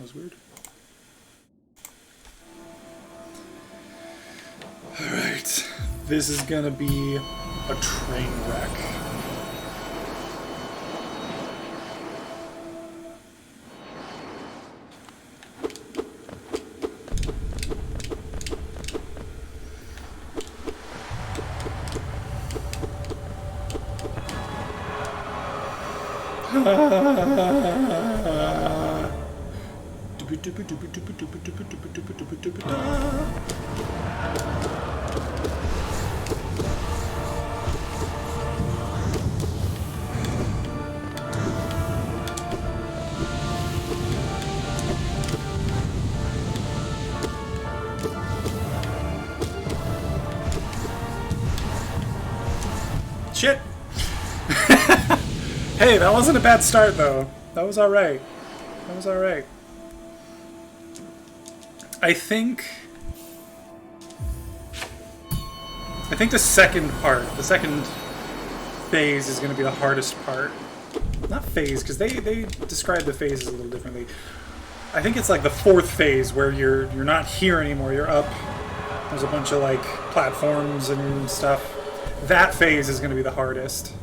That was weird. Alright. This is gonna be a train wreck. Shit! Hey, that wasn't a bad start, though. That was alright. That was alright. I think the second part, the second phase is going to be the hardest part. Not phase, because they describe the phases a little differently. I think it's like the fourth phase where you're not here anymore, you're up. There's a bunch of like platforms and stuff. That phase is going to be the hardest.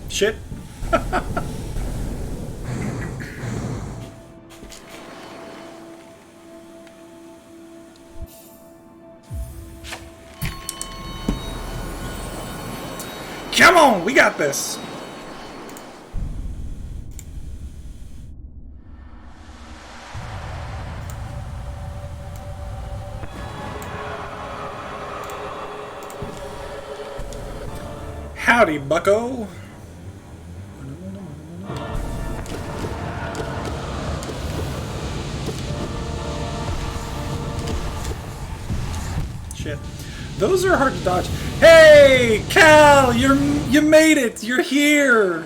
Shit. Come on, we got this. Howdy, bucko. Shit. Those are hard to dodge. Hey, Cal, you made it. You're here.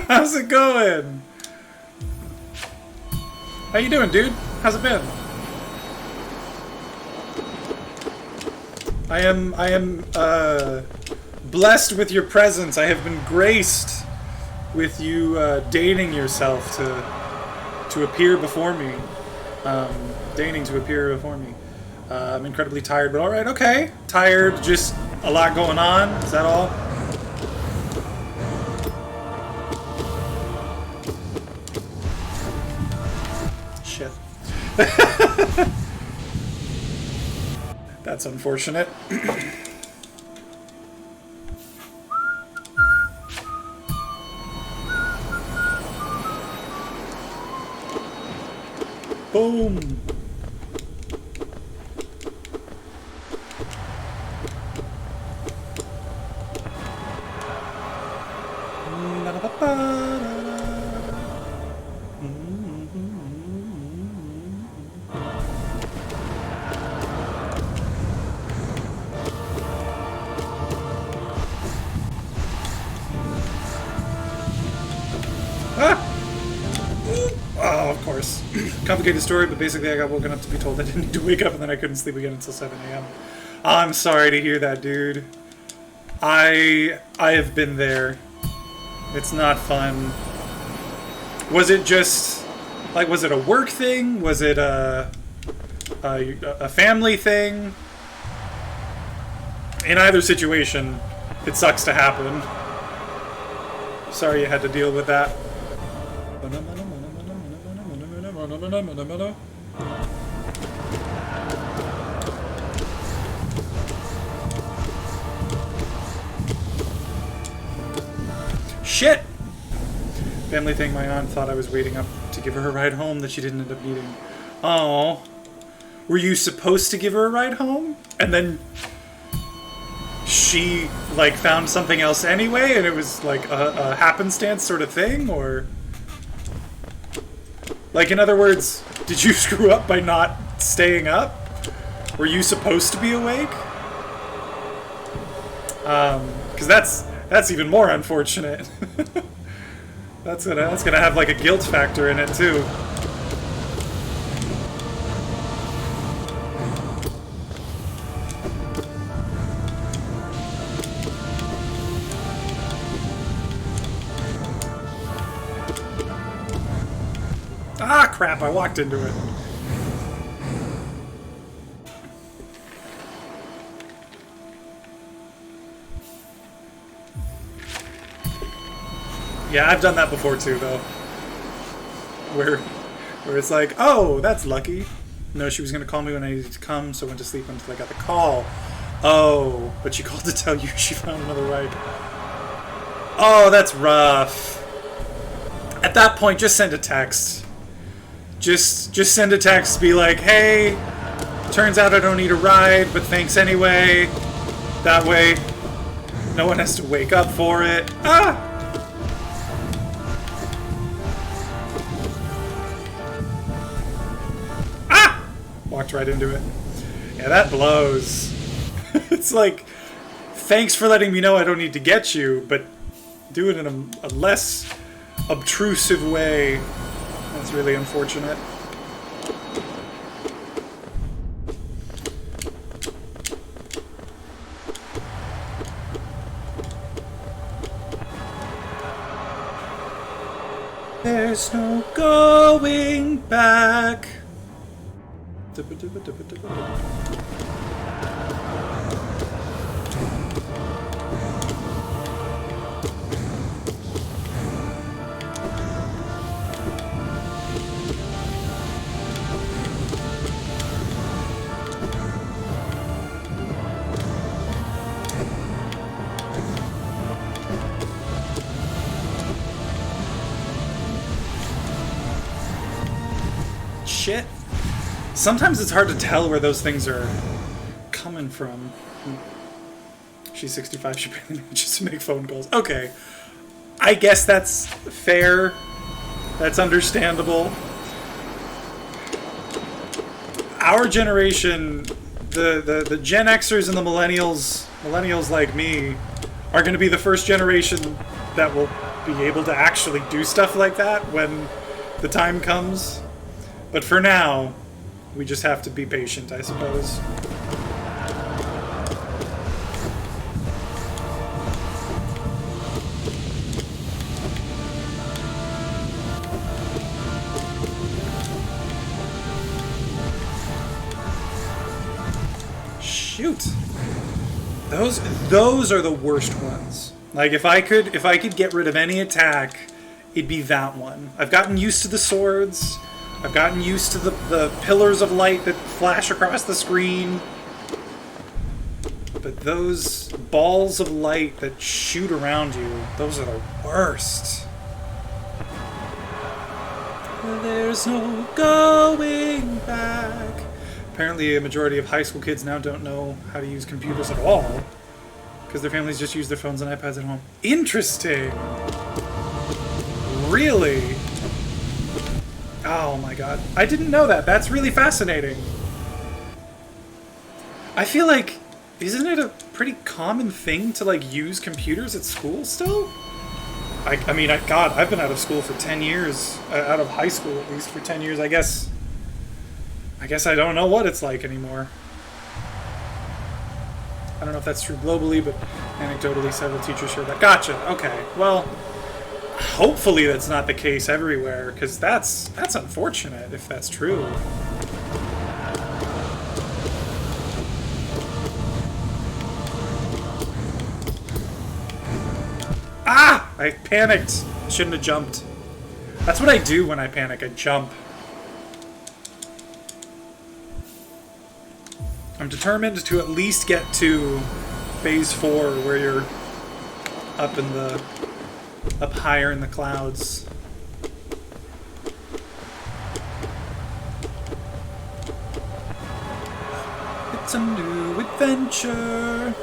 How's it going? How you doing, dude? How's it been? I am blessed with your presence. I have been graced with you deigning yourself to appear before me. Deigning to appear before me. I'm incredibly tired, but alright, okay. Tired, just a lot going on. Is that all? Shit. That's unfortunate. Boom. Complicated story, but basically I got woken up to be told I didn't need to wake up and then I couldn't sleep again until 7 a.m. I'm sorry to hear that, dude. I have been there. It's not fun. Was it just, like, was it a work thing? Was it a family thing? In either situation, it sucks to happen. Sorry you had to deal with that. Shit! Family thing, my aunt thought I was waiting up to give her a ride home that she didn't end up needing. Oh, were you supposed to give her a ride home? And then she, like, found something else anyway, and it was, like, a happenstance sort of thing, or... Like, in other words, did you screw up by not staying up? Were you supposed to be awake? Because that's even more unfortunate. that's gonna have, like, a guilt factor in it, too. crap, I walked into it. Yeah, I've done that before too, though. Where it's like, oh, that's lucky. No, she was going to call me when I needed to come, so I went to sleep until I got the call. Oh, but she called to tell you she found another ride. Oh, that's rough. At that point, just send a text. Just send a text, be like, hey, turns out I don't need a ride, but thanks anyway. That way, no one has to wake up for it. Ah! Walked right into it. Yeah, that blows. It's like, thanks for letting me know I don't need to get you, but do it in a less obtrusive way. That's really unfortunate. There's no going back. Shit. Sometimes it's hard to tell where those things are coming from. She's 65, she barely manages to make phone calls. Okay. I guess that's fair. That's understandable. Our generation, the Gen Xers and the millennials like me, are going to be the first generation that will be able to actually do stuff like that when the time comes. But for now, we just have to be patient, I suppose. Shoot. Those are the worst ones. Like if I could get rid of any attack, it'd be that one. I've gotten used to the swords. I've gotten used to the pillars of light that flash across the screen. But those balls of light that shoot around you, those are the worst. There's no going back. Apparently a majority of high school kids now don't know how to use computers at all, because their families just use their phones and iPads at home. Interesting. Really? Oh my god. I didn't know that. That's really fascinating. I feel like, isn't it a pretty common thing to like use computers at school still? I mean, God, I've been out of school for 10 years. Out of high school at least for 10 years. I guess I don't know what it's like anymore. I don't know if that's true globally, but anecdotally several teachers share that. Gotcha. Okay. Well, hopefully that's not the case everywhere, because that's unfortunate if that's true. Ah! I panicked. I shouldn't have jumped. That's what I do when I panic. I jump. I'm determined to at least get to phase 4, where you're up higher in the clouds. It's a new adventure.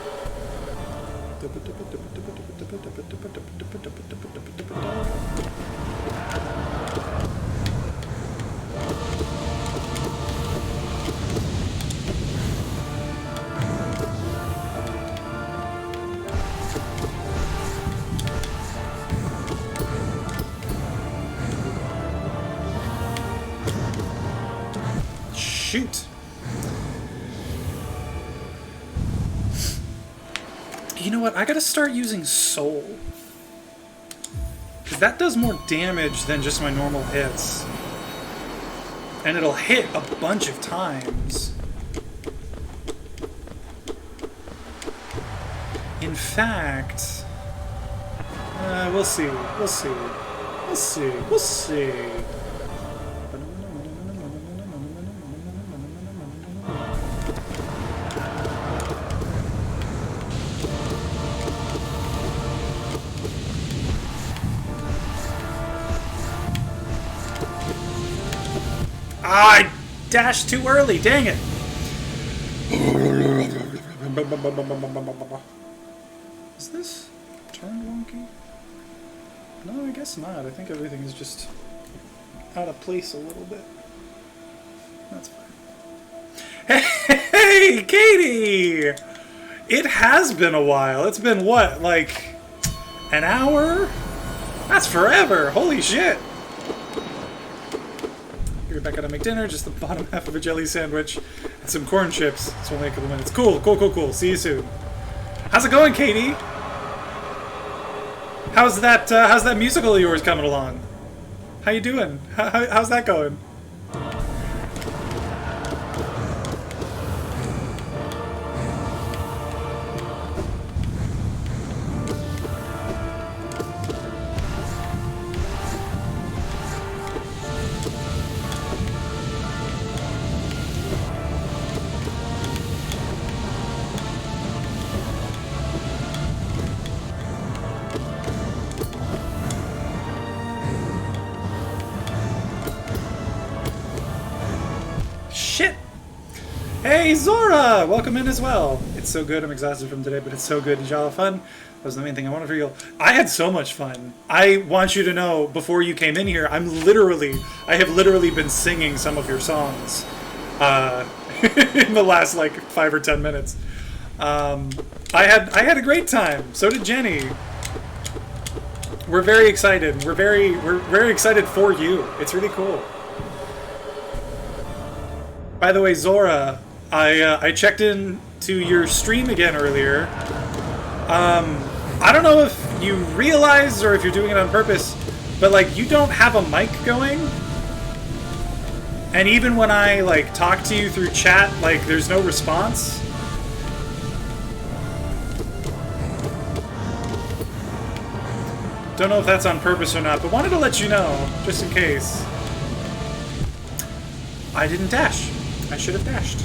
Shoot. You know what? I gotta start using Soul. Because that does more damage than just my normal hits. And it'll hit a bunch of times. In fact, we'll see. We'll see. We'll see. We'll see. I dashed too early, dang it! Is this turned wonky? No, I guess not. I think everything is just out of place a little bit. That's fine. Hey, Katie! It has been a while. It's been what, like an hour? That's forever. Holy shit. You're back at a McDinner, just the bottom half of a jelly sandwich and some corn chips. It's only a couple minutes. Cool, cool, cool, cool. See you soon. How's it going, Katie? How's that musical of yours coming along? How you doing? How's that going? Hey Zora! Welcome in as well. It's so good. I'm exhausted from today, but it's so good. Did y'all have fun? That was the main thing I wanted for you. I had so much fun. I want you to know, before you came in here, I have literally been singing some of your songs in the last like 5 or 10 minutes. I had a great time. So did Jenny. We're very excited. We're very excited for you. It's really cool. By the way, Zora, I checked in to your stream again earlier. I don't know if you realize or if you're doing it on purpose, but like you don't have a mic going. And even when I like talk to you through chat, like there's no response. Don't know if that's on purpose or not, but wanted to let you know, just in case. I didn't dash. I should have dashed.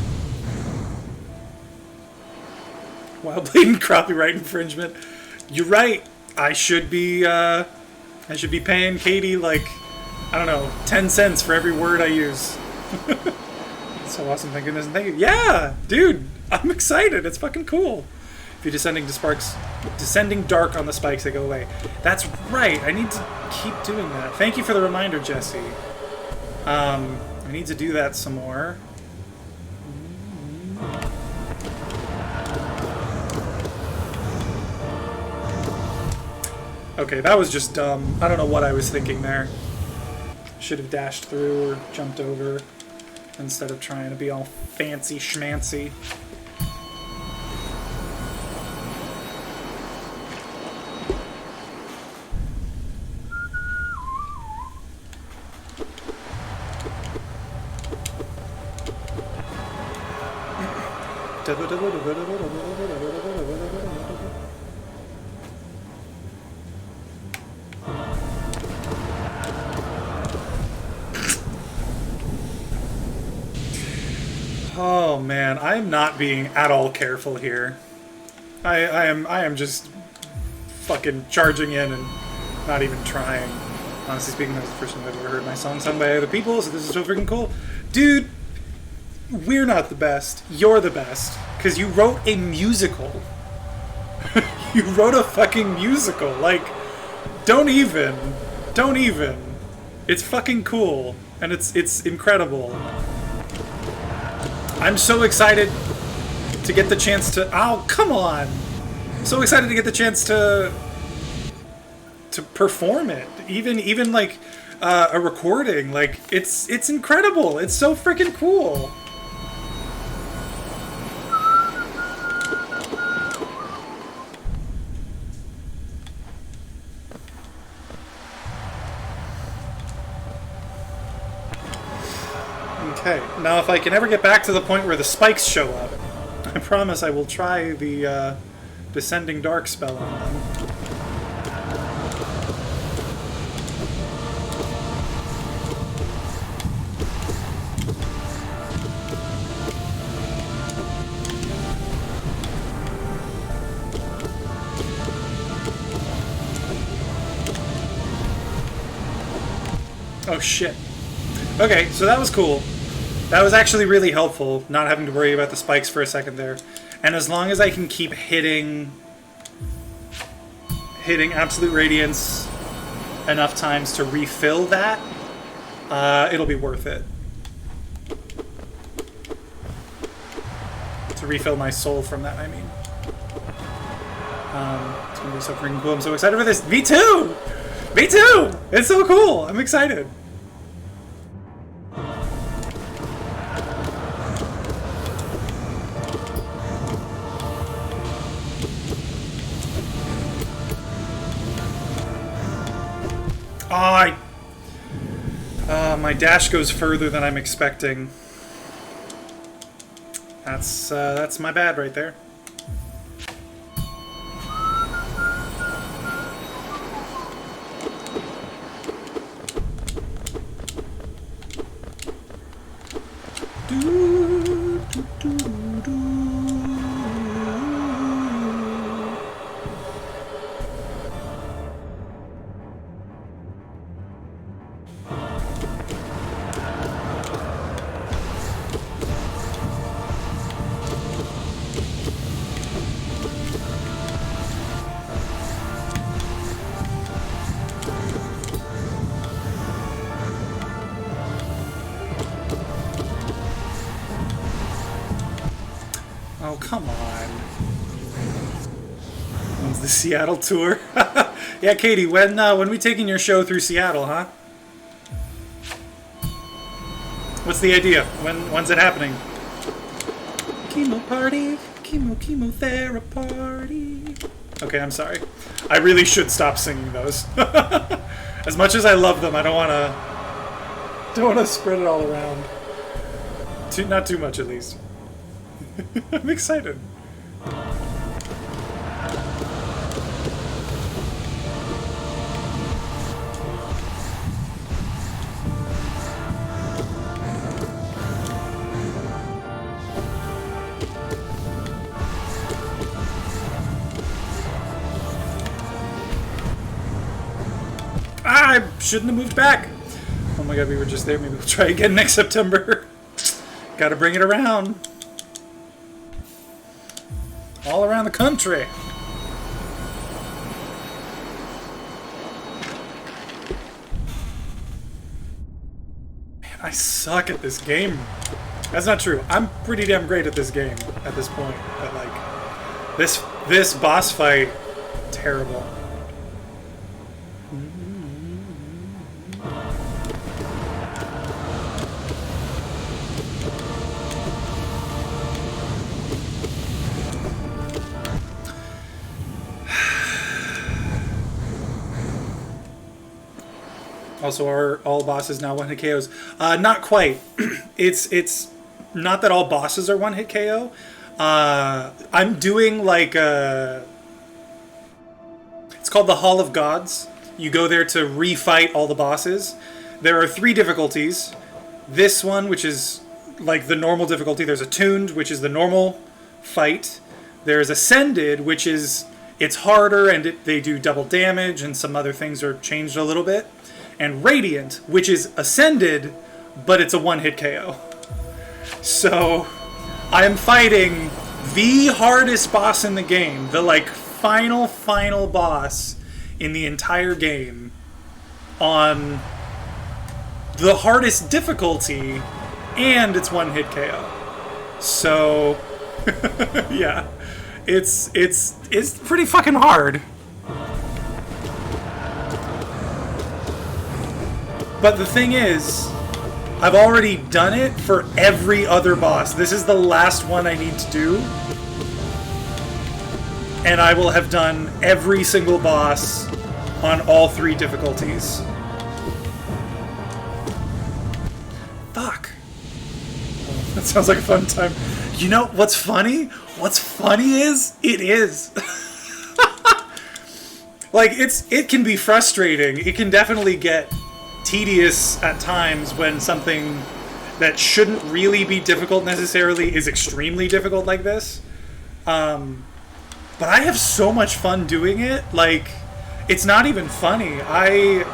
While blatant copyright infringement. You're right. I should be paying Katie like, I don't know, 10 cents for every word I use. That's so awesome, thank goodness, and thank you. Yeah, dude, I'm excited. It's fucking cool. If you're descending dark on the spikes, they go away. That's right. I need to keep doing that. Thank you for the reminder, Jesse. I need to do that some more. Okay, that was just dumb. I don't know what I was thinking there. Should have dashed through or jumped over instead of trying to be all fancy schmancy. Oh man, I am not being at all careful here. I am just fucking charging in and not even trying. Honestly speaking, that was the first time I've ever heard my song sung by other people, so this is so freaking cool. Dude, we're not the best. You're the best. Because you wrote a musical. You wrote a fucking musical. Like, don't even. It's fucking cool. And it's incredible. I'm so excited to get the chance to... Oh, come on! I'm so excited to get the chance to perform it. Even like a recording. Like, it's incredible. It's so freaking cool. Okay, now if I can ever get back to the point where the spikes show up, I promise I will try the Descending Dark spell on them. Oh shit. Okay, so that was cool. That was actually really helpful, not having to worry about the spikes for a second there. And as long as I can keep hitting Absolute Radiance enough times to refill that, it'll be worth it. To refill my soul from that, I mean. It's gonna be so freaking cool. I'm so excited for this. Me too! Me too! It's so cool! I'm excited. My dash goes further than I'm expecting. That's my bad right there. Oh, come on. When's the Seattle tour? Yeah, Katie, when we taking your show through Seattle, huh? What's the idea? When's it happening? Chemo party, chemotherapy party. Okay, I'm sorry. I really should stop singing those. As much as I love them, I don't want to spread it all around. Not too much, at least. I'm excited. I shouldn't have moved back. Oh my god, we were just there. Maybe we'll try again next September. Gotta bring it around. All around the country. Man, I suck at this game. That's not true. I'm pretty damn great at this game at this point. But like, this boss fight, terrible. Also, are all bosses now one-hit KOs? Not quite. It's not that all bosses are one-hit KO. I'm doing like a... It's called the Hall of Gods. You go there to refight all the bosses. There are 3 difficulties. This one, which is like the normal difficulty. There's Attuned, which is the normal fight. There's Ascended, which is... It's harder and they do double damage and some other things are changed a little bit. And Radiant, which is Ascended, but it's a one-hit KO. So, I am fighting the hardest boss in the game, the like final boss in the entire game on the hardest difficulty, and it's one-hit KO. So, yeah, it's pretty fucking hard. But the thing is, I've already done it for every other boss. This is the last one I need to do. And I will have done every single boss on all 3 difficulties. Fuck. That sounds like a fun time. You know what's funny? What's funny is it is. Like it can be frustrating. It can definitely get tedious at times when something that shouldn't really be difficult necessarily is extremely difficult like this. But I have so much fun doing it. Like, it's not even funny. I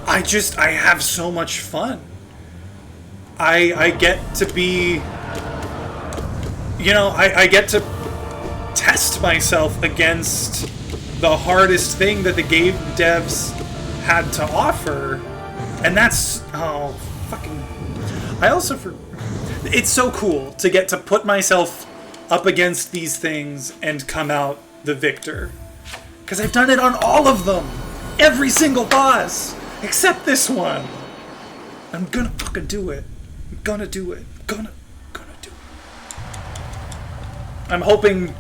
have so much fun. I get to be, you know, I get to test myself against the hardest thing that the game devs had to offer. And that's, oh, fucking, I also, it's so cool to get to put myself up against these things and come out the victor. Because I've done it on all of them. Every single boss. Except this one. I'm gonna fucking do it. I'm gonna do it. Gonna do it. I'm hoping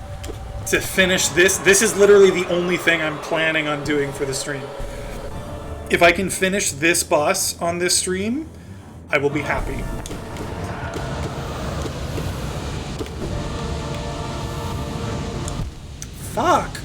to finish this. This is literally the only thing I'm planning on doing for the stream. If I can finish this boss on this stream, I will be happy. Fuck.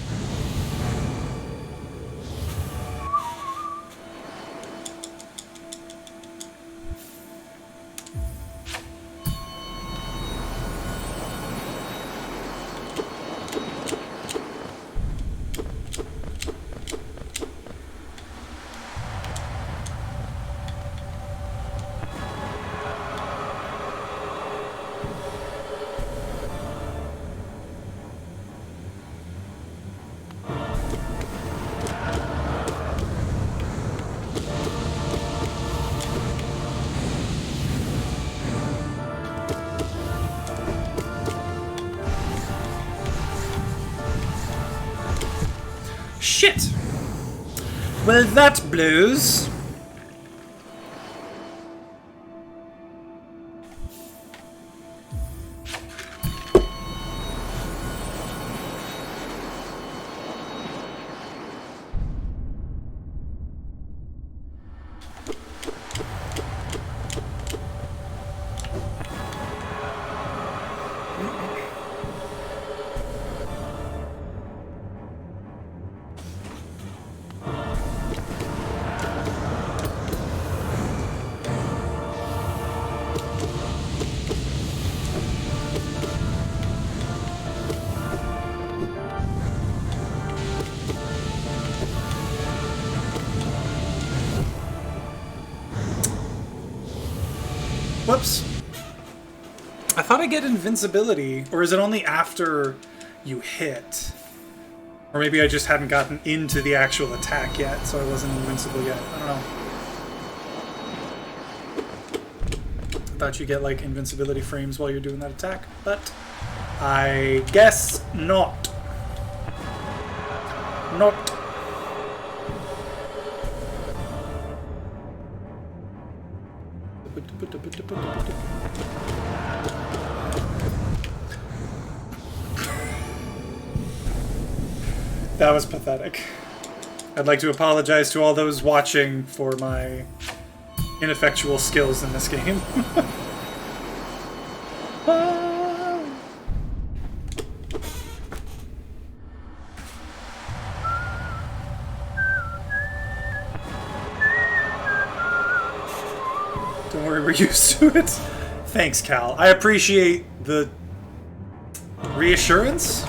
Shit! Well, that blows. Whoops. I thought I get invincibility, or is it only after you hit? Or maybe I just hadn't gotten into the actual attack yet, so I wasn't invincible yet. I don't know. I thought you get, like, invincibility frames while you're doing that attack, but I guess not. Not. That was pathetic. I'd like to apologize to all those watching for my ineffectual skills in this game. Don't worry, we're used to it. Thanks, Cal. I appreciate the reassurance.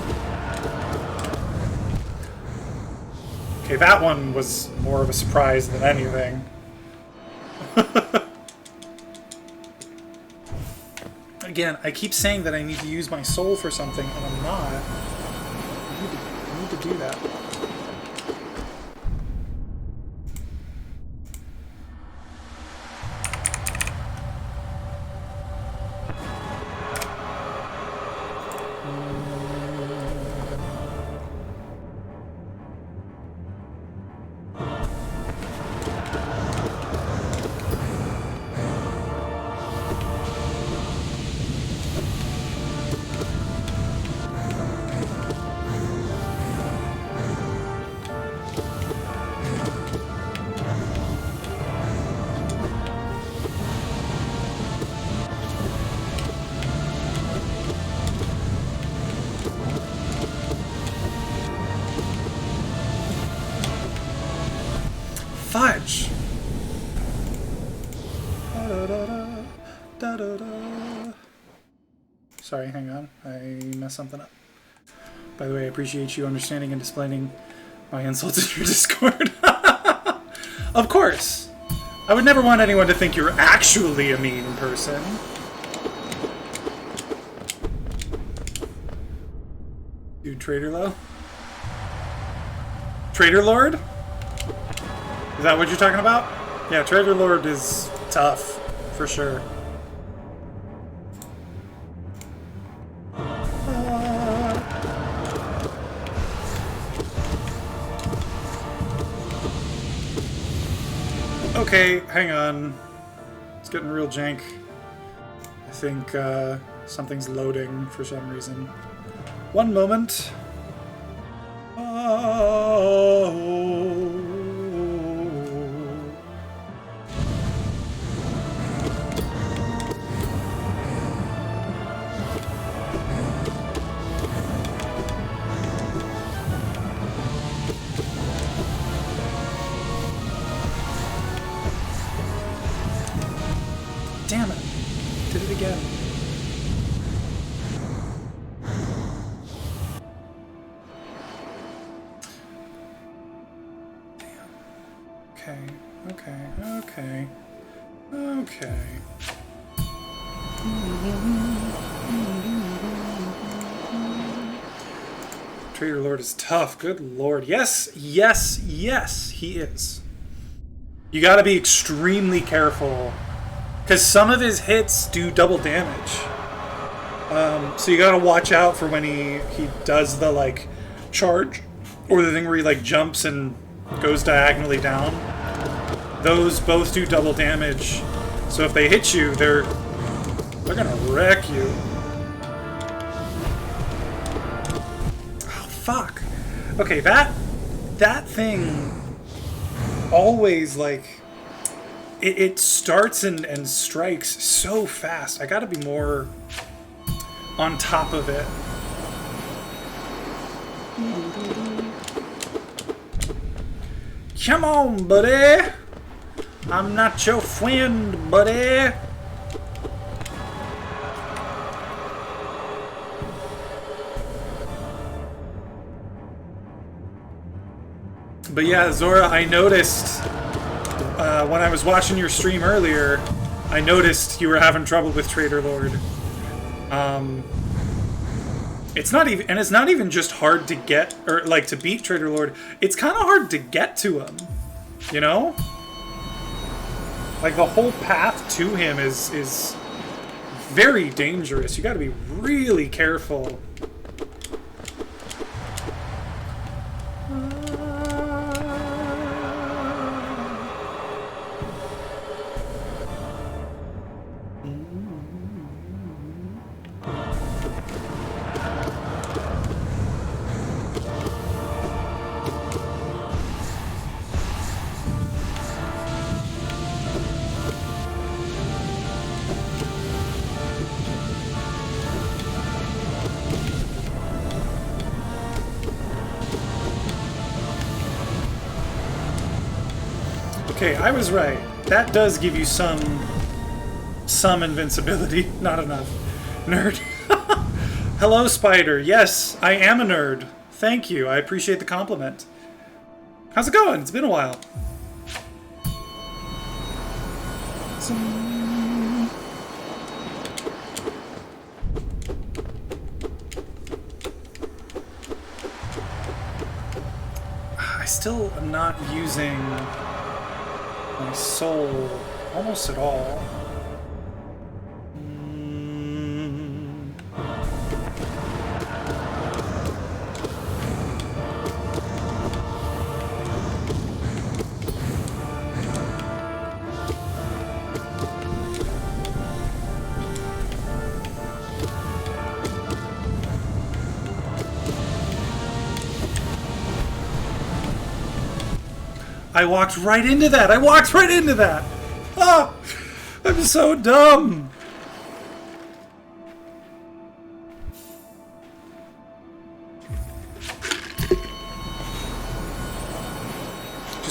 Okay, that one was more of a surprise than anything. Again, I keep saying that I need to use my soul for something, and I'm not. I need to do that. fudge. Da-da-da-da, da-da-da. Sorry, hang on. I messed something up. By the way, I appreciate you understanding and displaying my insults in your Discord. Of course. I would never want anyone to think you're actually a mean person. Dude, Trader Low? Trader Lord? Is that what you're talking about? Yeah, Trader Lord is tough, for sure. Okay, hang on. It's getting real jank. I think something's loading for some reason. One moment. Damn it. Did it again. Okay. Trader Lord is tough. Good lord. Yes, he is. You gotta be extremely careful, because some of his hits do double damage. So you gotta watch out for when he does the, like, charge, or the thing where he, like, jumps and goes diagonally down. Those both do double damage. So if they hit you, they're gonna wreck you. Oh, fuck. Okay, that thing always, like, it starts and strikes so fast. I gotta be more on top of it. Come on, buddy! I'm not your friend, buddy! But yeah, Zora, I noticed when I was watching your stream earlier, I noticed you were having trouble with Trader Lord. It's not even just hard to get, or like to beat Trader Lord. It's kind of hard to get to him, you know? Like the whole path to him is very dangerous. You got to be really careful. Okay, I was right. That does give you some invincibility. Not enough. Nerd. Hello, Spider. Yes, I am a nerd. Thank you. I appreciate the compliment. How's it going? It's been a while. I still am not using my soul almost at all. I walked right into that! I walked right into that! Oh! I'm so dumb!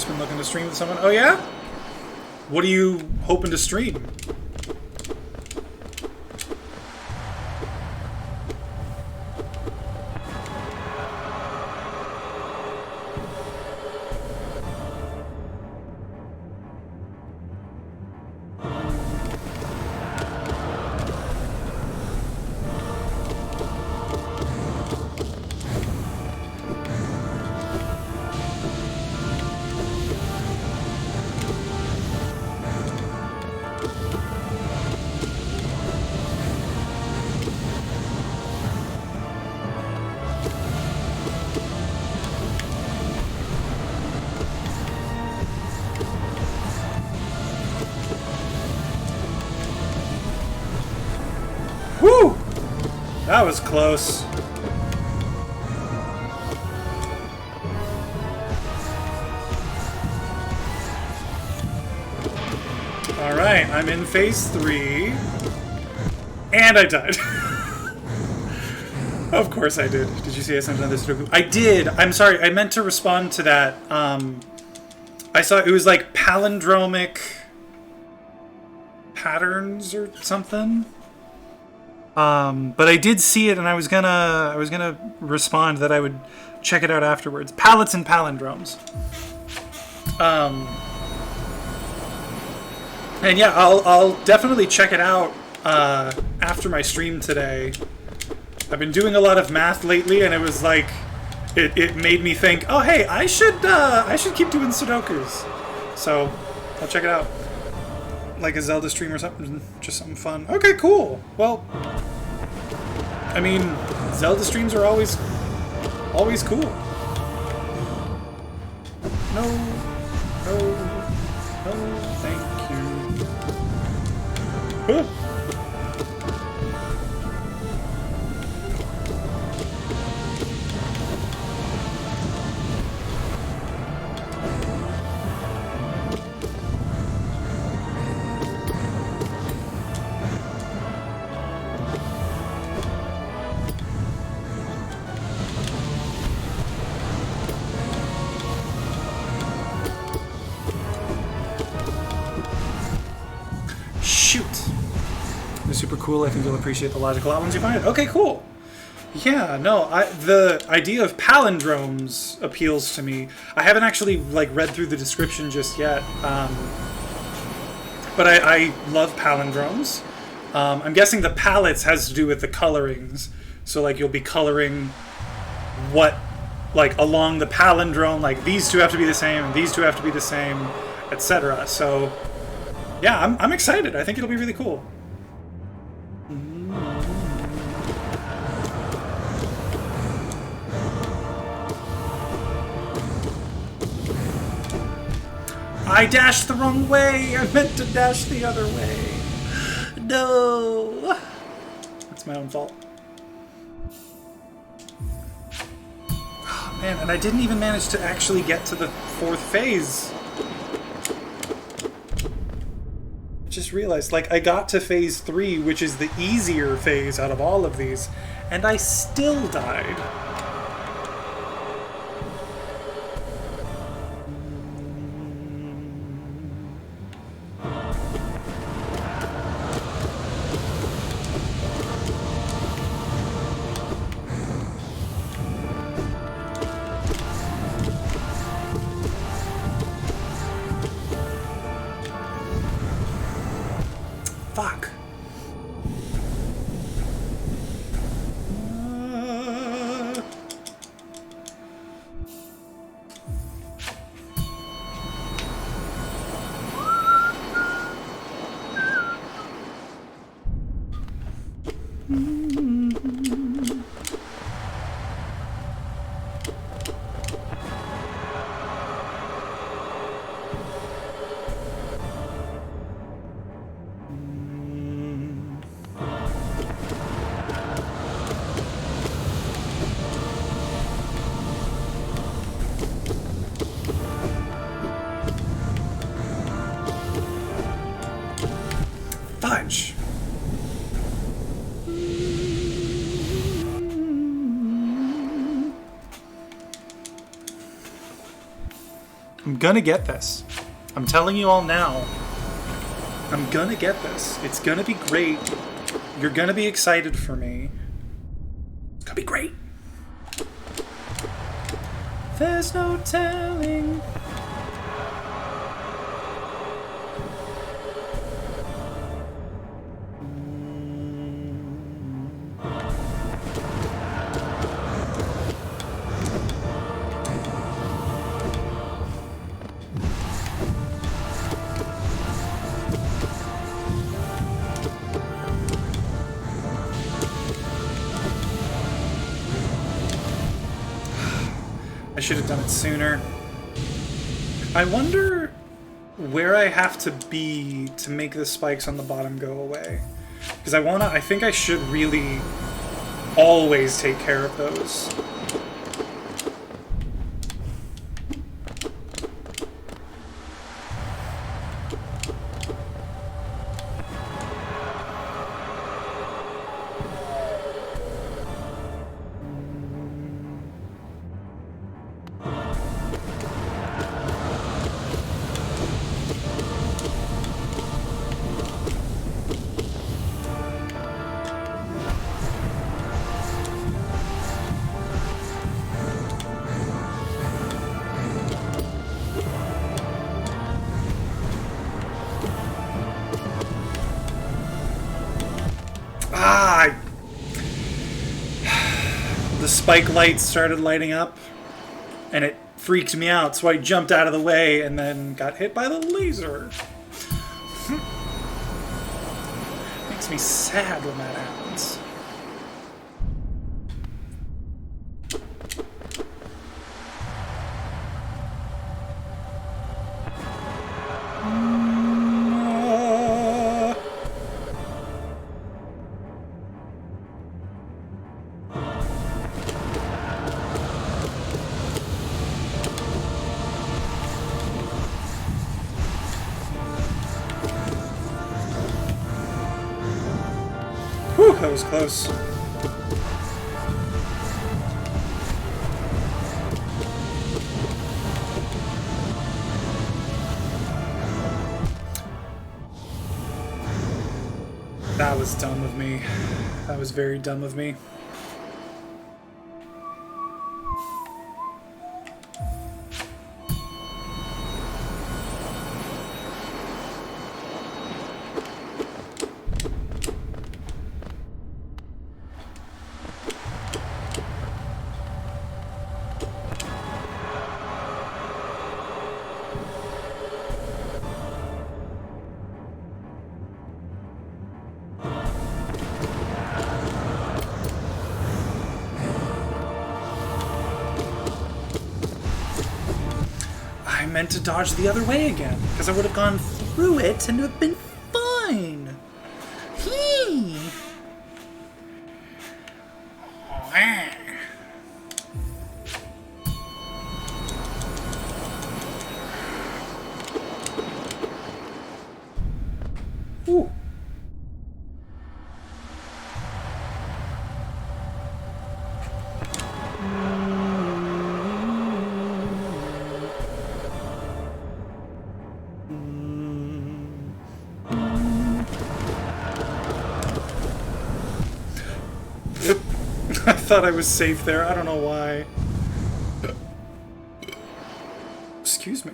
just been looking to stream with someone. Oh yeah? What are you hoping to stream? Woo! That was close. Alright, I'm in phase 3. And I died. Of course I did. Did you see I sent another Sudoku? I did! I'm sorry, I meant to respond to that. I saw it was like palindromic patterns or something. But I did see it, and I was gonna respond that I would check it out afterwards. Pallets and palindromes. And yeah, I'll definitely check it out after my stream today. I've been doing a lot of math lately, and it was like it made me think, oh hey, I should keep doing Sudokus. So I'll check it out. Like a Zelda stream or something, just something fun. Okay, cool. Well, I mean, Zelda streams are always cool. No, thank you. Huh. Super cool. I think you'll appreciate the logical outlines you find. Okay, cool. Yeah, no, the idea of palindromes appeals to me. I haven't actually like read through the description just yet, but I love palindromes. I'm guessing the palettes has to do with the colorings. So like you'll be coloring what like along the palindrome, like these two have to be the same, and these two have to be the same, etc. So yeah, I'm excited. I think it'll be really cool. I dashed the wrong way! I meant to dash the other way! No! That's my own fault. Oh, man, and I didn't even manage to actually get to the 4th phase. I just realized, like, I got to phase 3, which is the easier phase out of all of these, and I still died. Fuck. I'm gonna get this. I'm telling you all now. I'm gonna get this. It's gonna be great. You're gonna be excited for me. It's gonna be great. There's no telling. I should have done it sooner. I wonder where I have to be to make the spikes on the bottom go away. Because I think I should really always take care of those. The spike lights started lighting up, and it freaked me out, so I jumped out of the way and then got hit by the laser. Makes me sad when that happens. Whew, that was close. That was dumb of me. That was very dumb of me. I meant to dodge the other way again, because I would have gone through it and it would have been fine. Ooh. I thought I was safe there. I don't know why. Excuse me.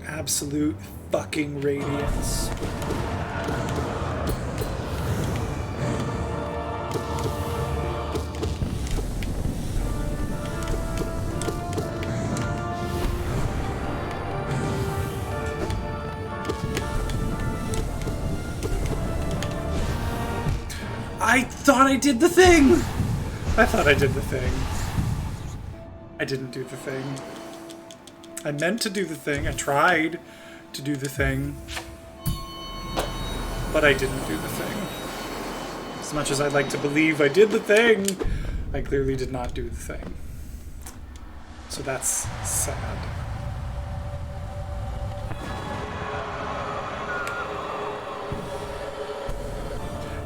Absolute fucking radiance. I thought I did the thing! I thought I did the thing. I didn't do the thing. I meant to do the thing. I tried to do the thing. But I didn't do the thing. As much as I'd like to believe I did the thing, I clearly did not do the thing. So that's sad.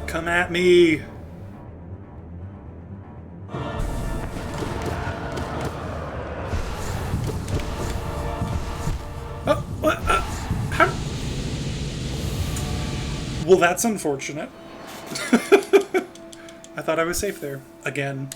Come at me! Oh, what? How? Well, that's unfortunate. I thought I was safe there. Again.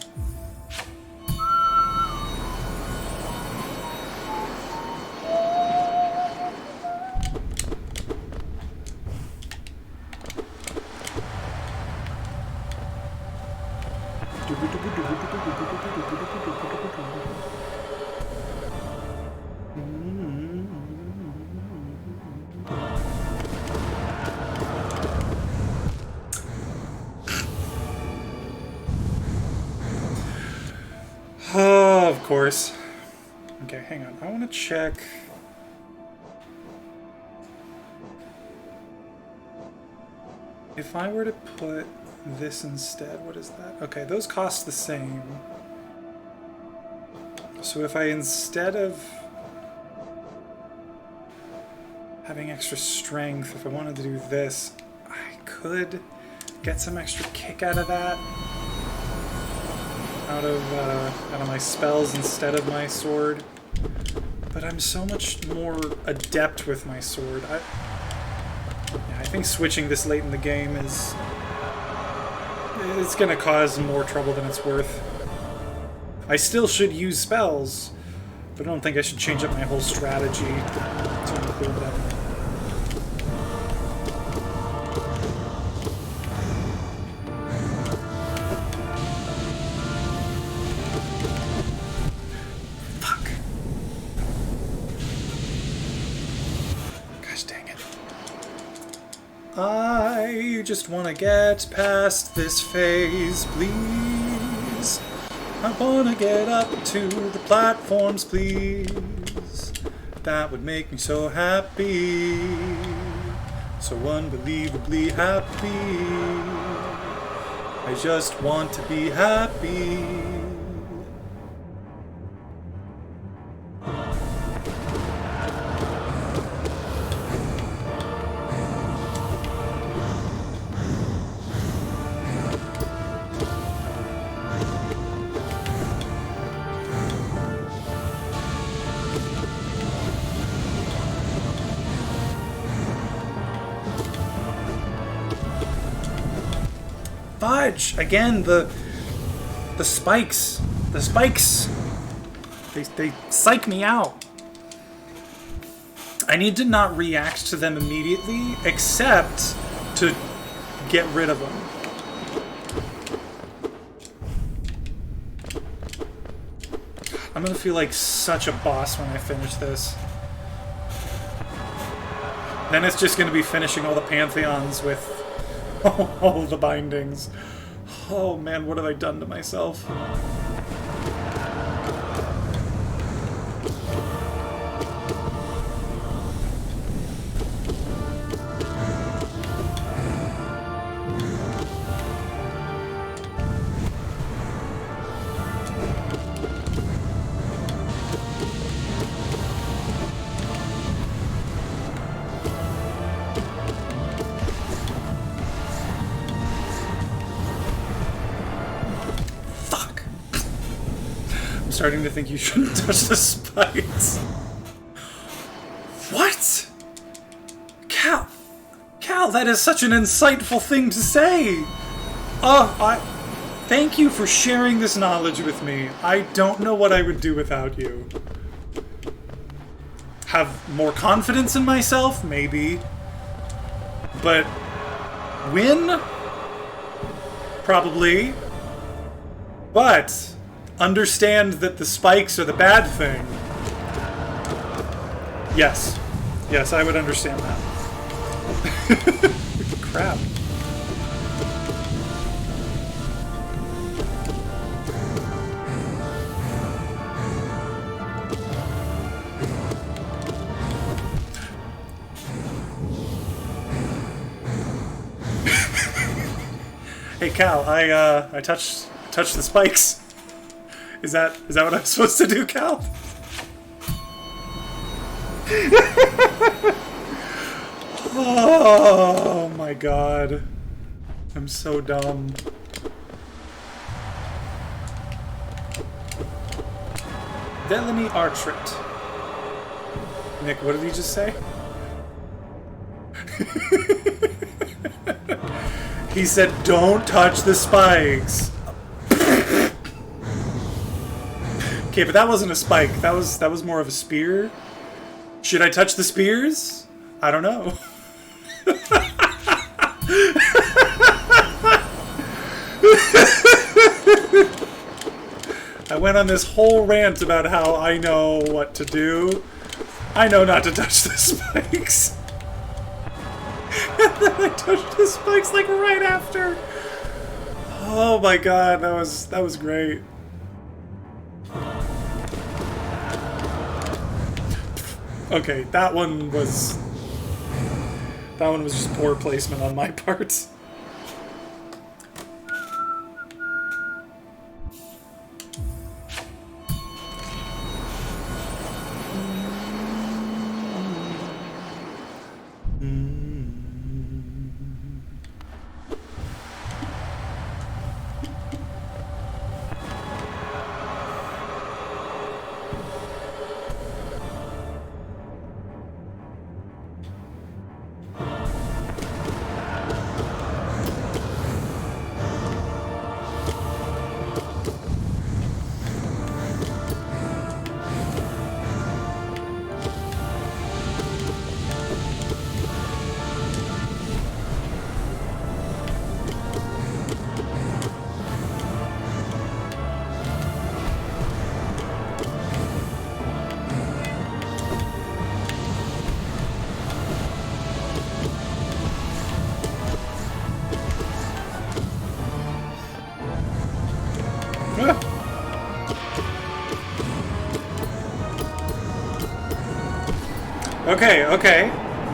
Oh, of course. Okay, hang on. I want to check. If I were to put this instead, what is that? Okay, those cost the same. So if I, instead of having extra strength, if I wanted to do this, I could get some extra kick out of that. Out of my spells instead of my sword. But I'm so much more adept with my sword. I think switching this late in the game is... it's gonna cause more trouble than it's worth. I still should use spells, but I don't think I should change up my whole strategy to include them. Fuck. Gosh dang it. I just want to get past this phase, please. I want to get up to the platforms, please. That would make me so happy. So unbelievably happy. I just want to be happy. Fudge! Again, the spikes. The spikes! They psych me out. I need to not react to them immediately, except to get rid of them. I'm gonna feel like such a boss when I finish this. Then it's just gonna be finishing all the Pantheons with all the bindings. Oh man, what have I done to myself? Starting to think you shouldn't touch the spikes. What? Cal, that is such an insightful thing to say. Thank you for sharing this knowledge with me. I don't know what I would do without you. Have more confidence in myself? Maybe. But win? Probably. But understand that the spikes are the bad thing. Yes. Yes, I would understand that. Crap. Hey Cal, I touched the spikes. Is that what I'm supposed to do, Cal? Oh my god. I'm so dumb. Delany Artrit. Nick, what did he just say? He said, don't touch the spikes. Okay, but that wasn't a spike. That was more of a spear. Should I touch the spears? I don't know. I went on this whole rant about how I know what to do. I know not to touch the spikes. And then I touched the spikes like right after. Oh my god, that was great. Okay, that one was just poor placement on my part.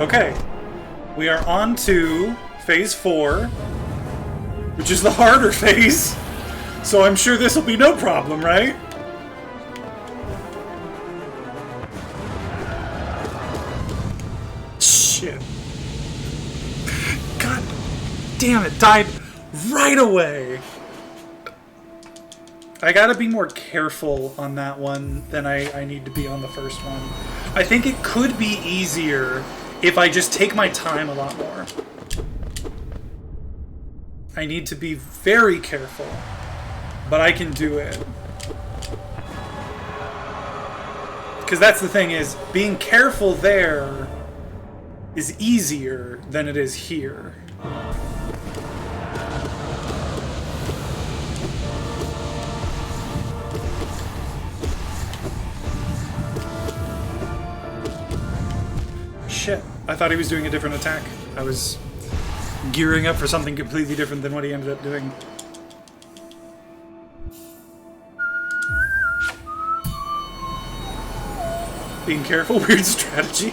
Okay. We are on to phase 4, which is the harder phase. So I'm sure this will be no problem, right? Shit. God damn it, died right away. I gotta be more careful on that one than I need to be on the first one. I think it could be easier if I just take my time a lot more. I need to be very careful, but I can do it. Because that's the thing, is being careful there is easier than it is here. Shit, I thought he was doing a different attack. I was gearing up for something completely different than what he ended up doing. Being careful, weird strategy.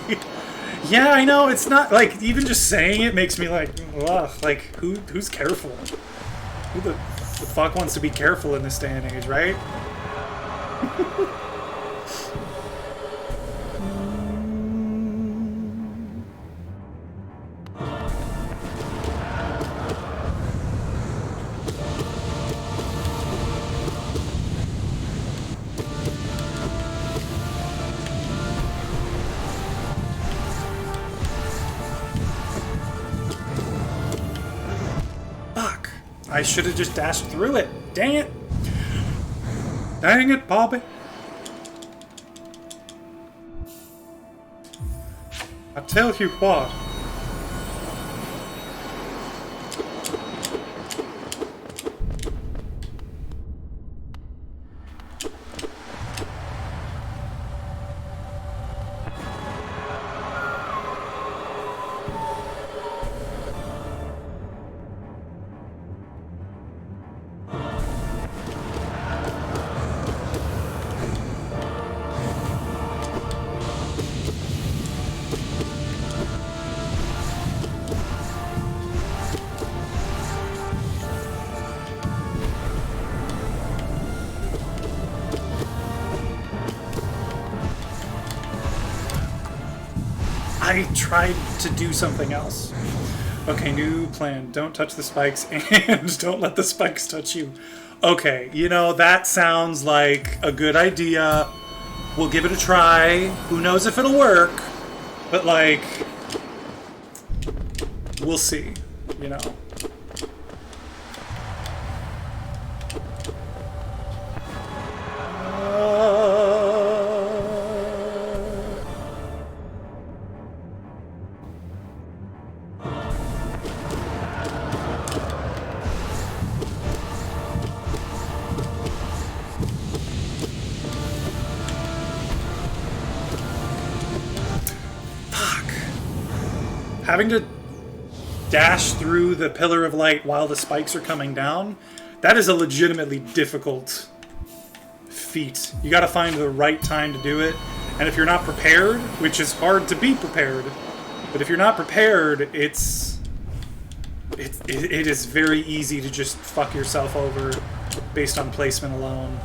Yeah, I know, it's not, like, even just saying it makes me like, ugh, like, who's careful? Who the fuck wants to be careful in this day and age, right? I should have just dashed through it. Dang it. Dang it, Bobby. I tell you what. I tried to do something else. Okay, new plan. Don't touch the spikes and don't let the spikes touch you. Okay, you know, that sounds like a good idea. We'll give it a try. Who knows if it'll work? But, like, we'll see, you know. Having to dash through the pillar of light while the spikes are coming down, that is a legitimately difficult feat. You gotta find the right time to do it, and if you're not prepared, which is hard to be prepared, but if you're not prepared, it is very easy to just fuck yourself over based on placement alone.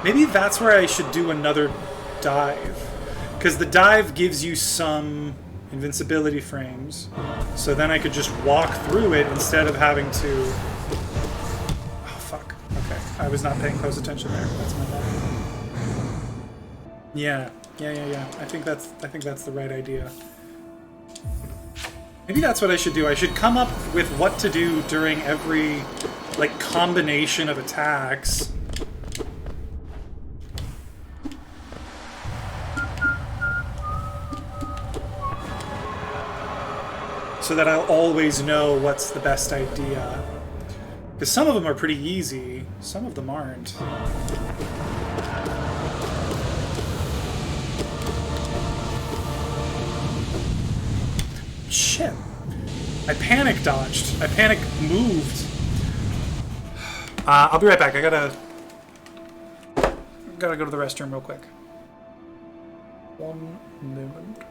Maybe that's where I should do another dive, because the dive gives you some invincibility frames, so then I could just walk through it instead of having to... Oh, fuck. Okay, I was not paying close attention there. That's my bad. Yeah. I think that's the right idea. Maybe that's what I should do. I should come up with what to do during every, like, combination of attacks. So that I'll always know what's the best idea. Because some of them are pretty easy, some of them aren't. Shit. I panic dodged. I panic moved. I'll be right back. I gotta go to the restroom real quick. 1 moment.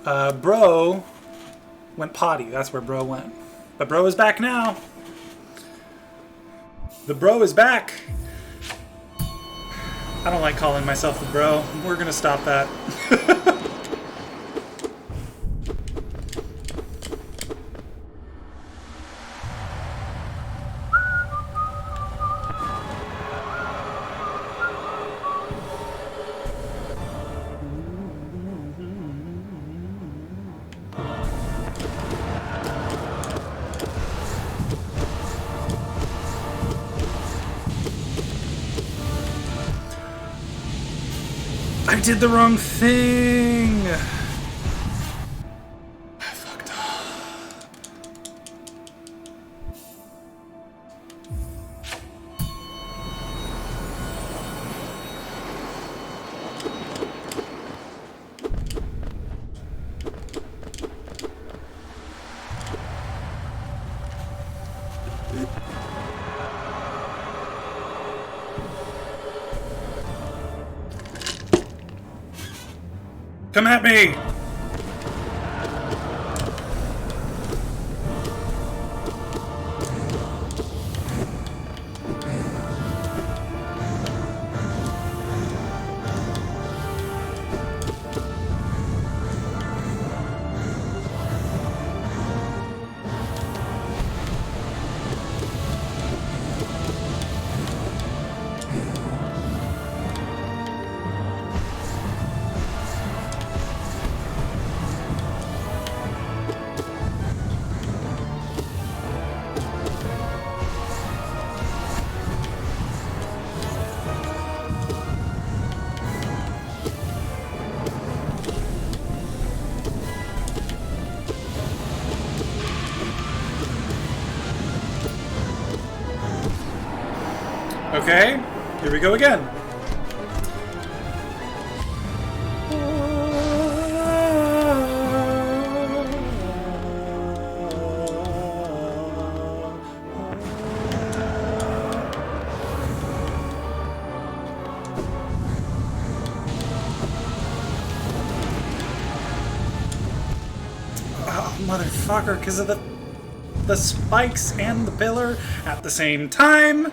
Bro went potty. That's where Bro went. But Bro is back now. The Bro is back. I don't like calling myself the Bro. We're gonna stop that. I did the wrong thing! I fucked up. Come at me! Okay, here we go again. Oh, motherfucker, because of the spikes and the pillar at the same time.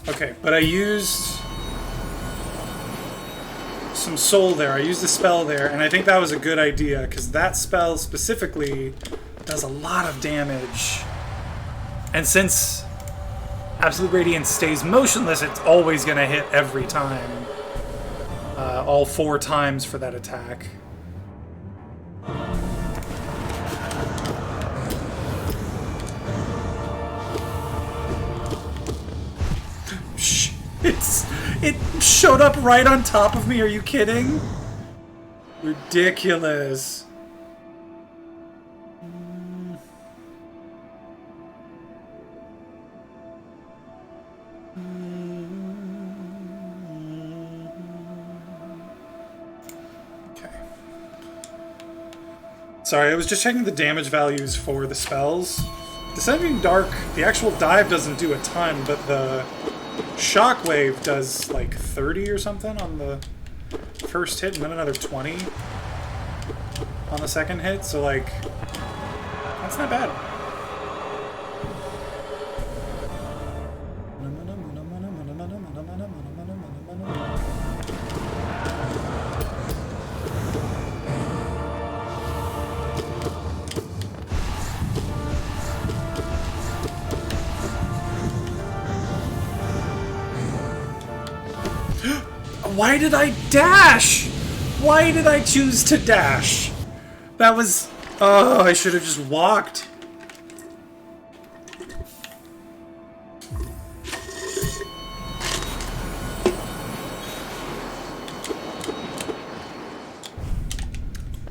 Okay, but I used some soul there. I used a spell there, and I think that was a good idea, because that spell specifically does a lot of damage. And since Absolute Radiance stays motionless, it's always going to hit every time. All 4 times for that attack. It showed up right on top of me. Are you kidding? Ridiculous. Okay. Sorry, I was just checking the damage values for the spells. Descending Dark, the actual dive doesn't do a ton, but the Shockwave does like 30 or something on the first hit, and then another 20 on the second hit, so like, that's not bad. Why did I dash? Why did I choose to dash? That was... Oh, I should have just walked.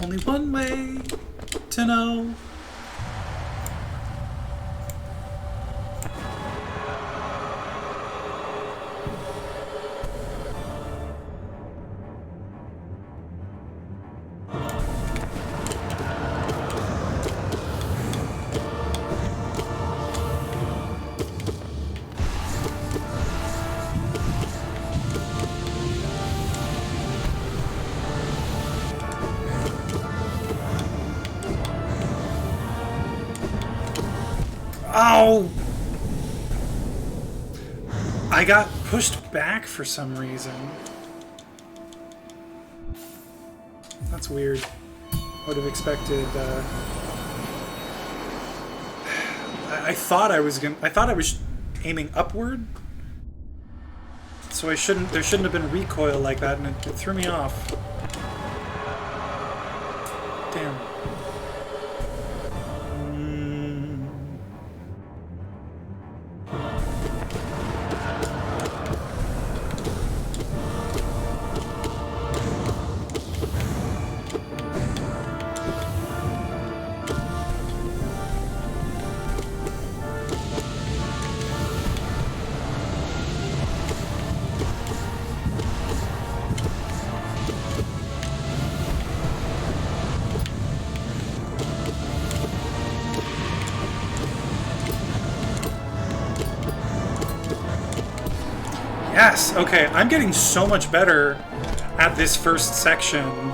Only one way to know. Oh! I got pushed back for some reason. That's weird. Would have expected. I thought I was aiming upward, so there shouldn't have been recoil like that, and it threw me off. Damn. Yes, okay, I'm getting so much better at this first section.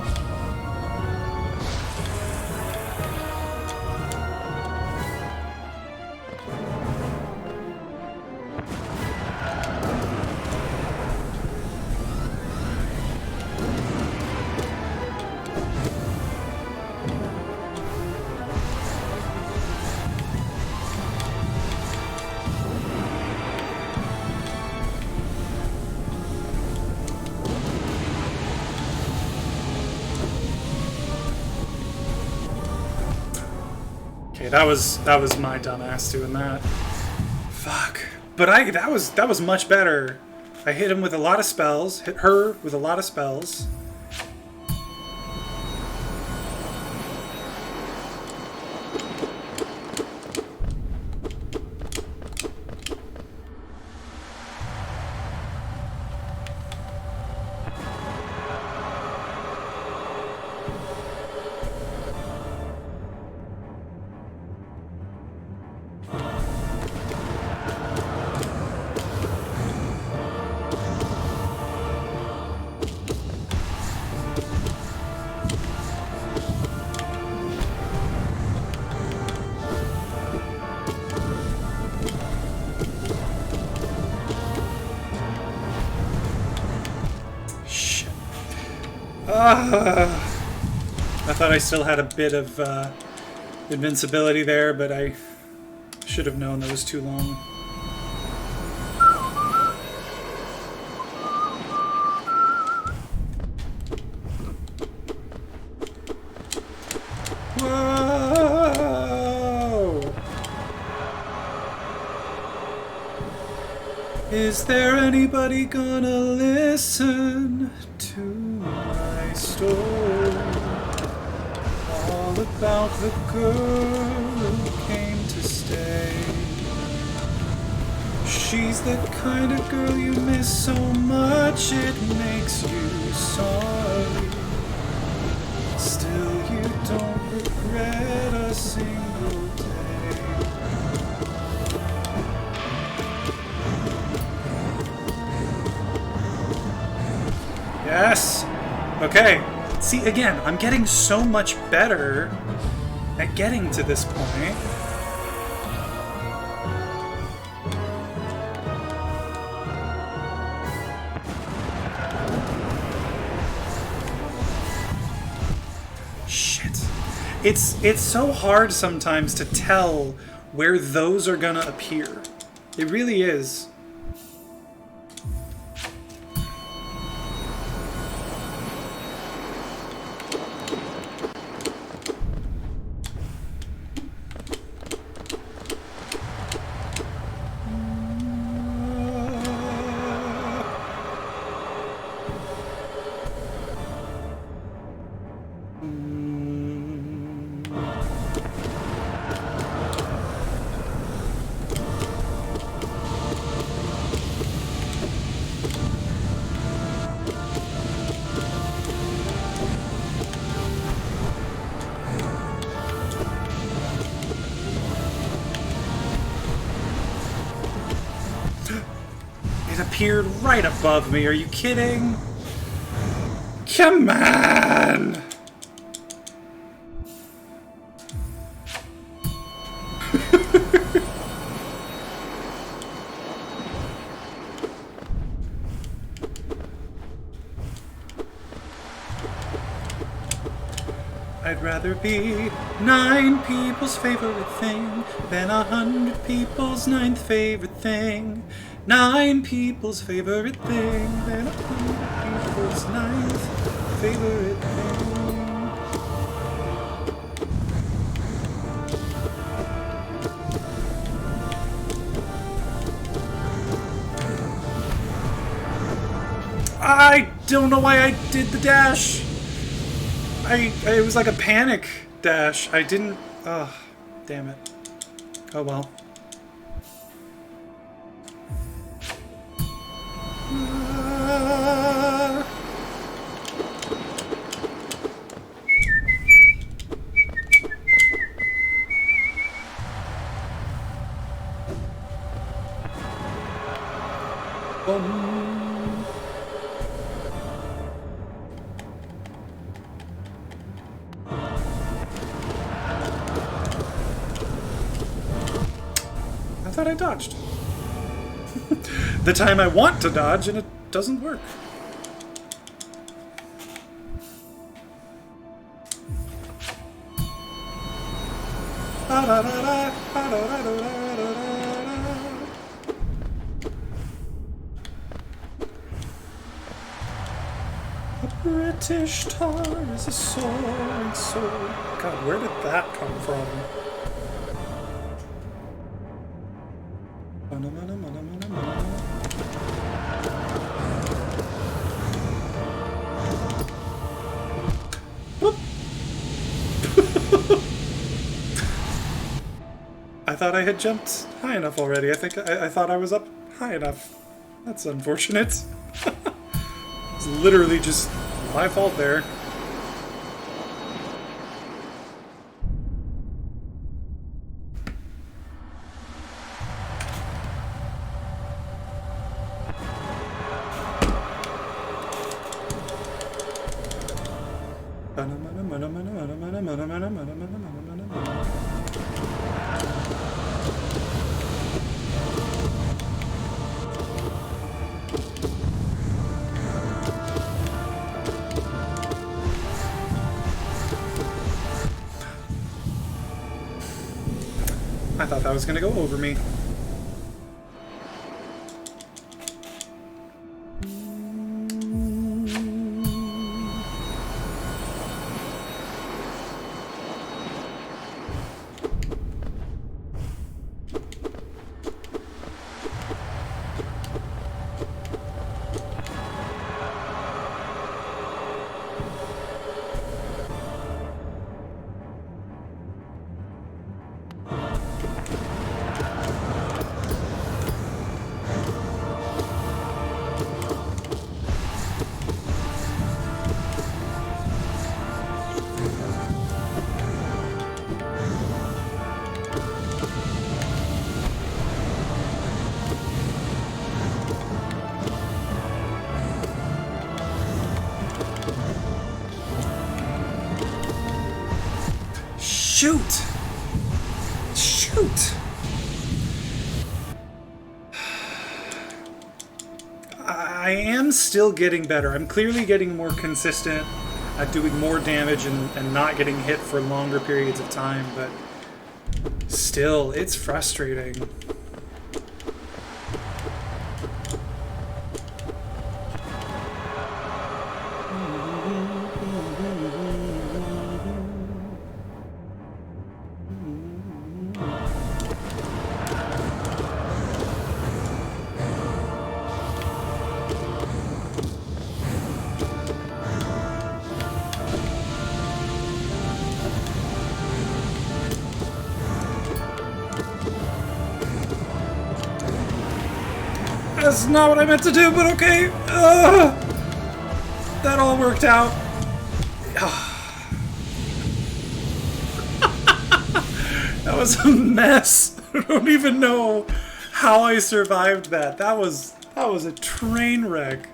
That was my dumbass doing that. Fuck. But that was much better. I hit him with a lot of spells, hit her with a lot of spells. I thought I still had a bit of invincibility there, but I should have known that was too long. Whoa! Is there anybody gonna listen to my story? All about the girl who came to stay. She's the kind of girl you miss so much it makes you sorry. Still you don't regret a single day. Yes! Okay. See, again, I'm getting so much better at getting to this point. Shit. It's so hard sometimes to tell where those are gonna appear. It really is. Appeared right above me. Are you kidding? Come on! I'd rather be 9 people's favorite thing than 100 people's 9th favorite thing. 9 people's favorite thing than 100 people's 9th favorite thing. I don't know why I did the dash. It was like a panic dash. I didn't... Ugh, damn it. Oh well. I thought I dodged. The time I want to dodge and it doesn't work. A British tar is a soaring sword. God, where did that come from? I thought I had jumped high enough already. I thought I was up high enough. That's unfortunate. It's literally just my fault there. I thought that was gonna go over me. Shoot! Shoot! I am still getting better. I'm clearly getting more consistent at doing more damage and not getting hit for longer periods of time, but still, it's frustrating. That's not what I meant to do, but okay. That all worked out. That was a mess. I don't even know how I survived that. That was a train wreck.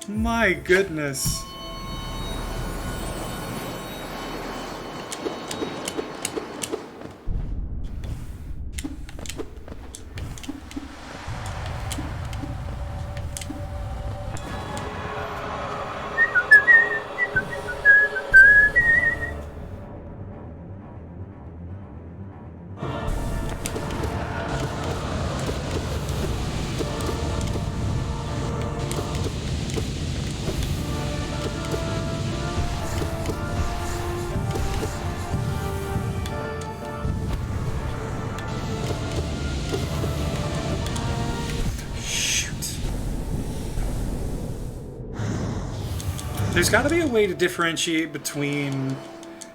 My goodness. There's got to be a way to differentiate between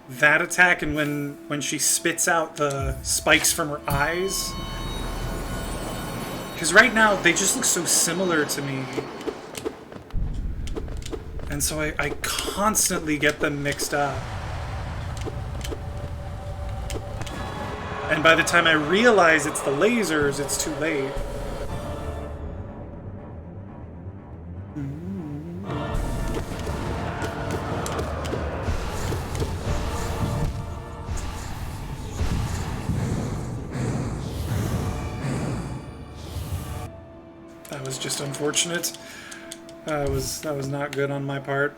that attack and when she spits out the spikes from her eyes. Because right now, they just look so similar to me. And so I constantly get them mixed up. And by the time I realize it's the lasers, it's too late. That was just unfortunate. That was not good on my part.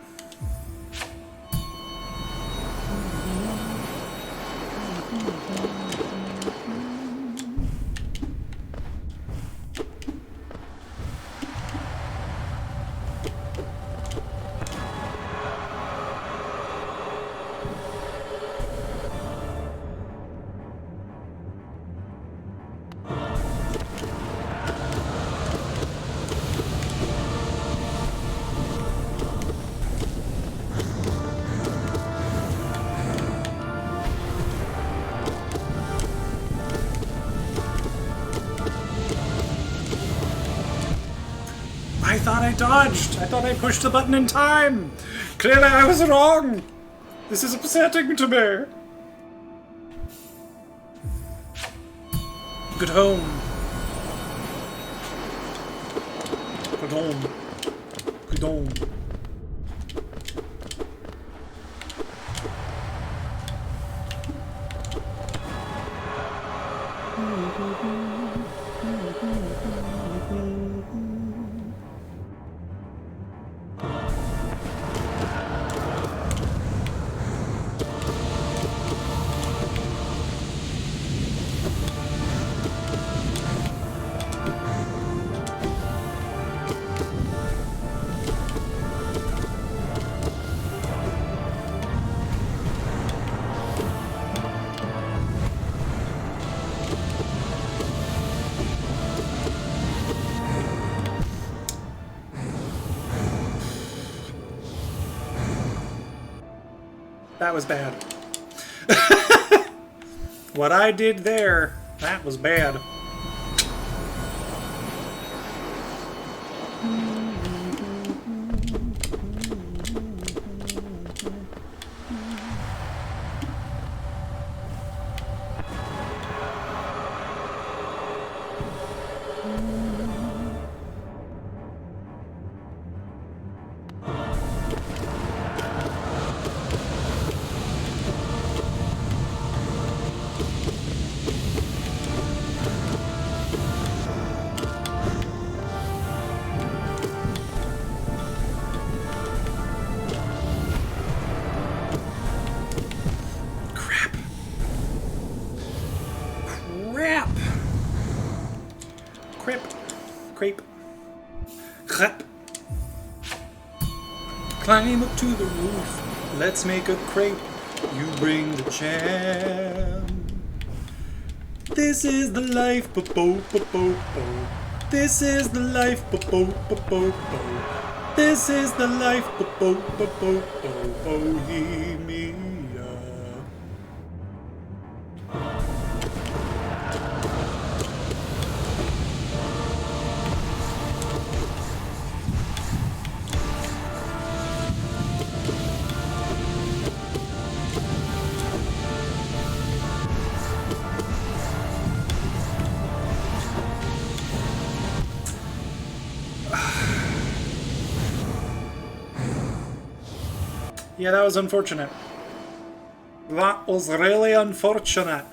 I thought I dodged! I thought I pushed the button in time! Clearly I was wrong! This is upsetting to me! Good home. Good home. Good home. That was bad. What I did there, that was bad. Crepe. Crap. Climb up to the roof. Let's make a crepe. You bring the jam. This is the life. Bo-bo-bo-bo-bo. This is the life. Bo-bo-bo-bo-bo. This is the life. Bo-bo-bo-bo-bo. Bohemia. Yeah, that was unfortunate. That was really unfortunate.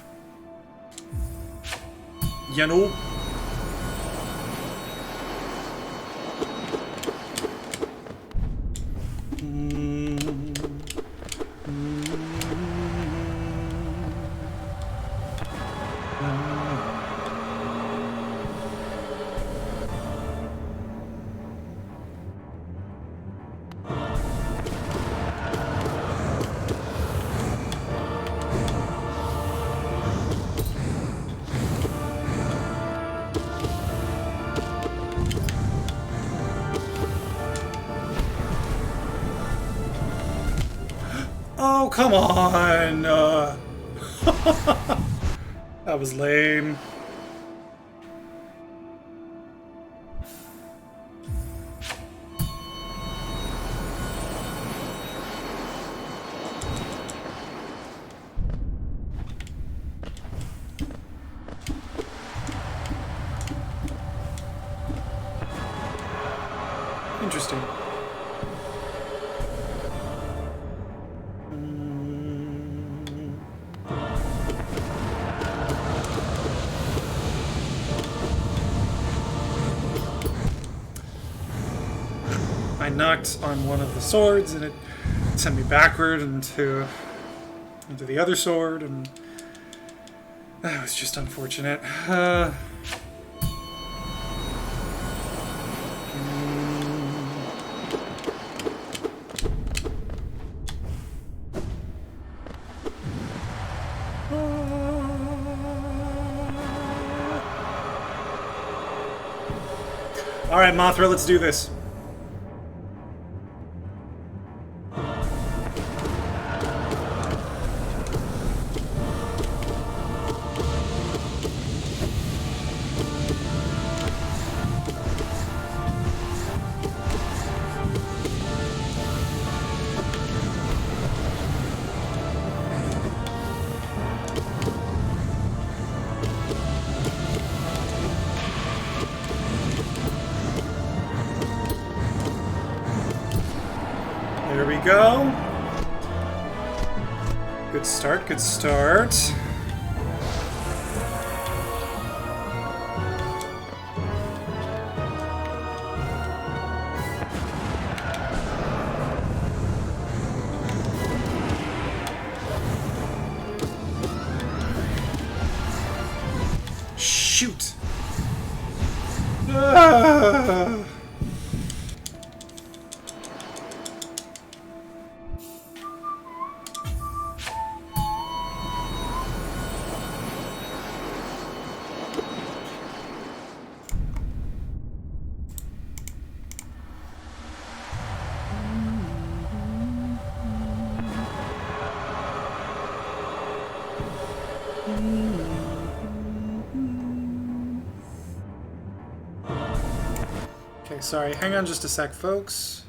You know? Oh, come on! That was lame. Interesting. I knocked on one of the swords and it sent me backward into the other sword, and that was just unfortunate. All right, Mothra, let's do this. There we go. Good start, good start. Shoot. Ah. Okay, sorry. Hang on just a sec, folks.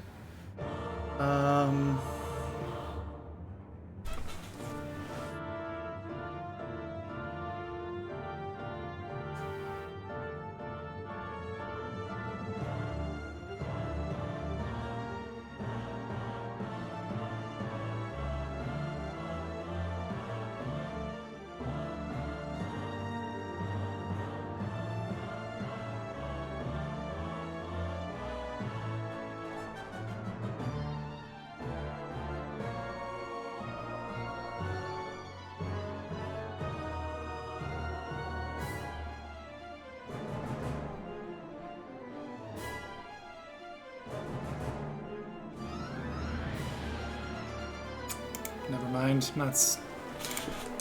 Never mind. That's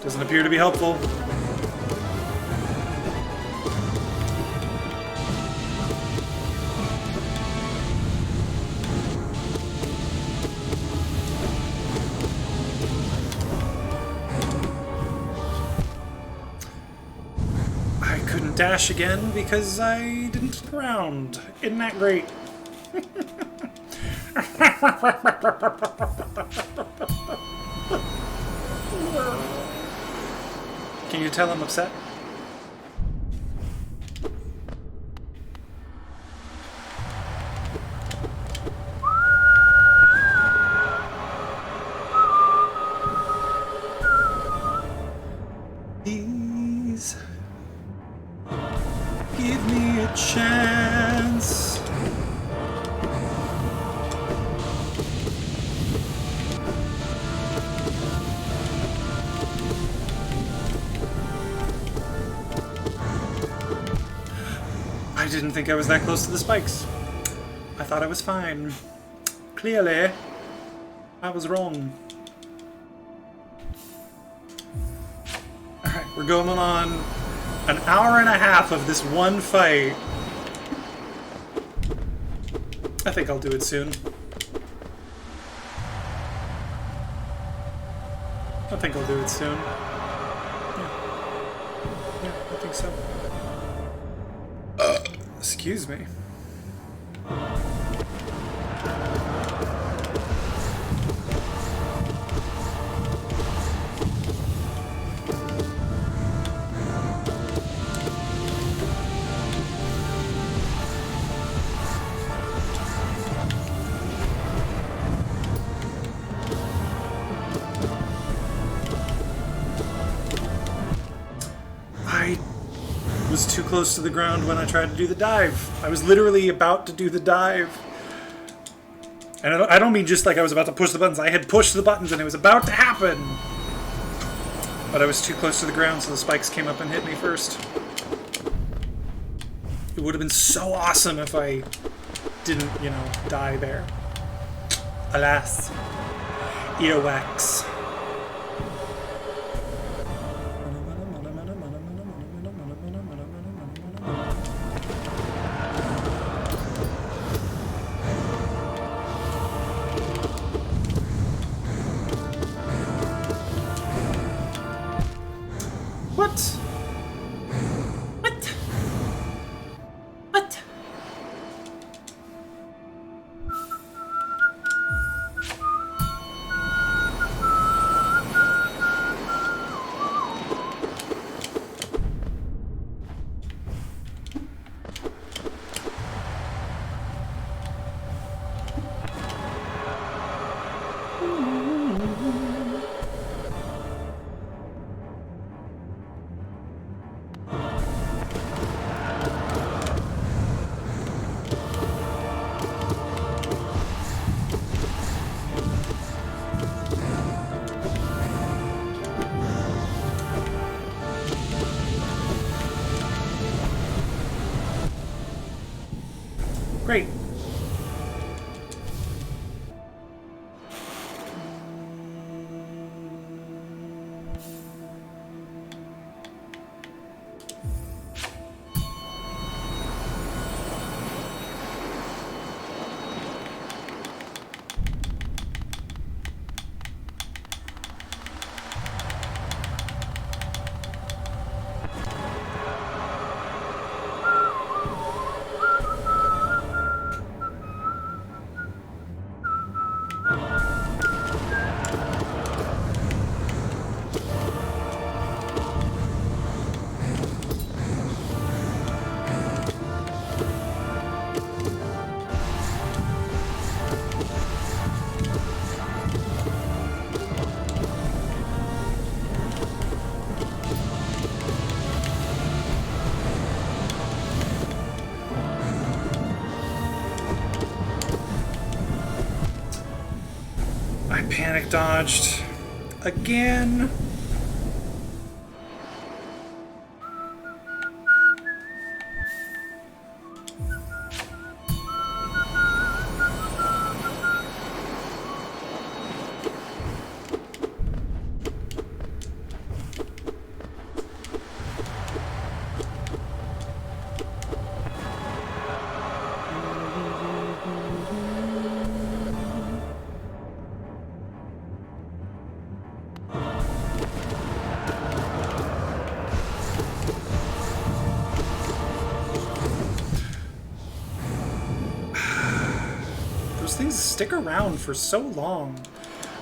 doesn't appear to be helpful. I couldn't dash again because I didn't turn around. Isn't that great? Can you tell I'm upset? Please give me a chance. I didn't think I was that close to the spikes. I thought I was fine. Clearly, I was wrong. Alright, we're going on an hour and a half of this one fight. I think I'll do it soon. I think I'll do it soon. Yeah, yeah, I think so. Excuse me. I was too close to the ground when I tried to do the dive. I was literally about to do the dive. And I don't mean just like I was about to push the buttons. I had pushed the buttons and it was about to happen. But I was too close to the ground, so the spikes came up and hit me first. It would have been so awesome if I didn't, you know, die there. Alas. Earwax. What? What? What? Great. I panic dodged again. Things stick around for so long.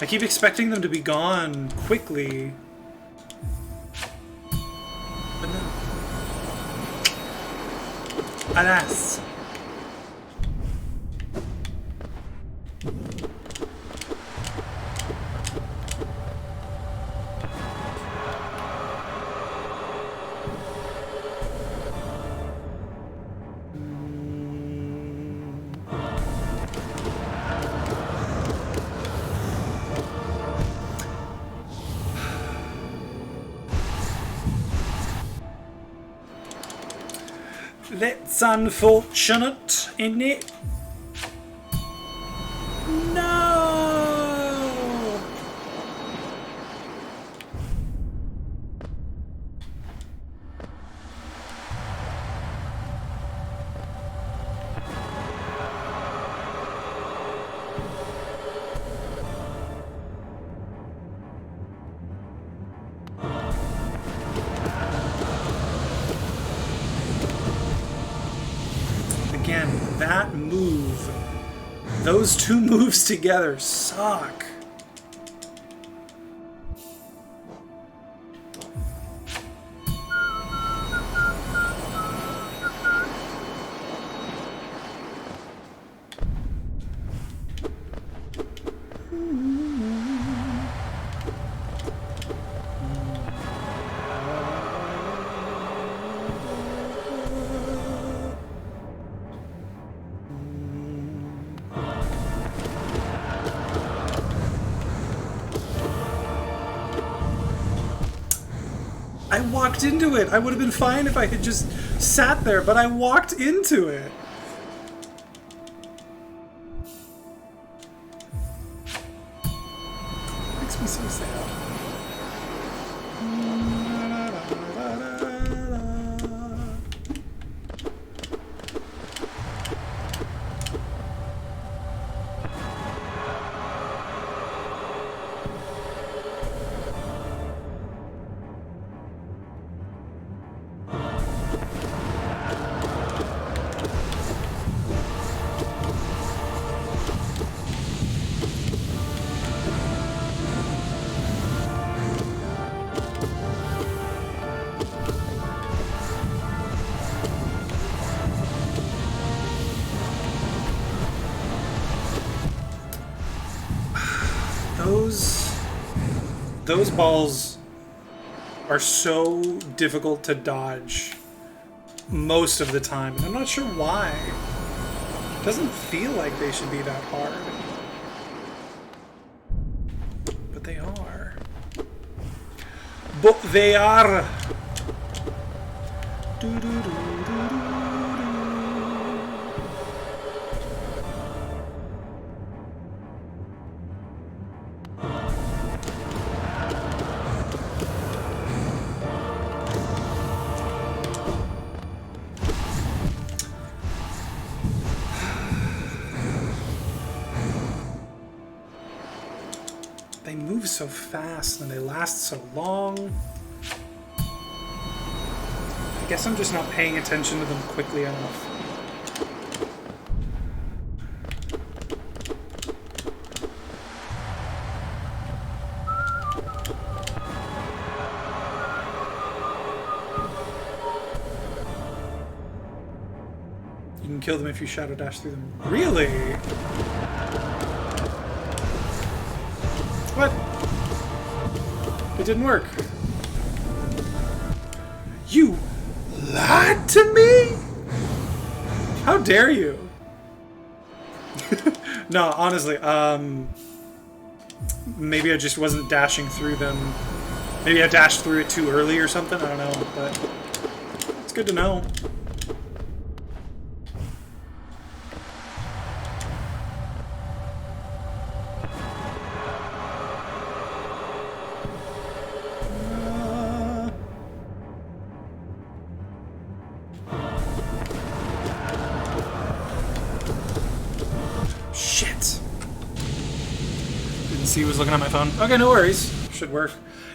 I keep expecting them to be gone quickly. But no. Alas. That's unfortunate, isn't it? No! that move, those two moves together suck. I walked into it. I would have been fine if I had just sat there, but I walked into it. Makes me so sad. Those balls are so difficult to dodge most of the time, and I'm not sure why. It doesn't feel like they should be that hard. But they are. But they are. They move so fast and they last so long. I guess I'm just not paying attention to them quickly enough. You can kill them if you shadow dash through them. Really? What? It didn't work. You lied to me? How dare you? No, honestly, maybe I just wasn't dashing through them. Maybe I dashed through it too early or something, I don't know, but it's good to know. He was looking at my phone. Okay, no worries. Should work.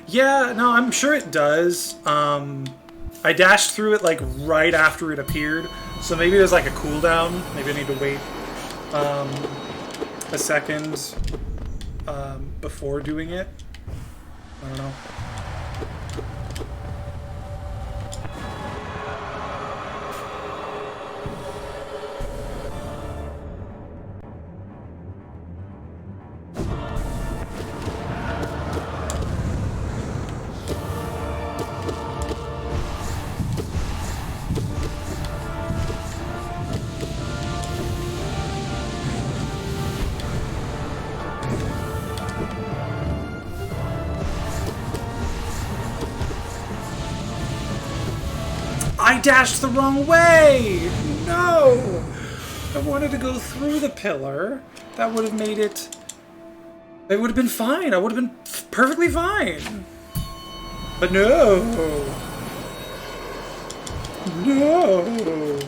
Yeah, no, I'm sure it does. I dashed through it like right after it appeared, so maybe there's like a cooldown. Maybe I need to wait a second before doing it. I don't know. I dashed the wrong way! No! I wanted to go through the pillar. That would have made it... It would have been fine. I would have been perfectly fine. But no! No!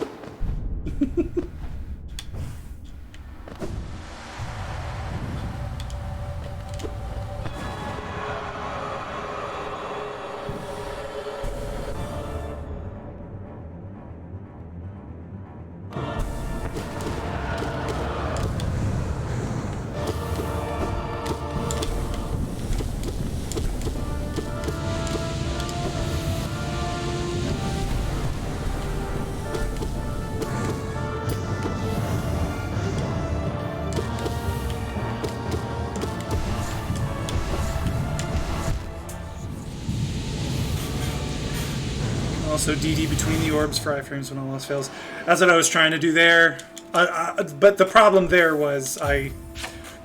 Also DD between the orbs for iframes when all else fails. That's what I was trying to do there. But the problem there was I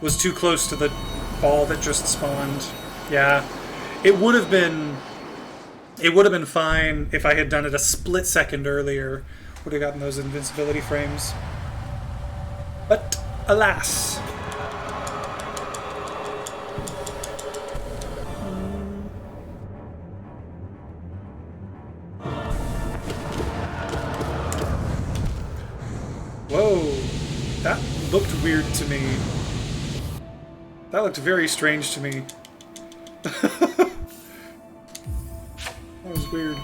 was too close to the ball that just spawned. Yeah. It would have been fine if I had done it a split second earlier. Would have gotten those invincibility frames. But alas. Whoa, that looked weird to me. That looked very strange to me. That was weird.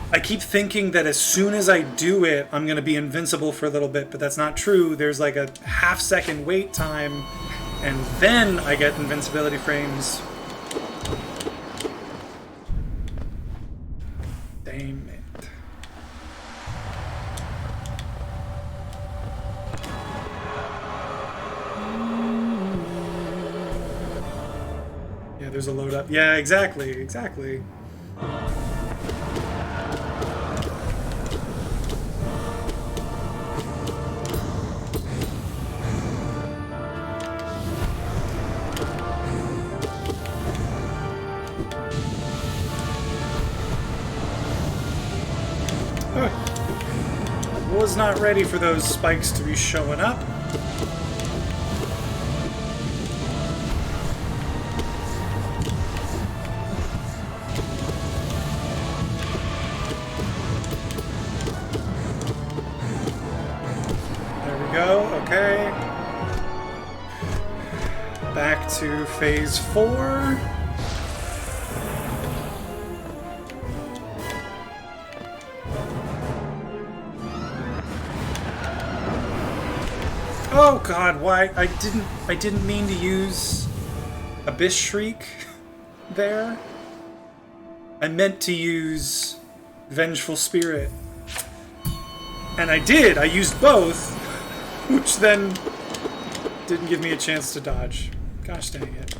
I keep thinking that as soon as I do it, I'm going to be invincible for a little bit, but that's not true. There's like a half-second wait time, and then I get invincibility frames. Damn it. Yeah, there's a load up. Yeah, exactly. Was not ready for those spikes to be showing up. There we go, okay. Back to phase 4. Oh god, why I didn't mean to use Abyss Shriek there. I meant to use Vengeful Spirit. And I did, I used both, which then didn't give me a chance to dodge. Gosh dang it.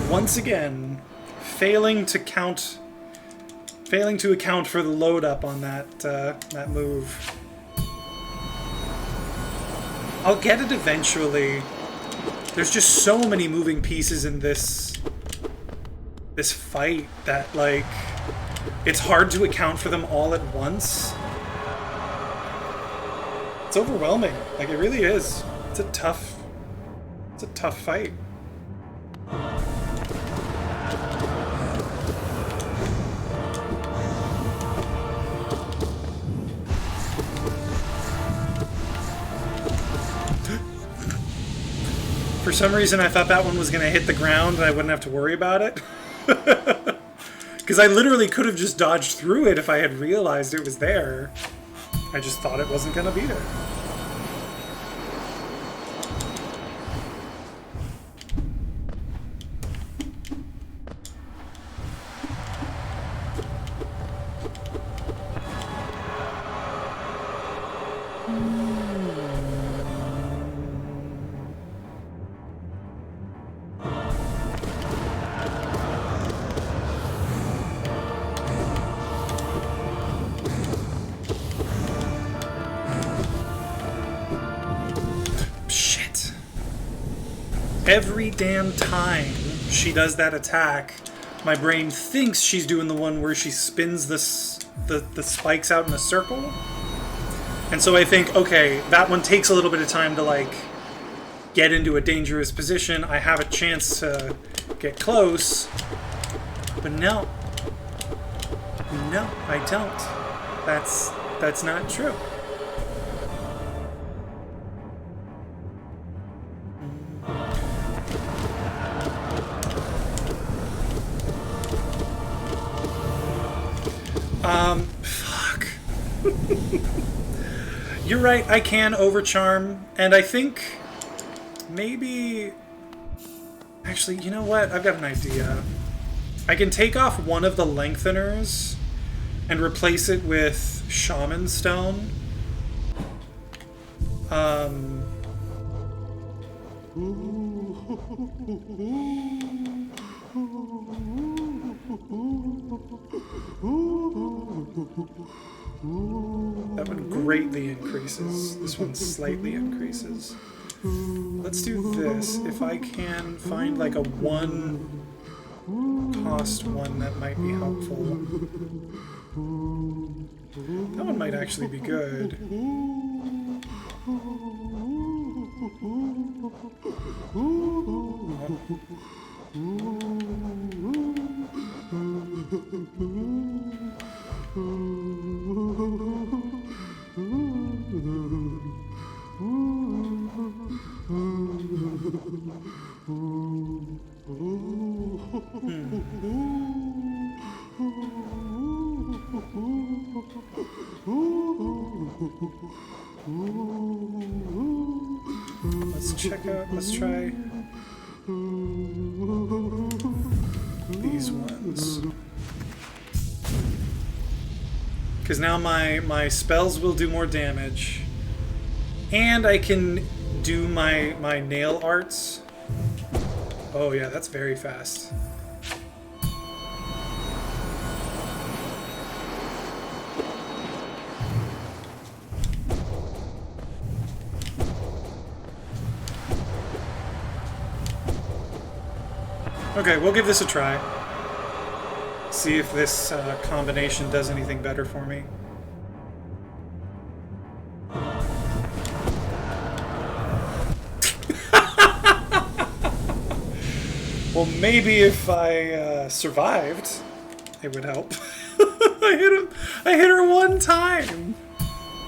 Once again, failing to account for the load up on that move. I'll get it eventually. There's just so many moving pieces in this fight that, like, it's hard to account for them all at once. It's overwhelming. Like, it really is. It's a tough fight. For some reason, I thought that one was going to hit the ground and I wouldn't have to worry about it. Because I literally could have just dodged through it if I had realized it was there. I just thought it wasn't going to be there. every damn time she does that attack, my brain thinks she's doing the one where she spins the spikes out in a circle. And so I think, okay, that one takes a little bit of time to, like, get into a dangerous position. I have a chance to get close. But no. No, I don't. That's not true. Fuck. You're right, I can overcharm, and I think maybe... Actually, you know what? I've got an idea. I can take off one of the lengtheners and replace it with Shaman Stone. That one greatly increases. This one slightly increases. Let's do this. If I can find like a one cost one, that might be helpful. That one might actually be good. Let's try these ones. Because now my spells will do more damage. And I can do my nail arts. Oh yeah, that's very fast. Okay, we'll give this a try. See if this combination does anything better for me. Well, maybe if I survived, it would help. I hit her one time,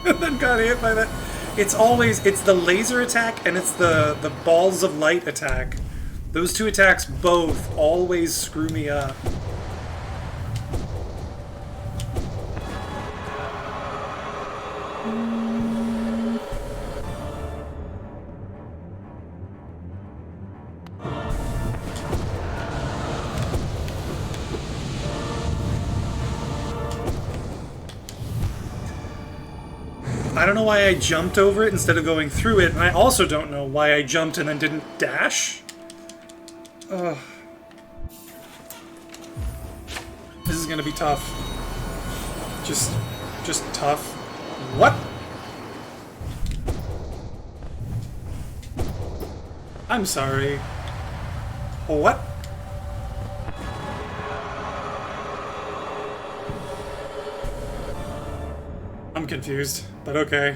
and then got hit by that. It's the laser attack and it's the balls of light attack. Those two attacks both always screw me up. I don't know why I jumped over it instead of going through it, and I also don't know why I jumped and then didn't dash. Ugh. This is gonna be tough. Just tough. What? I'm sorry. What? I'm confused, but okay.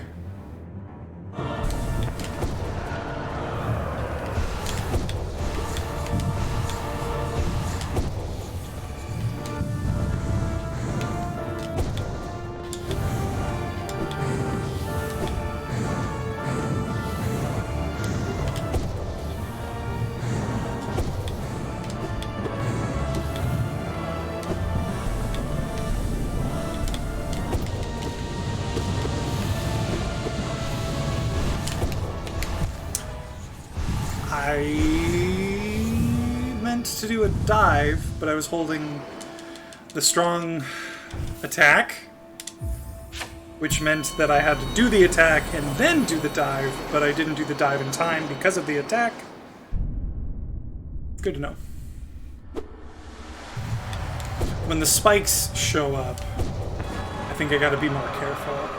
I meant to do a dive, but I was holding the strong attack, which meant that I had to do the attack and then do the dive, but I didn't do the dive in time because of the attack. Good to know. When the spikes show up, I think I gotta be more careful.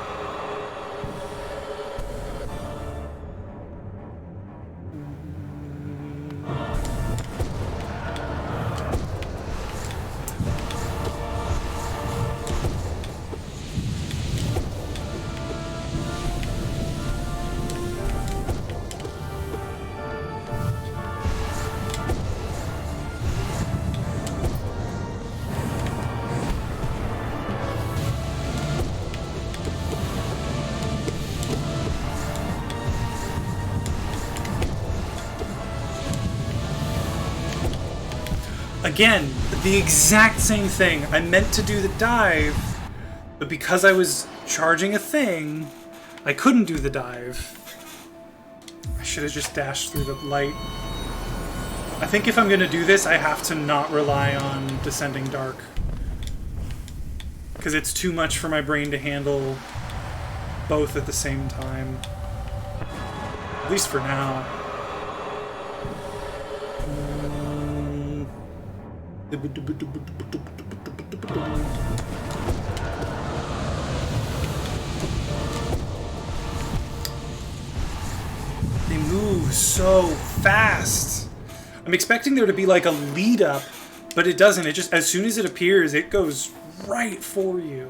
Again, the exact same thing. I meant to do the dive, but because I was charging a thing, I couldn't do the dive. I should have just dashed through the light. I think if I'm going to do this, I have to not rely on Descending Dark. Because it's too much for my brain to handle both at the same time. At least for now. They move so fast. I'm expecting there to be like a lead up, but it doesn't. It just, as soon as it appears, it goes right for you.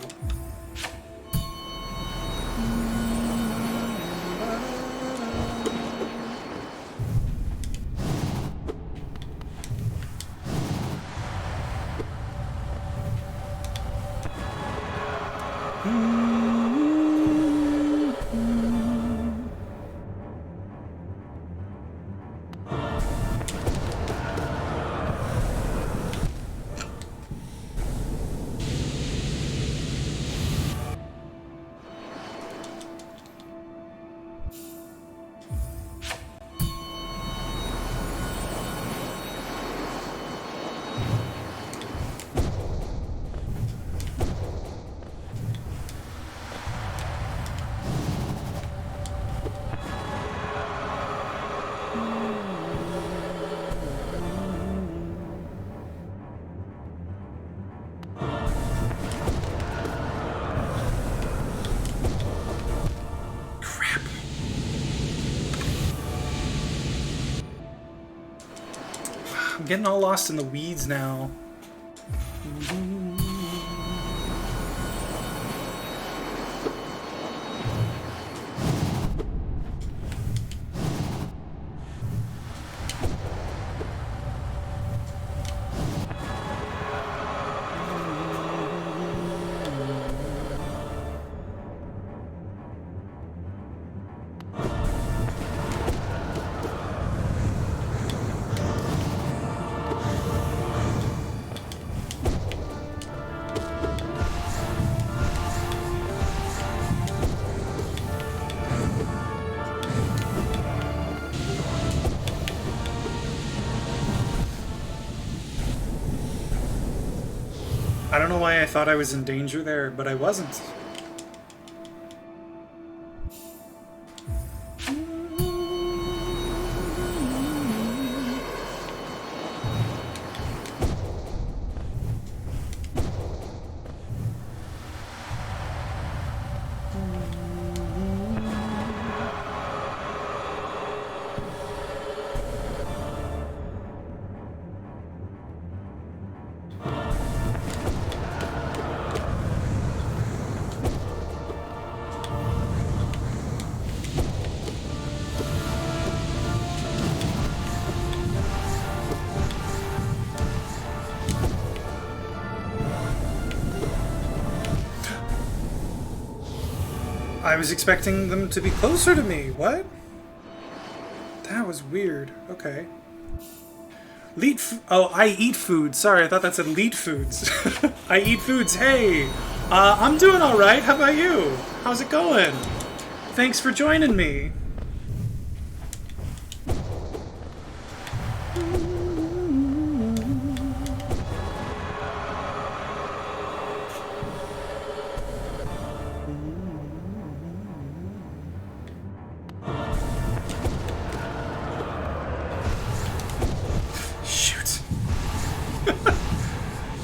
I'm getting all lost in the weeds now. I don't know why I thought I was in danger there, but I wasn't. I was expecting them to be closer to me. What? That was weird. Okay. Oh, I eat food. Sorry, I thought that said lead foods. I eat foods. Hey, I'm doing all right. How about you? How's it going? Thanks for joining me.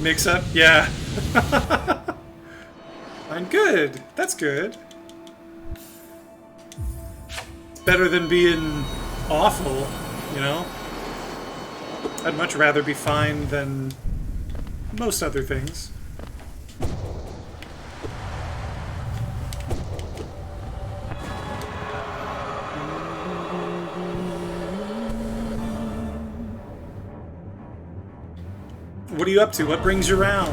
Mix up? Yeah. I'm good. That's good. It's better than being awful, you know? I'd much rather be fine than most other things. What are you up to? What brings you around?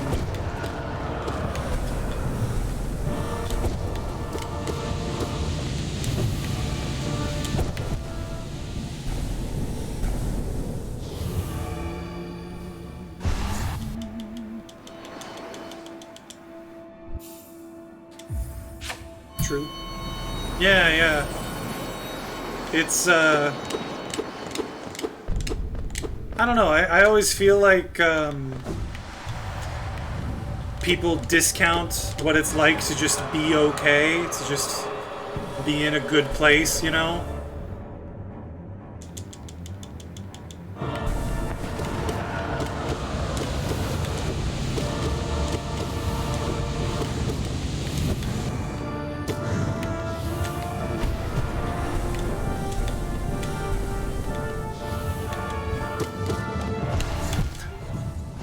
true. Yeah, yeah. It's, I don't know, I always feel like, people discount what it's like to just be okay, to just be in a good place, you know?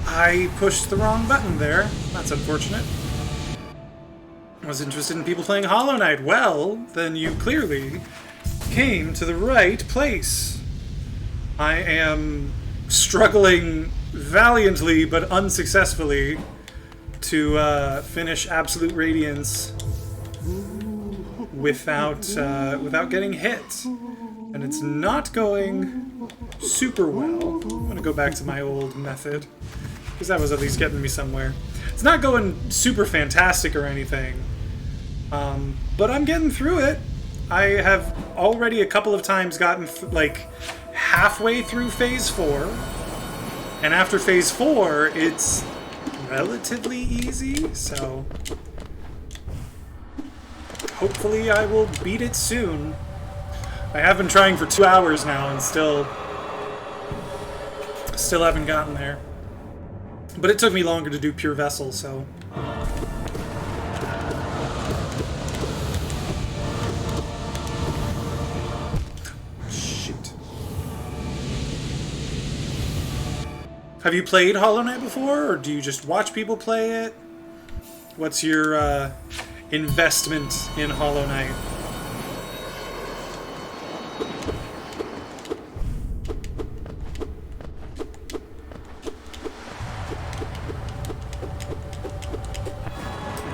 I pushed the wrong button there. That's unfortunate. I was interested in people playing Hollow Knight. Well, then you clearly came to the right place. I am struggling valiantly but unsuccessfully to finish Absolute Radiance without without getting hit, and it's not going super well. I'm gonna go back to my old method because that was at least getting me somewhere. It's not going super fantastic or anything, but I'm getting through it. I have already a couple of times gotten like halfway through Phase 4, and after Phase 4, it's relatively easy, so hopefully I will beat it soon. I have been trying for 2 hours now and still haven't gotten there. But it took me longer to do Pure Vessel, so... Shoot. Have you played Hollow Knight before, or do you just watch people play it? What's your investment in Hollow Knight?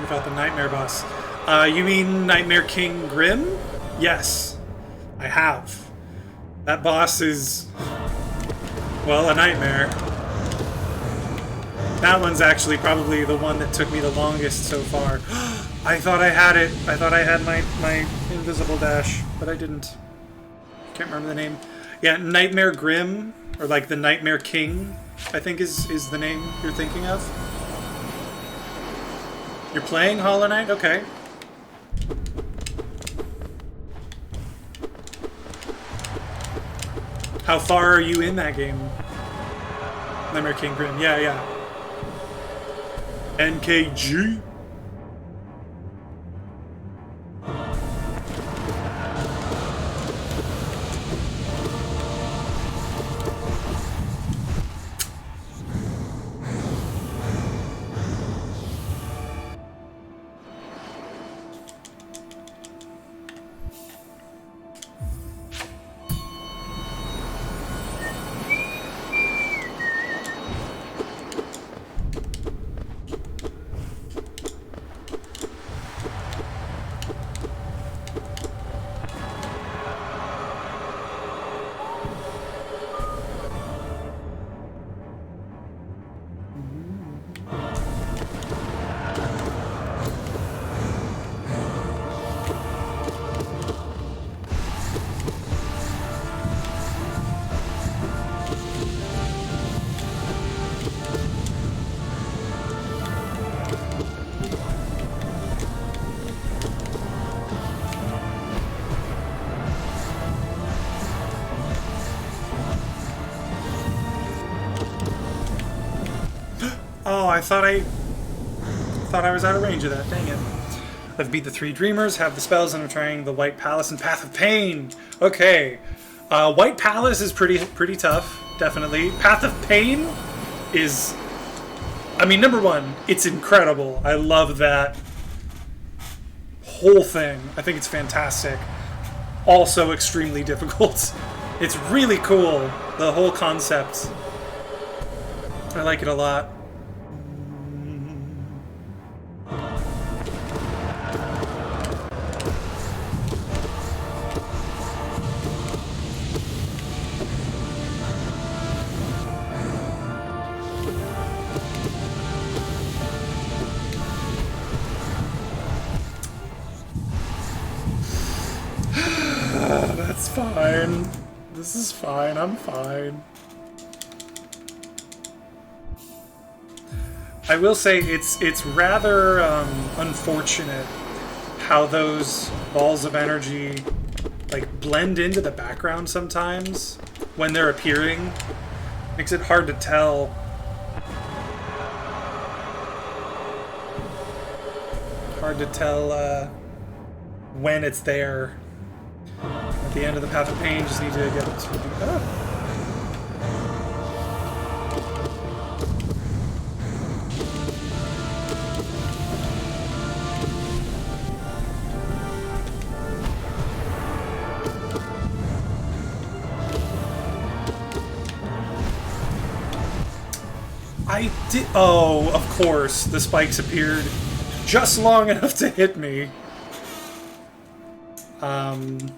About the Nightmare boss. You mean Nightmare King Grim? Yes, I have. That boss is, well, a nightmare. That one's actually probably the one that took me the longest so far. I thought I had it. I thought I had my invisible dash, but I didn't. Can't remember the name. Yeah, Nightmare Grim, or like the Nightmare King, I think is the name you're thinking of. You're playing Hollow Knight? Okay. How far are you in that game? Nightmare King Grim. Yeah, yeah. NKG? Oh, I thought I was out of range of that. Dang it. I've beat the 3 Dreamers, have the spells, and I'm trying the White Palace and Path of Pain. Okay. White Palace is pretty tough, definitely. Path of Pain is... I mean, number one, it's incredible. I love that whole thing. I think it's fantastic. Also extremely difficult. It's really cool, the whole concept. I like it a lot. It's fine. This is fine. I'm fine. I will say it's rather unfortunate how those balls of energy like blend into the background sometimes when they're appearing. Makes it hard to tell. Hard to tell when it's there. At the end of the Path of Pain, just need to get it to do that. I did. Oh, of course, the spikes appeared just long enough to hit me.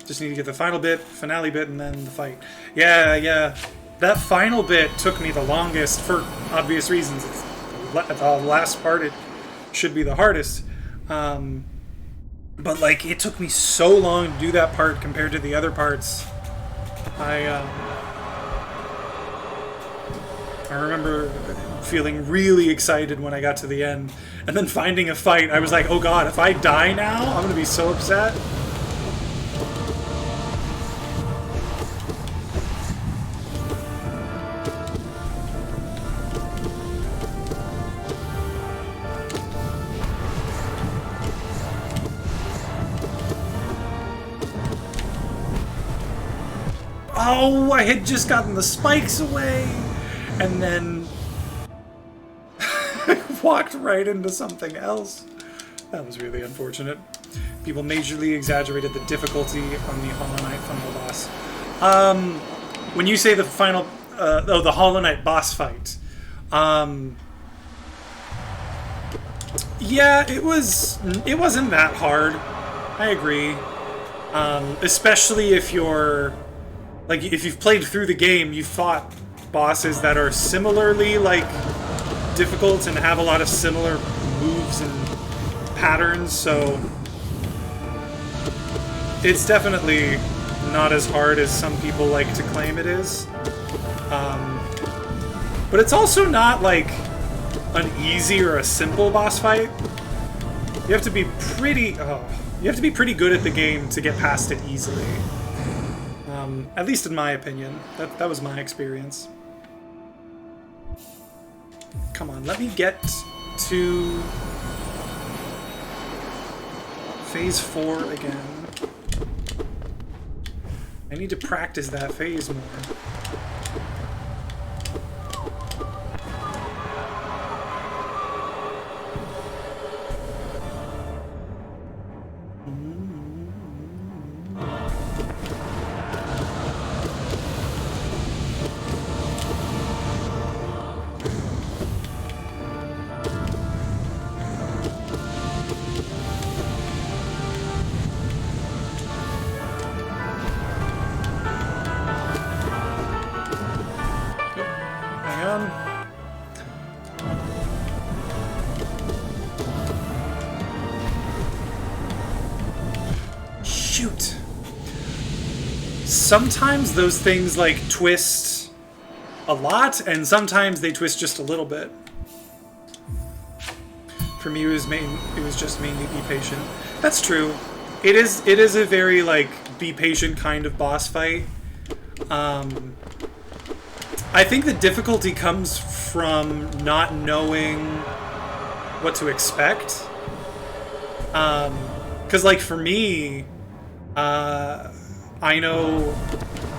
Just need to get the final bit, finale bit, and then the fight. Yeah. That final bit took me the longest for obvious reasons. It's the last part. It should be the hardest. But like, it took me so long to do that part compared to the other parts. I remember feeling really excited when I got to the end, and then finding a fight. I was like, oh god, if I die now, I'm gonna be so upset. Oh, I had just gotten the spikes away, and then I walked right into something else. That was really unfortunate. People majorly exaggerated the difficulty on the Hollow Knight final boss. When you say the final, the Hollow Knight boss fight, yeah, it wasn't that hard. I agree. Especially if you're, like, if you've played through the game, you've fought bosses that are similarly, like, difficult and have a lot of similar moves and patterns, so it's definitely not as hard as some people like to claim it is. But it's also not, like, an easy or a simple boss fight. You have to be pretty good at the game to get past it easily. At least in my opinion. That was my experience. Come on, let me get to phase 4 again. I need to practice that phase more. Shoot. Sometimes those things, like, twist a lot, and sometimes they twist just a little bit. For me, it was just mainly be patient. That's true. It is a very, like, be patient kind of boss fight. I think the difficulty comes from not knowing what to expect. 'Cause, like, for me, I know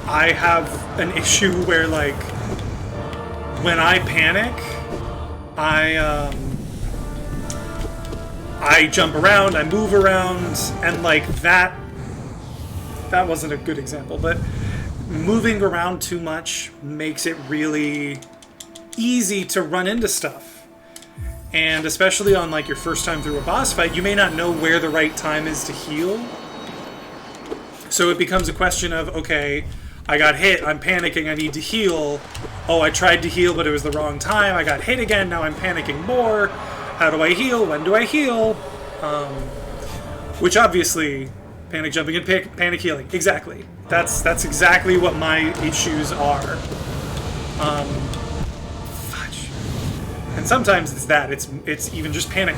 I have an issue where, like, when I panic, I jump around, I move around, and, like, that wasn't a good example, but moving around too much makes it really easy to run into stuff. And especially on, like, your first time through a boss fight, you may not know where the right time is to heal. So it becomes a question of, okay, I got hit, I'm panicking, I need to heal. Oh, I tried to heal, but it was the wrong time. I got hit again, now I'm panicking more. How do I heal? When do I heal? Which obviously Panic jumping and panic healing. Exactly. That's exactly what my issues are. Fudge. And sometimes it's that. It's even just panic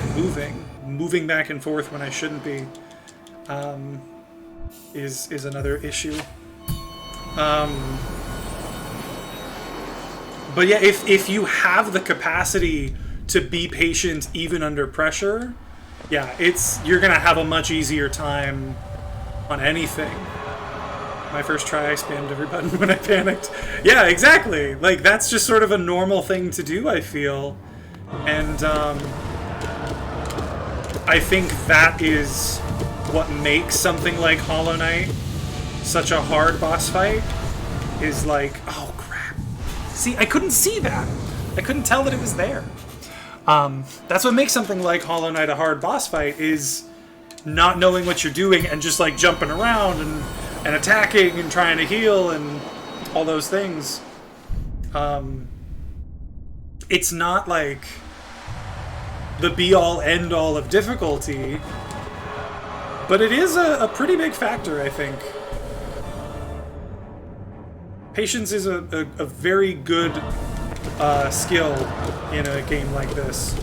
moving back and forth when I shouldn't be. Is another issue. But yeah, if you have the capacity to be patient even under pressure, yeah, you're gonna have a much easier time on anything. My first try, I spammed every button when I panicked. Yeah, exactly. Like, that's just sort of a normal thing to do, I feel. And I think that is what makes something like Hollow Knight such a hard boss fight. Is like, oh crap. See, I couldn't see that. I couldn't tell that it was there. That's what makes something like Hollow Knight a hard boss fight, is not knowing what you're doing and just like jumping around and attacking and trying to heal and all those things. It's not like the be-all end-all of difficulty, but it is a pretty big factor, I think. Patience is a very good skill in a game like this.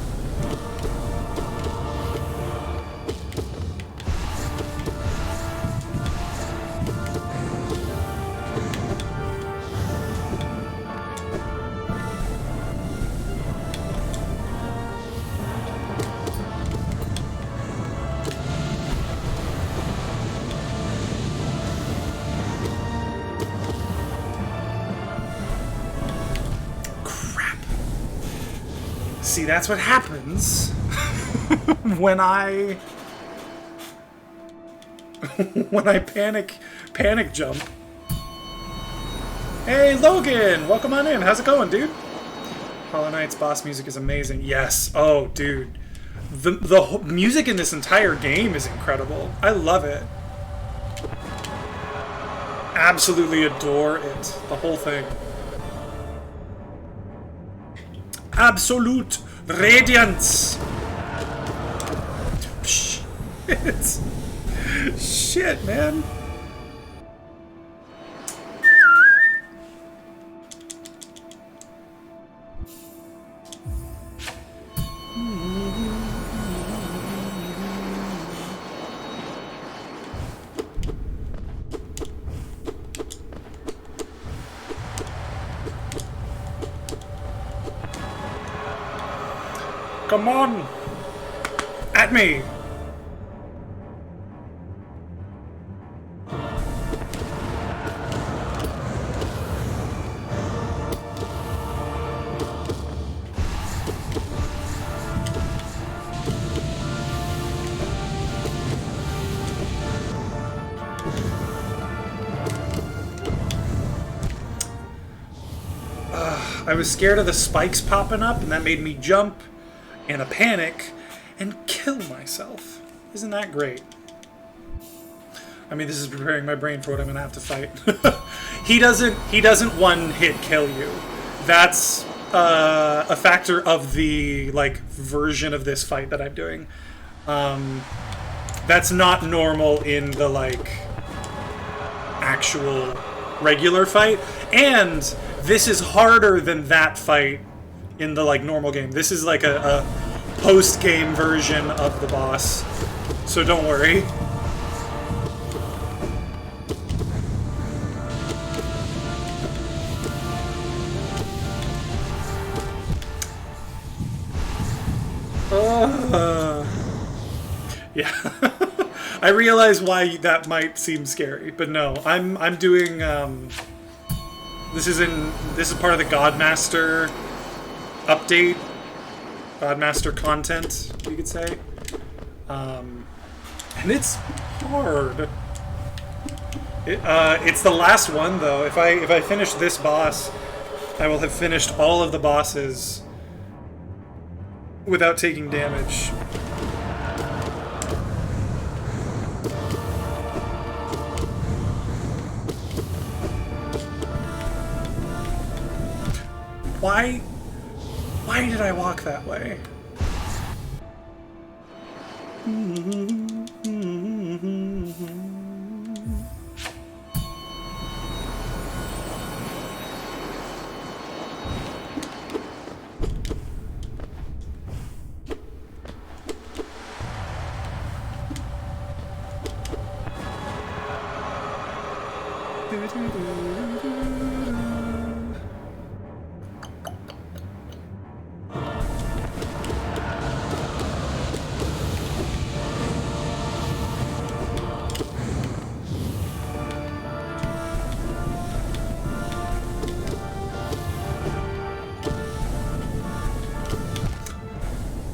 See, that's what happens when I panic jump. Hey Logan, welcome on in. How's it going, dude? Hollow Knight's boss music is amazing. Yes. Oh, dude. The music in this entire game is incredible. I love it. Absolutely adore it. The whole thing. Absolute radiance. Shit. Shit, man. Come on! At me! I was scared of the spikes popping up, and that made me jump in a panic and kill myself. Isn't that great? I mean, this is preparing my brain for what I'm gonna have to fight. He doesn't one-hit kill you. That's a factor of the like version of this fight that I'm doing. That's not normal in the like actual regular fight, and this is harder than that fight in the like normal game. This is like a post-game version of the boss, so don't worry. Yeah. I realize why that might seem scary, but no, I'm doing this is part of the Godmaster update, Godmaster content, you could say. And it's hard. It's the last one though. If I finish this boss, I will have finished all of the bosses without taking damage. Why did I walk that way?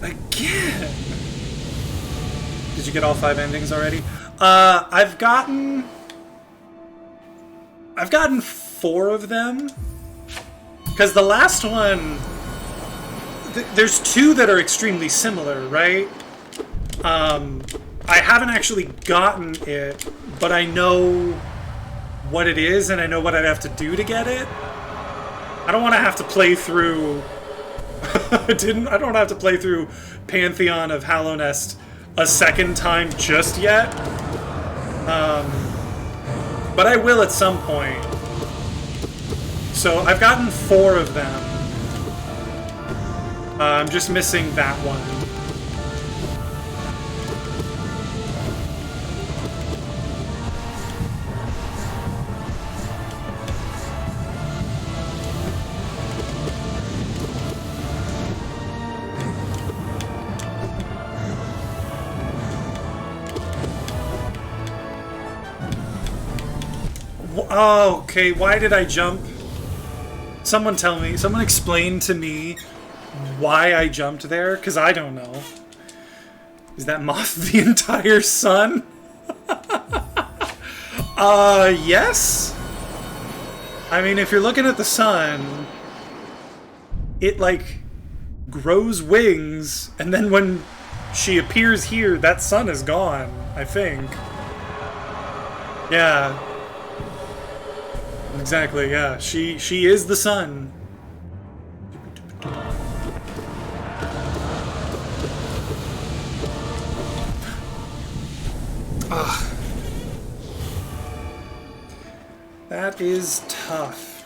Again! Did you get all 5 endings already? I've gotten 4 of them. Because the last one... there's 2 that are extremely similar, right? I haven't actually gotten it, but I know what it is, and I know what I'd have to do to get it. I don't want to have to play through... I don't have to play through Pantheon of Hallownest a second time just yet. But I will at some point. So I've gotten 4 of them. I'm just missing that one. Oh, okay, why did I jump? Someone tell me. Someone explain to me why I jumped there, because I don't know. Is that moth the entire sun? Yes? I mean, if you're looking at the sun, it, like, grows wings, and then when she appears here, that sun is gone, I think. Yeah. Exactly, yeah. She is the sun. Ugh. That is tough.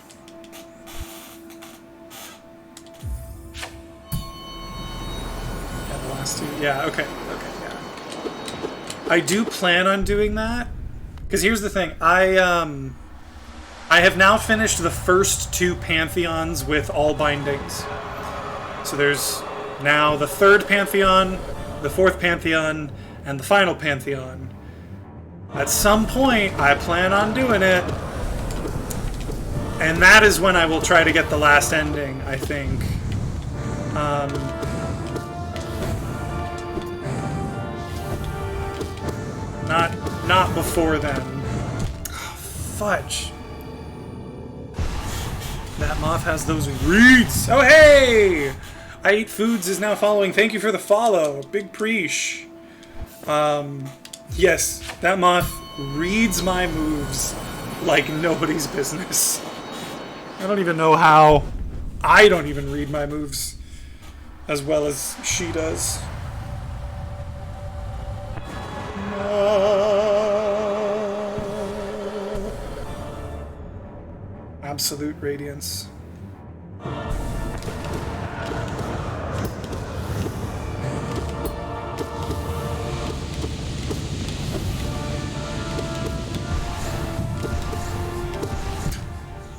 Yeah, the last 2. Yeah, okay, yeah. I do plan on doing that. Because here's the thing, I have now finished the first 2 Pantheons with all bindings. So there's now the 3rd Pantheon, the 4th Pantheon, and the final Pantheon. At some point, I plan on doing it. And that is when I will try to get the last ending, I think. Not before then. Oh, fudge. That moth has those reeds. Oh, hey! I Eat Foods is now following. Thank you for the follow. Big preach. Yes, that moth reads my moves like nobody's business. I don't even know how. I don't even read my moves as well as she does. Absolute radiance.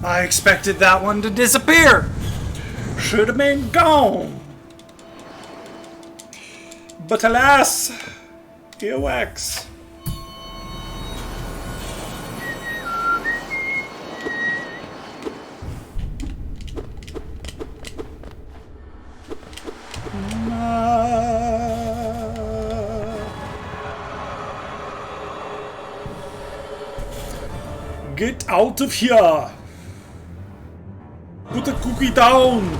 I expected that one to disappear. Should have been gone. But alas, earwax. Get out of here! Put the cookie down!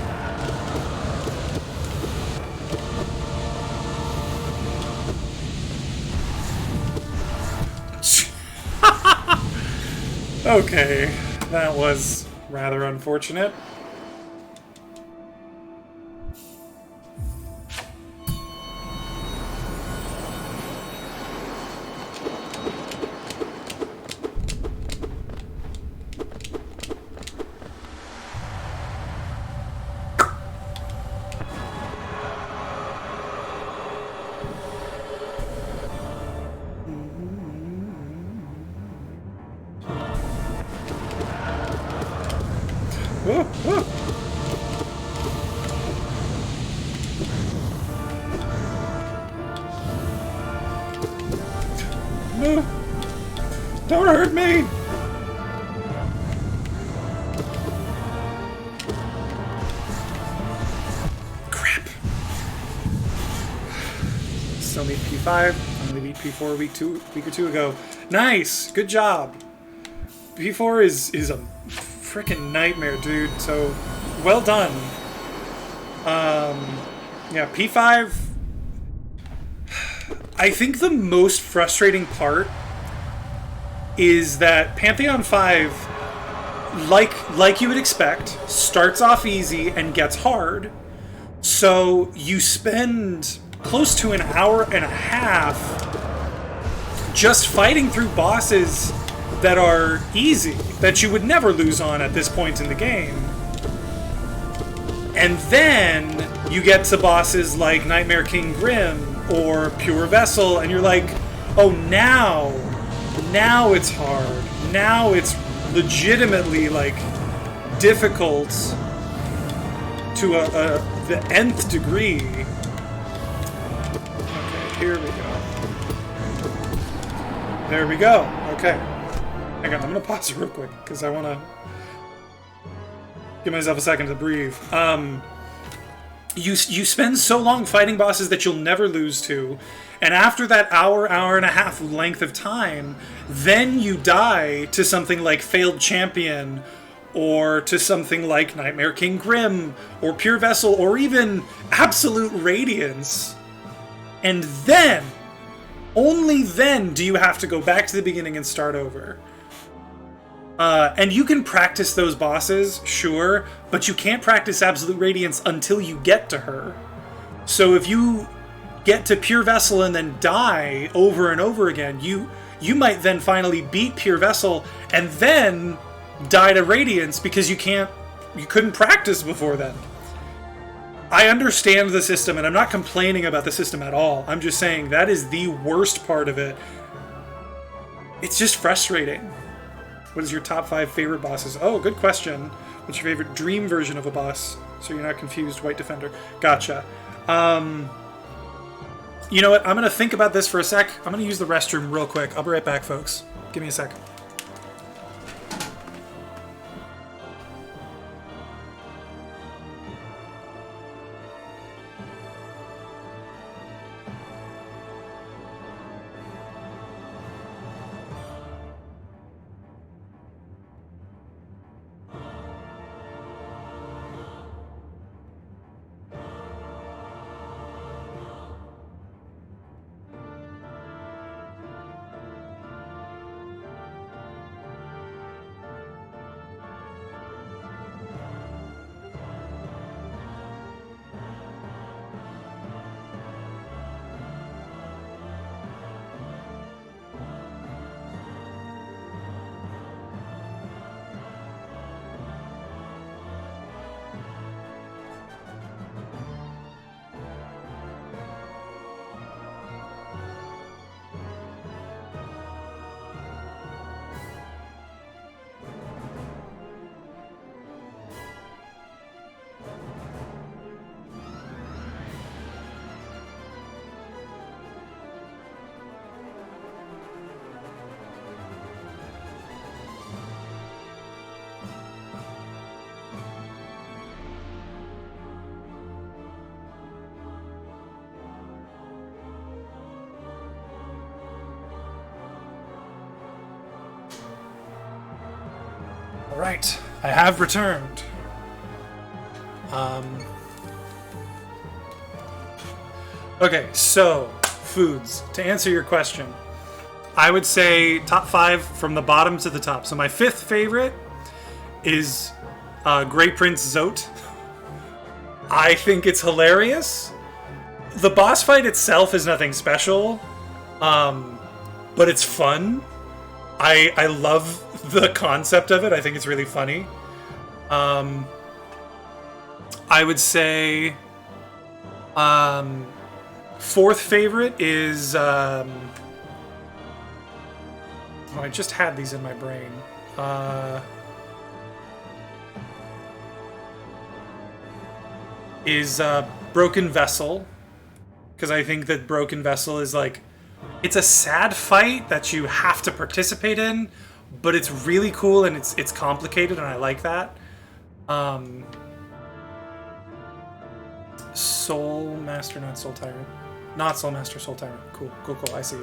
Okay, that was rather unfortunate. Don't hurt me! Crap. Still need P5. I only beat P4 a week or two ago. Nice! Good job. P4 is a freaking nightmare, dude. So, well done. Yeah, P5... I think the most frustrating part is that Pantheon 5, like you would expect, starts off easy and gets hard. So you spend close to an hour and a half just fighting through bosses that are easy, that you would never lose on at this point in the game. And then you get to bosses like Nightmare King Grim or Pure Vessel, and you're like, oh, now it's hard. Now it's legitimately, like, difficult to the nth degree. Okay, here we go. There we go. Okay. Hang on, I'm gonna pause real quick, because I want to give myself a second to breathe. You spend so long fighting bosses that you'll never lose to, and after that hour and a half length of time, then you die to something like Failed Champion, or to something like Nightmare King Grim, or Pure Vessel, or even Absolute Radiance. And then, only then, do you have to go back to the beginning and start over. And you can practice those bosses, sure, but you can't practice Absolute Radiance until you get to her. So if you get to Pure Vessel and then die over and over again, you might then finally beat Pure Vessel and then die to Radiance because you couldn't practice before then. I understand the system, and I'm not complaining about the system at all. I'm just saying that is the worst part of it. It's just frustrating. What is your top 5 favorite bosses? Oh, good question. What's your favorite dream version of a boss? So you're not confused, White Defender. Gotcha. You know what? I'm going to think about this for a sec. I'm going to use the restroom real quick. I'll be right back, folks. Give me a sec. Alright, I have returned. Okay, so, foods. To answer your question, I would say top 5 from the bottom to the top. So my 5th favorite is Grey Prince Zote. I think it's hilarious. The boss fight itself is nothing special, but it's fun. I love the concept of it. I think it's really funny. I would say 4th favorite is oh, I just had these in my brain. Is Broken Vessel, because I think that Broken Vessel is like it's a sad fight that you have to participate in, but it's really cool and it's complicated, and I like that. Soul Master, not Soul Tyrant. Not Soul Master, Soul Tyrant. Cool. I see.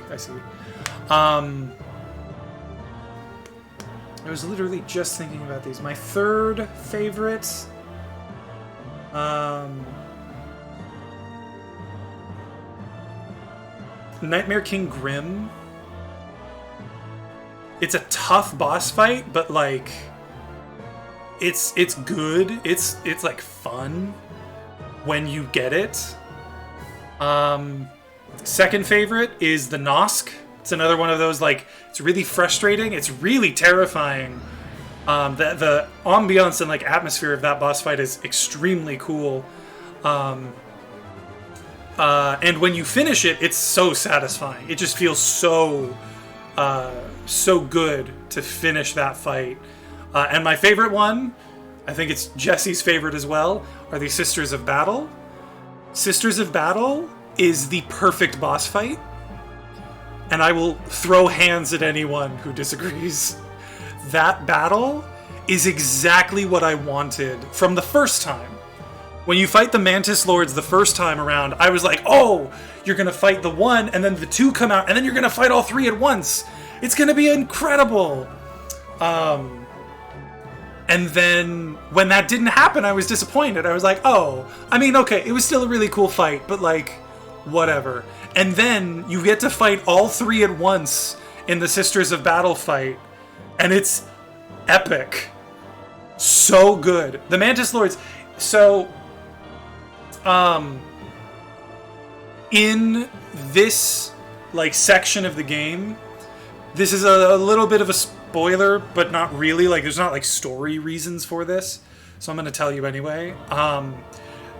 I was literally just thinking about these. My third favorite... Nightmare King Grim. It's a tough boss fight, but like... It's good. It's like fun when you get it. Second favorite is the Nosk. It's another one of those, like, it's really frustrating. It's really terrifying. The ambiance and like atmosphere of that boss fight is extremely cool. And when you finish it, it's so satisfying. It just feels so good to finish that fight. And my favorite one, I think it's Jesse's favorite as well, are the Sisters of Battle. Sisters of Battle is the perfect boss fight, and I will throw hands at anyone who disagrees. That battle is exactly what I wanted from the first time. When you fight the Mantis Lords the first time around, I was like, oh, you're going to fight the one, and then the two come out, and then you're going to fight all three at once. It's going to be incredible. And then when that didn't happen, I was disappointed. I was like, oh, I mean, okay, it was still a really cool fight, but like, whatever. And then you get to fight all three at once in the Sisters of Battle fight, and it's epic. So good. The Mantis Lords. So, in this like section of the game, this is a little bit of a spoiler, but not really. Like, there's not like story reasons for this, so I'm going to tell you anyway.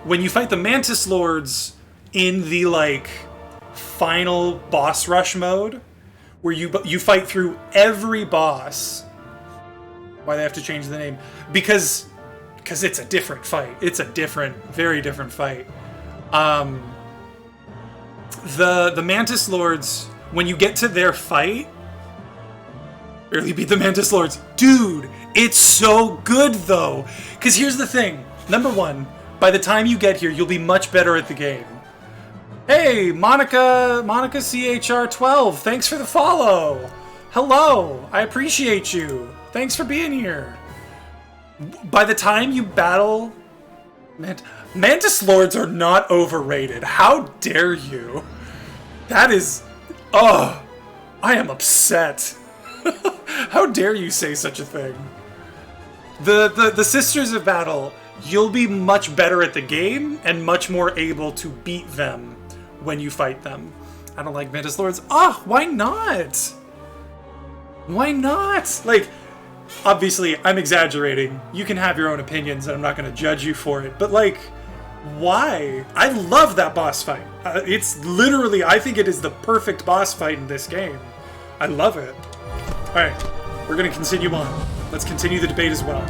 When you fight the Mantis Lords in the like final boss rush mode, where you fight through every boss. Why they have to change the name? Because it's a different fight. It's a very different fight. The Mantis Lords, when you get to their fight, barely beat the Mantis Lords. Dude, it's so good though. Because here's the thing. Number one, by the time you get here, you'll be much better at the game. Hey, Monica CHR12, thanks for the follow. Hello, I appreciate you. Thanks for being here. By the time you battle... Mantis Lords are not overrated. How dare you? That is... Oh, I am upset. How dare you say such a thing? The Sisters of Battle, you'll be much better at the game and much more able to beat them when you fight them. I don't like Mantis Lords. Ah, why not? Why not? Like, obviously, I'm exaggerating. You can have your own opinions, and I'm not going to judge you for it. But, like, why? I love that boss fight. It's literally, I think it is the perfect boss fight in this game. I love it. Alright, we're going to continue on. Let's continue the debate as well.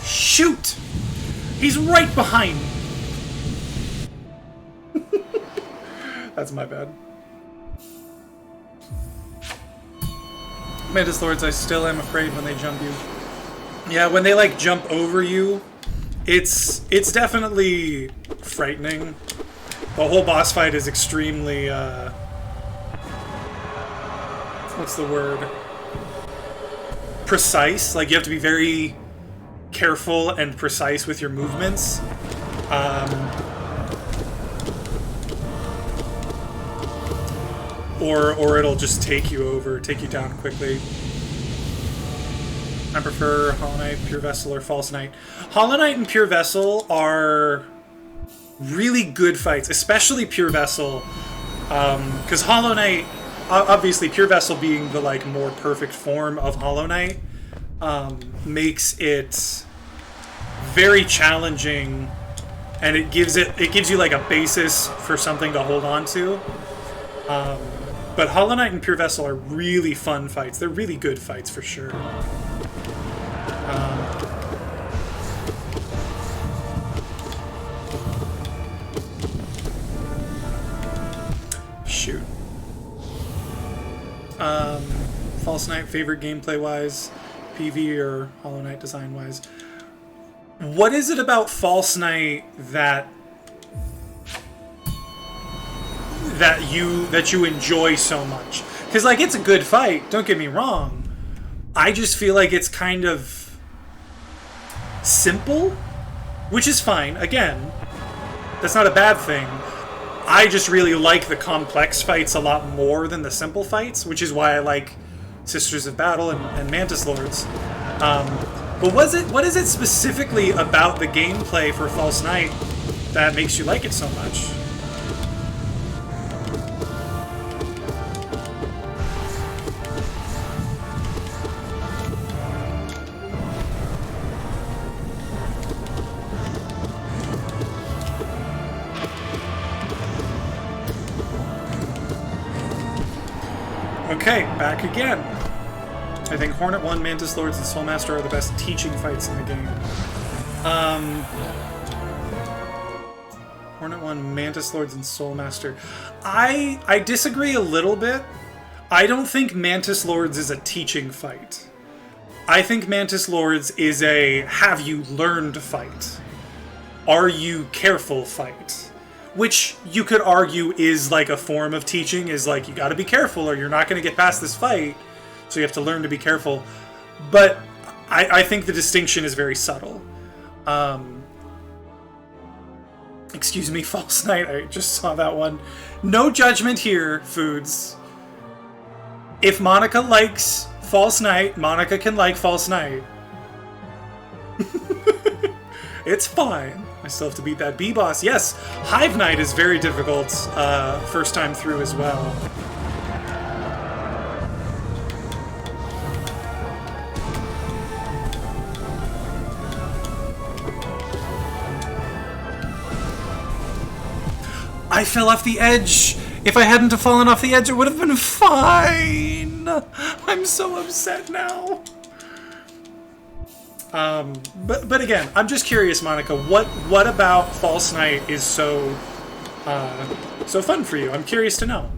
Shoot! He's right behind me! That's my bad. Mantis Lords, I still am afraid when they jump you. Yeah, when they like jump over you, it's definitely frightening. The whole boss fight is extremely, what's the word? Precise. Like, you have to be very careful and precise with your movements. Or it'll just take you down quickly. I prefer Hollow Knight, Pure Vessel, or False Knight. Hollow Knight and Pure Vessel are really good fights, especially Pure Vessel, because Hollow Knight, obviously Pure Vessel being the like more perfect form of Hollow Knight, makes it very challenging, and it gives you like a basis for something to hold on to. But Hollow Knight and Pure Vessel are really fun fights. They're really good fights for sure. Shoot. False Knight, favorite gameplay-wise, PV or Hollow Knight design-wise. What is it about False Knight that you enjoy so much? Because, like, it's a good fight, don't get me wrong. I just feel like it's kind of simple, which is fine. Again, that's not a bad thing. I just really like the complex fights a lot more than the simple fights, which is why I like Sisters of Battle and Mantis Lords. But what is it specifically about the gameplay for False Knight that makes you like it so much? Okay, back again. I think Hornet 1, Mantis Lords, and Soulmaster are the best teaching fights in the game. Hornet 1, Mantis Lords, and Soulmaster. I disagree a little bit. I don't think Mantis Lords is a teaching fight. I think Mantis Lords is a have you learned fight. Are you careful fight. Which you could argue is like a form of teaching, is like you gotta be careful or you're not gonna get past this fight. So you have to learn to be careful. But I think the distinction is very subtle. Excuse me, False Knight, I just saw that one. No judgment here, Foods. If Monica likes False Knight, Monica can like False Knight. It's fine. I still have to beat that B-Boss. Yes, Hive Knight is very difficult first time through as well. I fell off the edge. If I hadn't have fallen off the edge, it would have been fine. I'm so upset now. But again, I'm just curious, Monica. What about False Knight is so fun for you? I'm curious to know.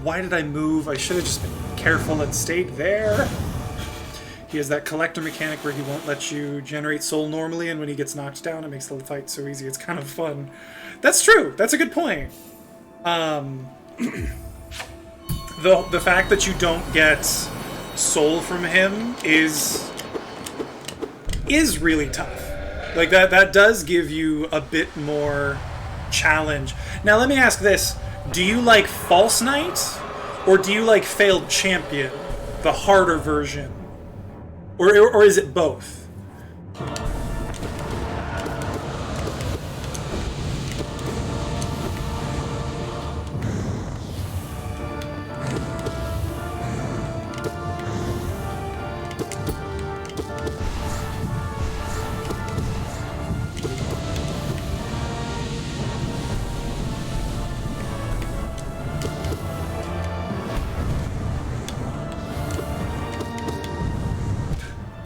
Why did I move? I should have just been careful and stayed there. He has that collector mechanic where he won't let you generate soul normally, and when he gets knocked down, it makes the fight so easy. It's kind of fun. That's true. That's a good point. The fact that you don't get soul from him is really tough. Like that does give you a bit more challenge. Now let me ask this. Do you like False Knight, or do you like Failed Champion, the harder version? Or is it both?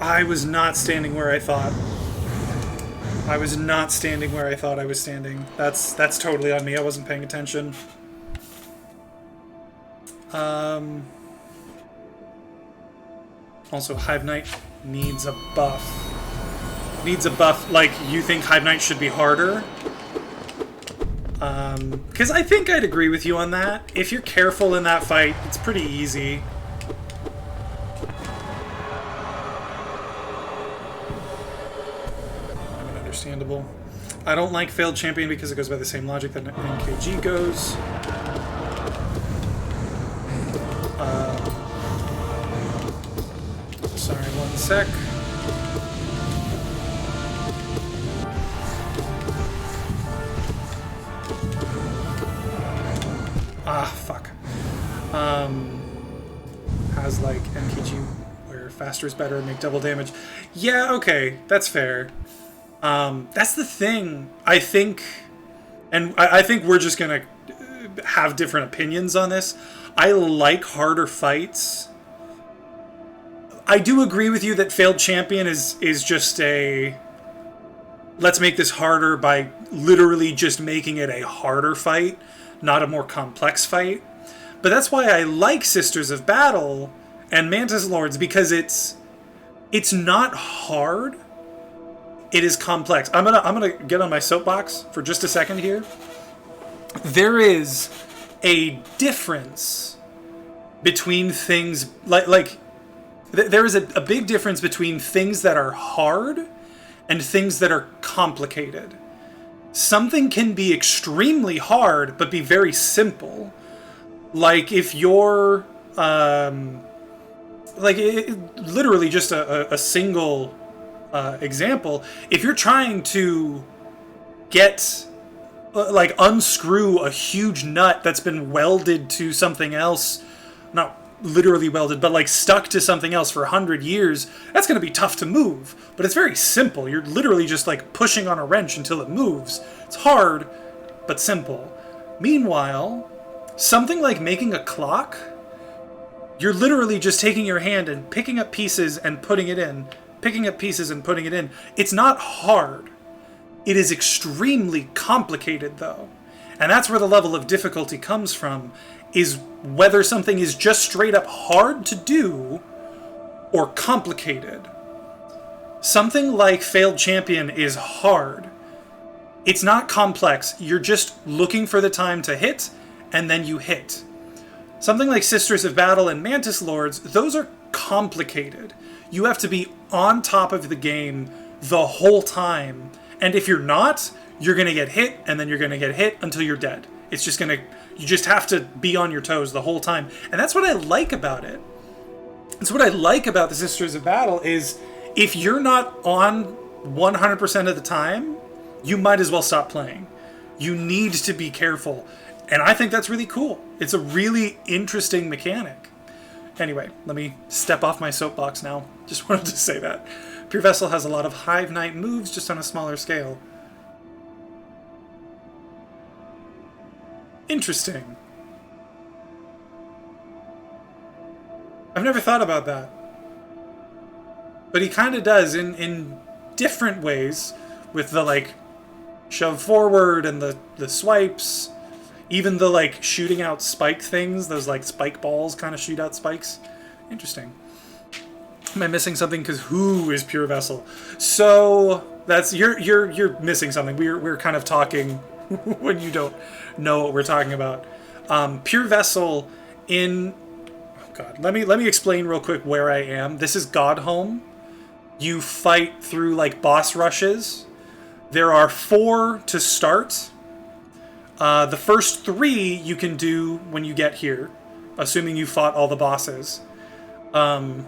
I was not standing where I thought. I was not standing where I thought I was standing. That's totally on me. I wasn't paying attention. Also, Hive Knight needs a buff. Needs a buff. Like, you think Hive Knight should be harder? Because I think I'd agree with you on that. If you're careful in that fight, it's pretty easy. Understandable. I don't like Failed Champion because it goes by the same logic that NKG goes. sec. Ah, fuck. Has like MKG where faster is better and make double damage. Yeah, okay, that's fair. That's the thing. I think, and I think we're just gonna have different opinions on this. I like harder fights. I do agree with you that Failed Champion is just a... Let's make this harder by literally just making it a harder fight, not a more complex fight. But that's why I like Sisters of Battle and Mantis Lords, because it's not hard. It is complex. I'm gonna get on my soapbox for just a second here. There is a difference between things there is a big difference between things that are hard and things that are complicated. Something can be extremely hard but be very simple. Like if you're literally just a single example, if you're trying to get unscrew a huge nut that's been welded to something else, not literally welded, but stuck to something else for 100 years, that's going to be tough to move. But it's very simple. You're literally just pushing on a wrench until it moves. It's hard, but simple. Meanwhile, something like making a clock, you're literally just taking your hand and picking up pieces and putting it in, picking up pieces and putting it in. It's not hard. It is extremely complicated, though. And that's where the level of difficulty comes from, is whether something is just straight up hard to do or complicated. Something like Failed Champion is hard. It's not complex. You're just looking for the time to hit, and then you hit. Something like Sisters of Battle and Mantis Lords, those are complicated. You have to be on top of the game the whole time. And if you're not, you're going to get hit, and then you're going to get hit until you're dead. It's just going to... You just have to be on your toes the whole time. And that's what I like about it. That's what I like about the Sisters of Battle is if you're not on 100% of the time, you might as well stop playing. You need to be careful. And I think that's really cool. It's a really interesting mechanic. Anyway, let me step off my soapbox now. Just wanted to say that. Pure Vessel has a lot of Hive Knight moves, just on a smaller scale. Interesting. I've never thought about that. But he kind of does in different ways, with the shove forward and the swipes, even the shooting out spike things, those spike balls kind of shoot out spikes. Interesting. Am I missing something? Because who is Pure Vessel? So that's you're missing something. We're kind of talking when you don't know what we're talking about. Pure Vessel in... Oh God, let me explain real quick where I am. This is Godhome. You fight through boss rushes. There are 4 to start. The first 3 you can do when you get here, assuming you fought all the bosses. And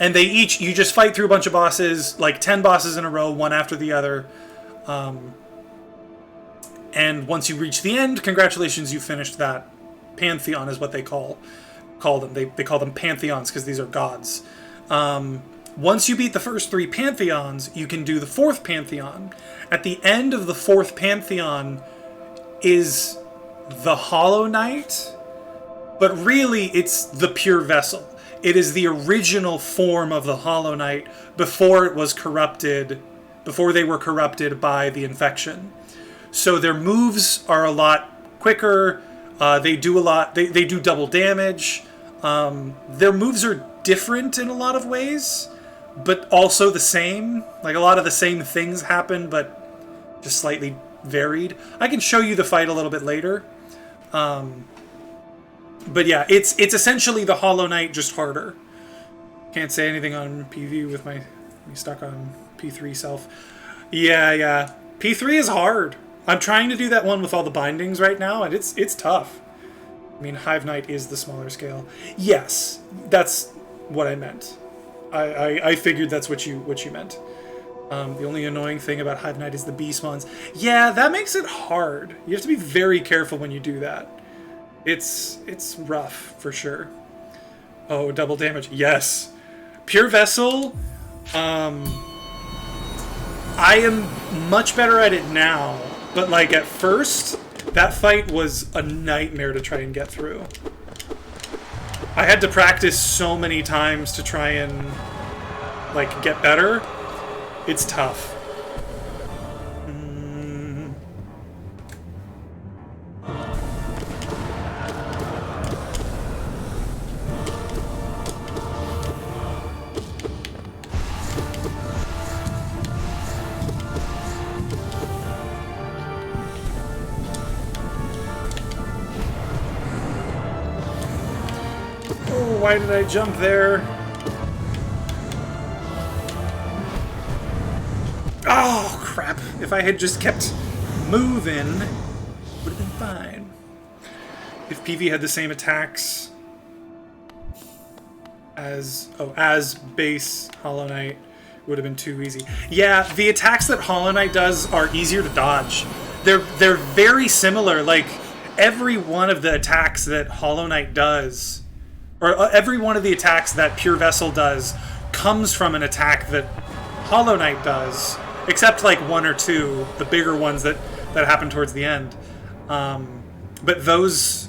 you just fight through a bunch of bosses, 10 bosses in a row, one after the other. And once you reach the end, congratulations, you finished that. Pantheon is what they call them. They call them pantheons because these are gods. Once you beat the first 3 pantheons, you can do the 4th pantheon. At the end of the 4th pantheon is the Hollow Knight, but really it's the Pure Vessel. It is the original form of the Hollow Knight before it was corrupted, before they were corrupted by the infection. So their moves are a lot quicker. They do a lot. They do double damage. Their moves are different in a lot of ways, but also the same. A lot of the same things happen, but just slightly varied. I can show you the fight a little bit later. But yeah, it's essentially the Hollow Knight, just harder. Can't say anything on PV with me stuck on P3 self. Yeah. P3 is hard. I'm trying to do that one with all the bindings right now, and it's tough. I mean, Hive Knight is the smaller scale. Yes, that's what I meant. I figured that's what you meant. The only annoying thing about Hive Knight is the bee spawns. Yeah, that makes it hard. You have to be very careful when you do that. It's rough, for sure. Oh, double damage. Yes. Pure Vessel, I am much better at it now, but like at first, that fight was a nightmare to try and get through. I had to practice so many times to try and like get better. It's tough. Oh, why did I jump there? Oh, crap. If I had just kept moving, would have been fine. If PV had the same attacks as base Hollow Knight, would have been too easy. Yeah, the attacks that Hollow Knight does are easier to dodge. They're very similar. Like, every one of the attacks that Hollow Knight does, or every one of the attacks that Pure Vessel does, comes from an attack that Hollow Knight does. Except like one or two, the bigger ones that happen towards the end. But those...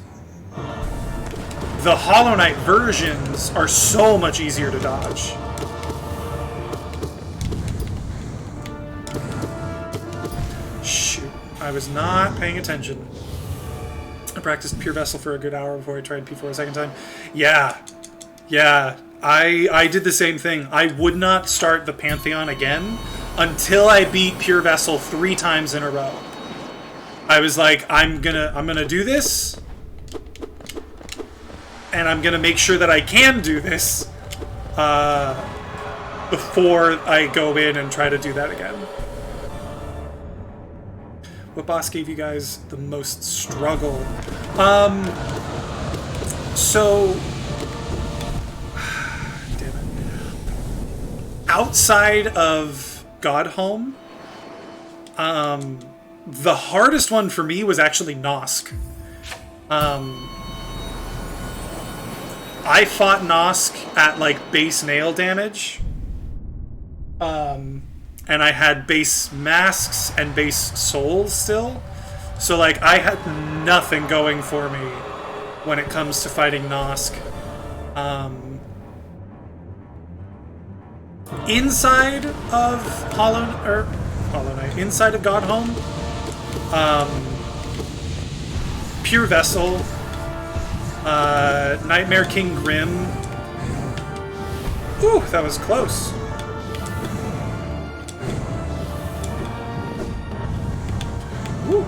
The Hollow Knight versions are so much easier to dodge. Shoot, I was not paying attention. I practiced Pure Vessel for a good hour before I tried P4 a second time. Yeah. I did the same thing. I would not start the Pantheon again until I beat Pure Vessel 3 times in a row. I was like, I'm gonna do this, and I'm gonna make sure that I can do this before I go in and try to do that again. What boss gave you guys the most struggle? So, damn it. Outside of Godhome, the hardest one for me was actually Nosk. I fought Nosk at like base nail damage, and I had base masks and base souls still, so like I had nothing going for me when it comes to fighting Nosk. Inside of Hollow Knight, inside of Godhome, Pure Vessel, Nightmare King Grim. Ooh, that was close. Woo.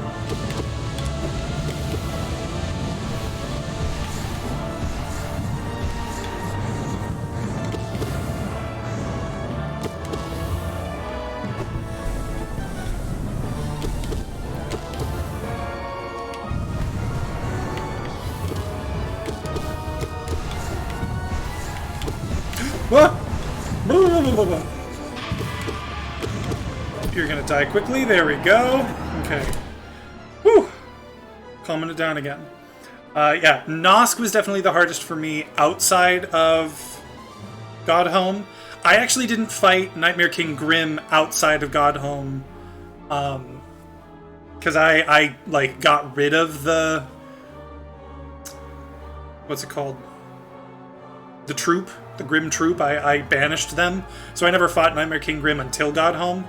You're gonna die quickly. There we go. Okay. Whew. Calming it down again. Yeah, Nosk was definitely the hardest for me outside of Godhome. I actually didn't fight Nightmare King Grim outside of Godhome, because I like got rid of the... What's it called? The troop. The Grim Troop, I banished them, so I never fought Nightmare King Grim until Godhome.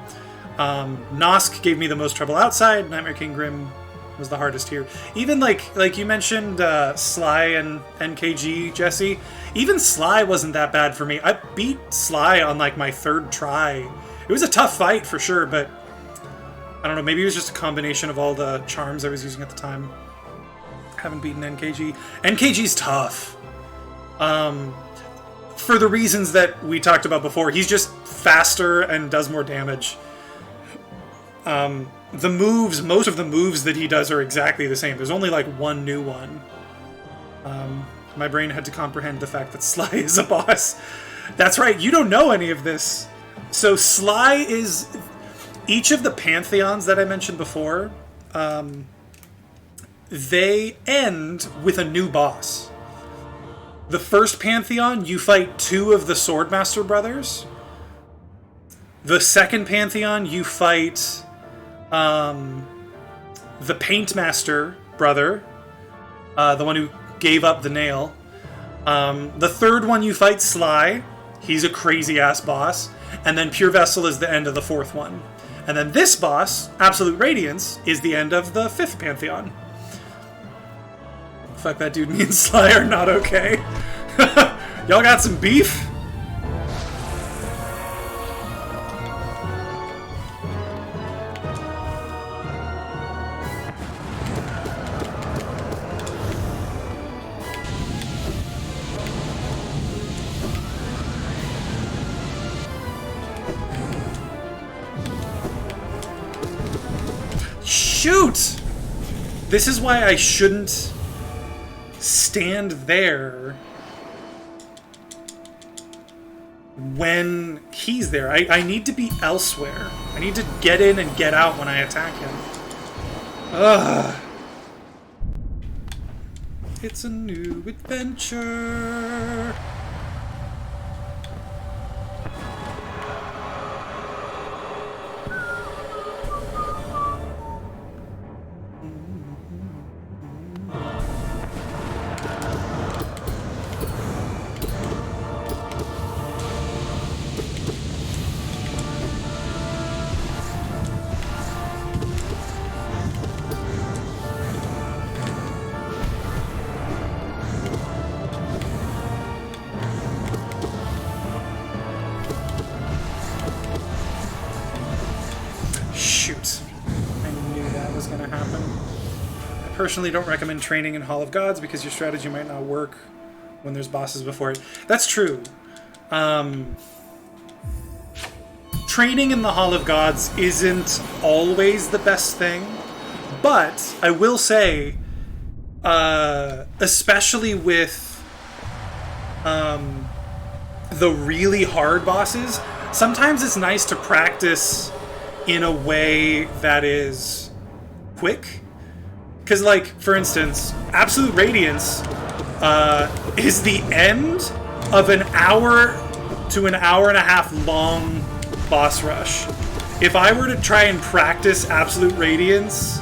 Nosk gave me the most trouble outside. Nightmare King Grim was the hardest here. Even like you mentioned Sly and NKG, Jesse. Even Sly wasn't that bad for me. I beat Sly on like my 3rd try. It was a tough fight for sure, but I don't know, maybe it was just a combination of all the charms I was using at the time. Haven't beaten NKG. NKG's tough. For the reasons that we talked about before, he's just faster and does more damage. The moves, most of the moves that he does are exactly the same. There's only like one new one. My brain had to comprehend the fact that Sly is a boss. That's right, you don't know any of this. So Sly is... Each of the pantheons that I mentioned before, they end with a new boss. The first pantheon, you fight 2 of the Swordmaster brothers. The second pantheon, you fight the Paintmaster brother, the one who gave up the nail. The third one, you fight Sly. He's a crazy-ass boss. And then Pure Vessel is the end of the 4th one. And then this boss, Absolute Radiance, is the end of the 5th pantheon. Fuck that dude, me and Sly are not okay. Y'all got some beef? Shoot! This is why I shouldn't stand there when he's there. I need to be elsewhere. I need to get in and get out when I attack him. Ugh. It's a new adventure. I personally don't recommend training in Hall of Gods because your strategy might not work when there's bosses before it. That's true. Training in the Hall of Gods isn't always the best thing, but I will say, especially with the really hard bosses, sometimes it's nice to practice in a way that is quick. Because, like, for instance, Absolute Radiance is the end of an hour to an hour and a half long boss rush. If I were to try and practice Absolute Radiance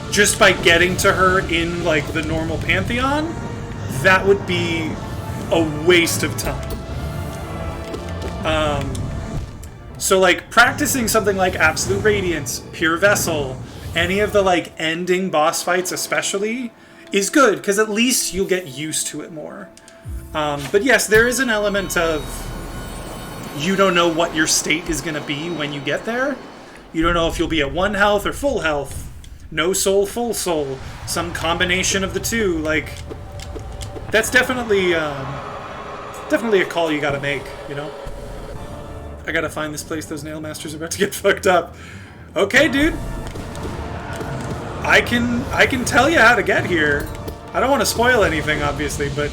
just by getting to her in, like, the normal Pantheon, that would be a waste of time. So, like, practicing something like Absolute Radiance, Pure Vessel, any of the, like, ending boss fights especially, is good, because at least you'll get used to it more. But yes, there is an element of you don't know what your state is going to be when you get there. You don't know if you'll be at 1 health or full health. No soul, full soul. Some combination of the two. Like, that's definitely a call you gotta make, you know? I gotta find this place those Nail Masters are about to get fucked up. Okay, dude. I can tell you how to get here. I don't want to spoil anything, obviously, but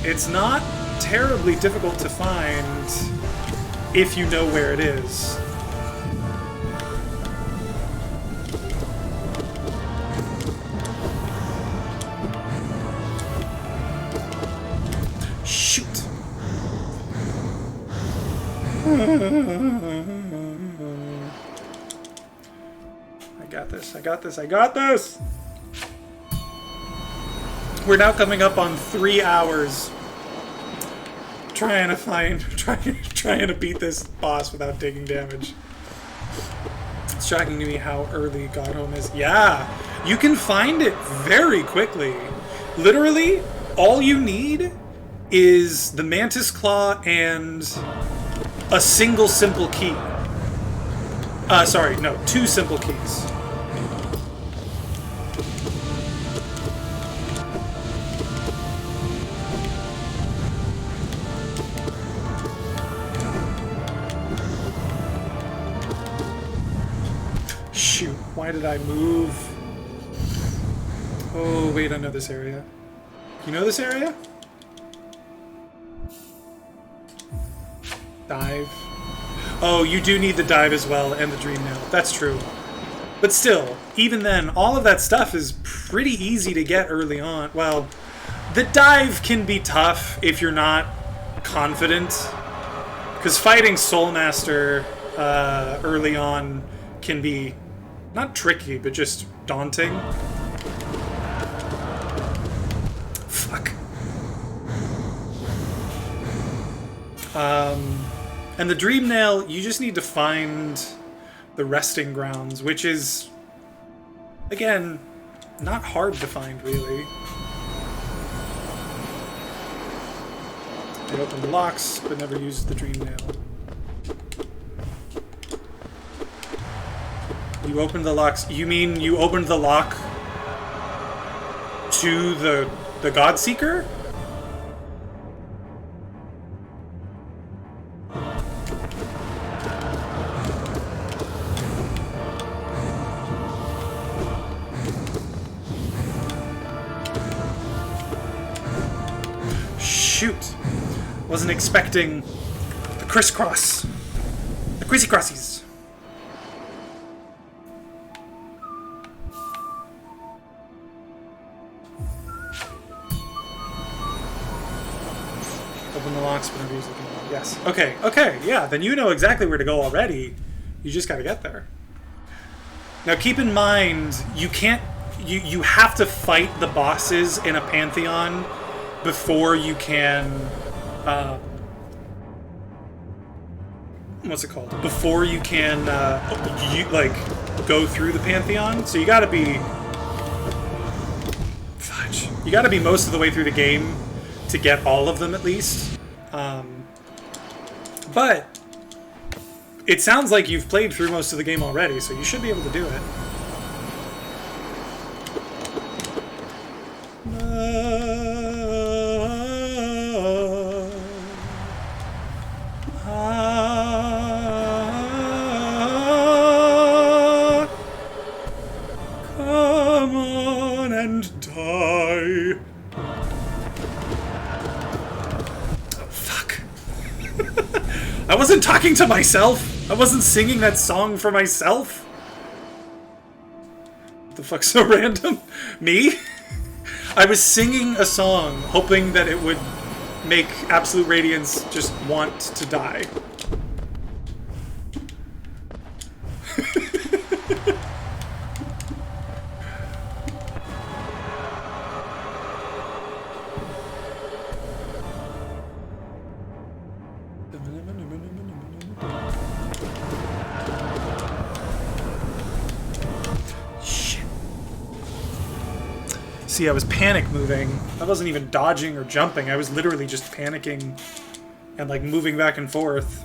it's not terribly difficult to find if you know where it is. Shoot. I got this! We're now coming up on 3 hours trying to beat this boss without taking damage. It's shocking to me how early Godhome is. Yeah, you can find it very quickly. Literally, all you need is the Mantis Claw and a single simple key. Sorry, no, 2 simple keys. Shoot, why did I move? Oh, wait, I know this area. You know this area? Dive. Oh, you do need the dive as well, and the dream nail. That's true. But still, even then, all of that stuff is pretty easy to get early on. Well, the dive can be tough if you're not confident. Because fighting Soulmaster early on can be not tricky, but just daunting. Fuck. And the Dream Nail, you just need to find the resting grounds, which is, again, not hard to find, really. I opened the locks, but never used the Dream Nail. You opened the locks. You mean you opened the lock to the Godseeker? Shoot! Wasn't expecting the crisscross. The crazy crossies. Open the locks whenever you're looking at. Yes. Okay, okay, yeah, then you know exactly where to go already. You just gotta get there. Now keep in mind, you can't... You have to fight the bosses in a Pantheon before you can... what's it called? Before you can, go through the Pantheon. So you gotta be... Fudge. You gotta be most of the way through the game to get all of them, at least. But it sounds like you've played through most of the game already, so you should be able to do it. Come on and die. I wasn't talking to myself. I wasn't singing that song for myself. What the fuck's so random? Me? I was singing a song, hoping that it would make Absolute Radiance just want to die. Shit. See, I was panic moving. I wasn't even dodging or jumping. I was literally just panicking and like moving back and forth.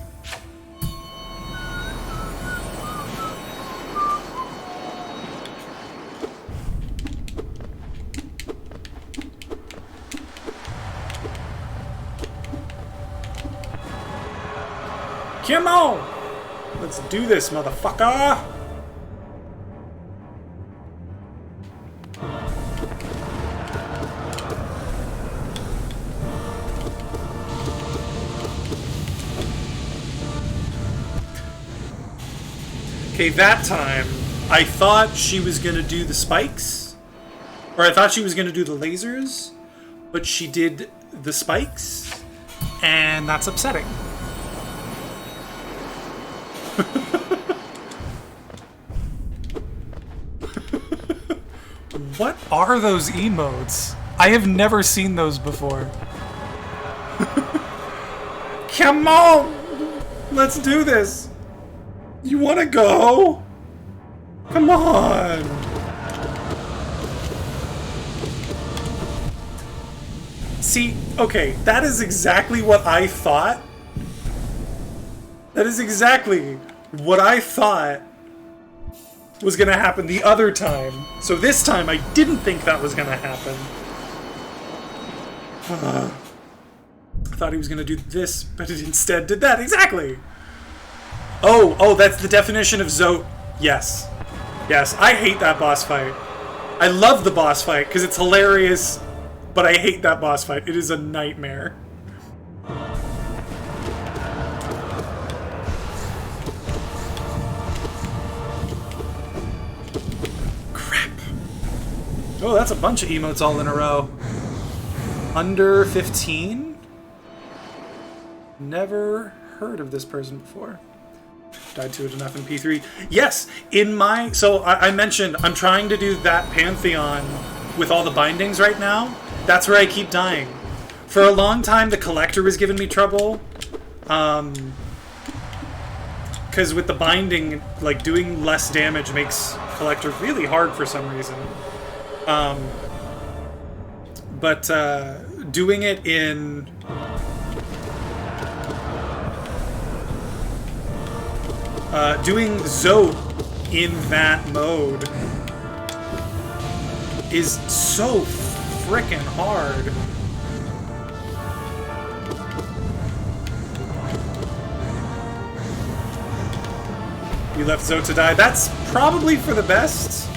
Come on! Let's do this, motherfucker! Okay, that time, I thought she was gonna do the spikes. Or I thought she was gonna do the lasers, but she did the spikes, and that's upsetting. What are those emotes? I have never seen those before. Come on! Let's do this! You wanna go? Come on! See, okay, that is exactly what I thought. That is exactly what I thought was gonna happen the other time. So this time I didn't think that was gonna happen. I thought he was gonna do this, but it instead did that. Exactly! Oh, that's the definition of Zote. Yes. Yes, I hate that boss fight. I love the boss fight, because it's hilarious, but I hate that boss fight. It is a nightmare. Oh, that's a bunch of emotes all in a row. Under 15? Never heard of this person before. Died to it enough in P3. Yes, in my... So I mentioned I'm trying to do that Pantheon with all the bindings right now. That's where I keep dying. For a long time, the Collector was giving me trouble. Because with the binding, like, doing less damage makes Collector really hard for some reason. But doing it in... doing Zote in that mode is so frickin' hard. You left Zote to die. That's probably for the best.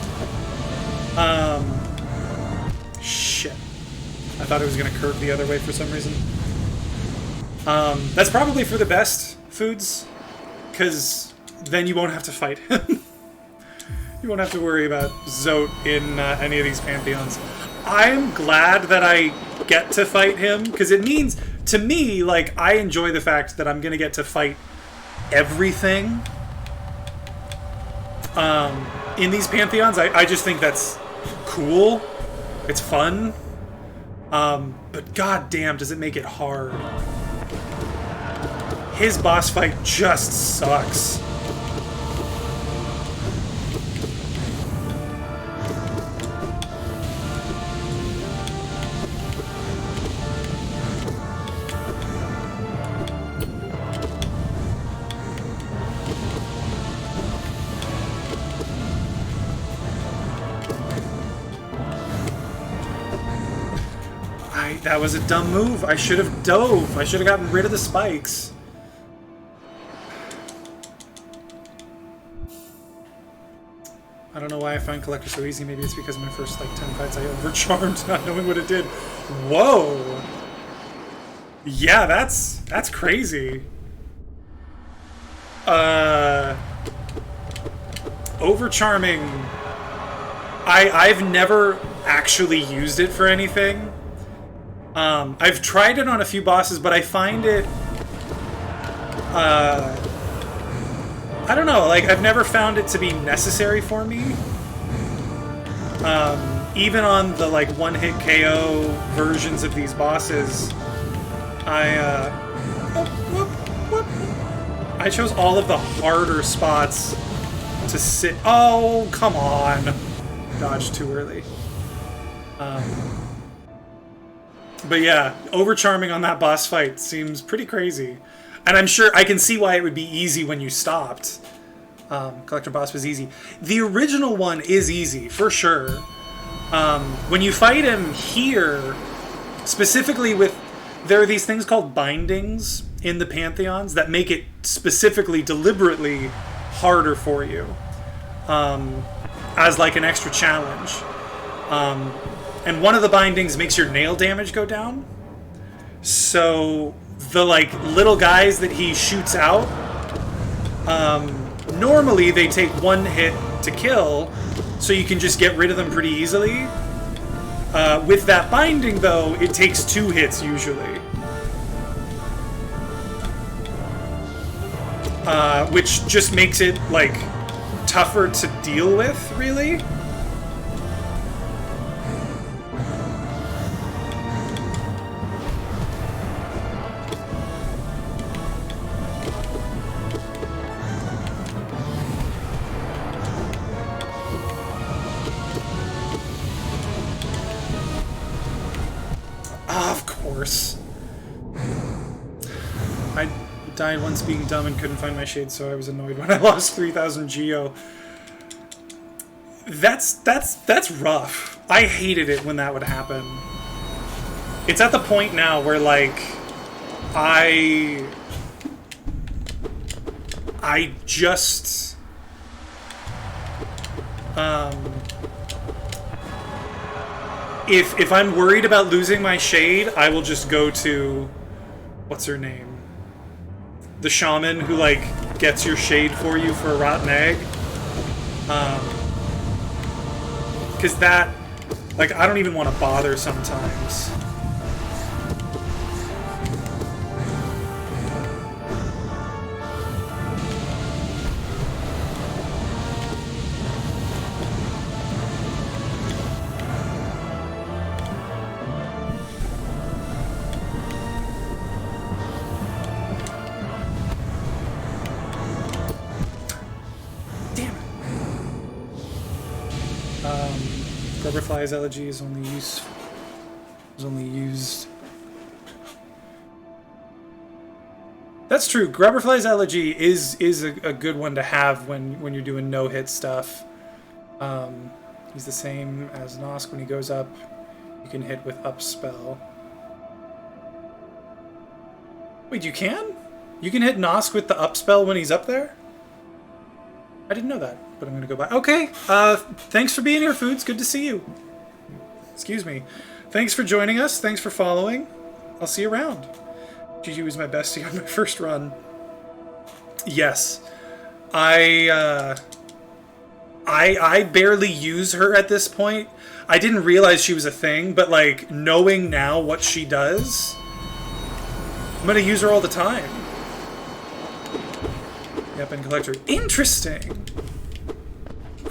Shit. I thought it was going to curve the other way for some reason. That's probably for the best, Foods, because then you won't have to fight him. You won't have to worry about Zote in any of these Pantheons. I'm glad that I get to fight him, because it means, to me, like, I enjoy the fact that I'm going to get to fight everything. In these Pantheons, I just think that's cool. It's fun. But goddamn, does it make it hard. His boss fight just sucks. That was a dumb move. I should have dove. I should have gotten rid of the spikes. I don't know why I find Collector so easy. Maybe it's because in my first, like, 10 fights I overcharmed not knowing what it did. Whoa! Yeah, that's crazy. Overcharming... I've never actually used it for anything. I've tried it on a few bosses, but I find it... I don't know, like, I've never found it to be necessary for me. Even on the, like, one-hit KO versions of these bosses, I chose all of the harder spots to sit... Oh, come on! Dodged too early. But yeah, overcharming on that boss fight seems pretty crazy. And I'm sure I can see why it would be easy when you stopped. Collector boss was easy. The original one is easy, for sure. When you fight him here, specifically with... There are these things called bindings in the Pantheons that make it specifically, deliberately harder for you. As like an extra challenge. And one of the bindings makes your nail damage go down. So the like little guys that he shoots out, normally they take one hit to kill, so you can just get rid of them pretty easily. With that binding though, it takes 2 hits usually. Which just makes it like tougher to deal with, really. I died once being dumb and couldn't find my shade, so I was annoyed when I lost 3,000 Geo. That's rough. I hated it when that would happen. It's at the point now where, like, I just... If I'm worried about losing my shade, I will just go to... What's her name? The shaman who, like, gets your shade for you for a rotten egg. Because that Like, I don't even want to bother sometimes. Grubberfly's elegy is only used. That's true. Grubberfly's elegy is a good one to have when you're doing no-hit stuff. He's the same as Nosk. When he goes up, you can hit with up spell. Wait, you can? You can hit Nosk with the up spell when he's up there? I didn't know that, but I'm gonna go by. Okay, thanks for being here, Foods. Good to see you. Excuse me. Thanks for joining us. Thanks for following. I'll see you around. GG was my bestie on my first run. Yes. I barely use her at this point. I didn't realize she was a thing, but like knowing now what she does, I'm gonna use her all the time. Yep, and collector. Interesting.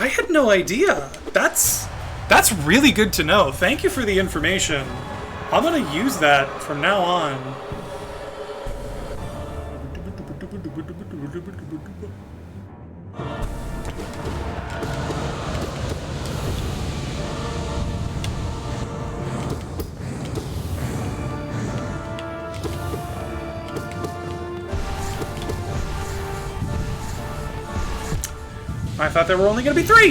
I had no idea. That's really good to know. Thank you for the information. I'm gonna use that from now on. I thought there were only going to be 3!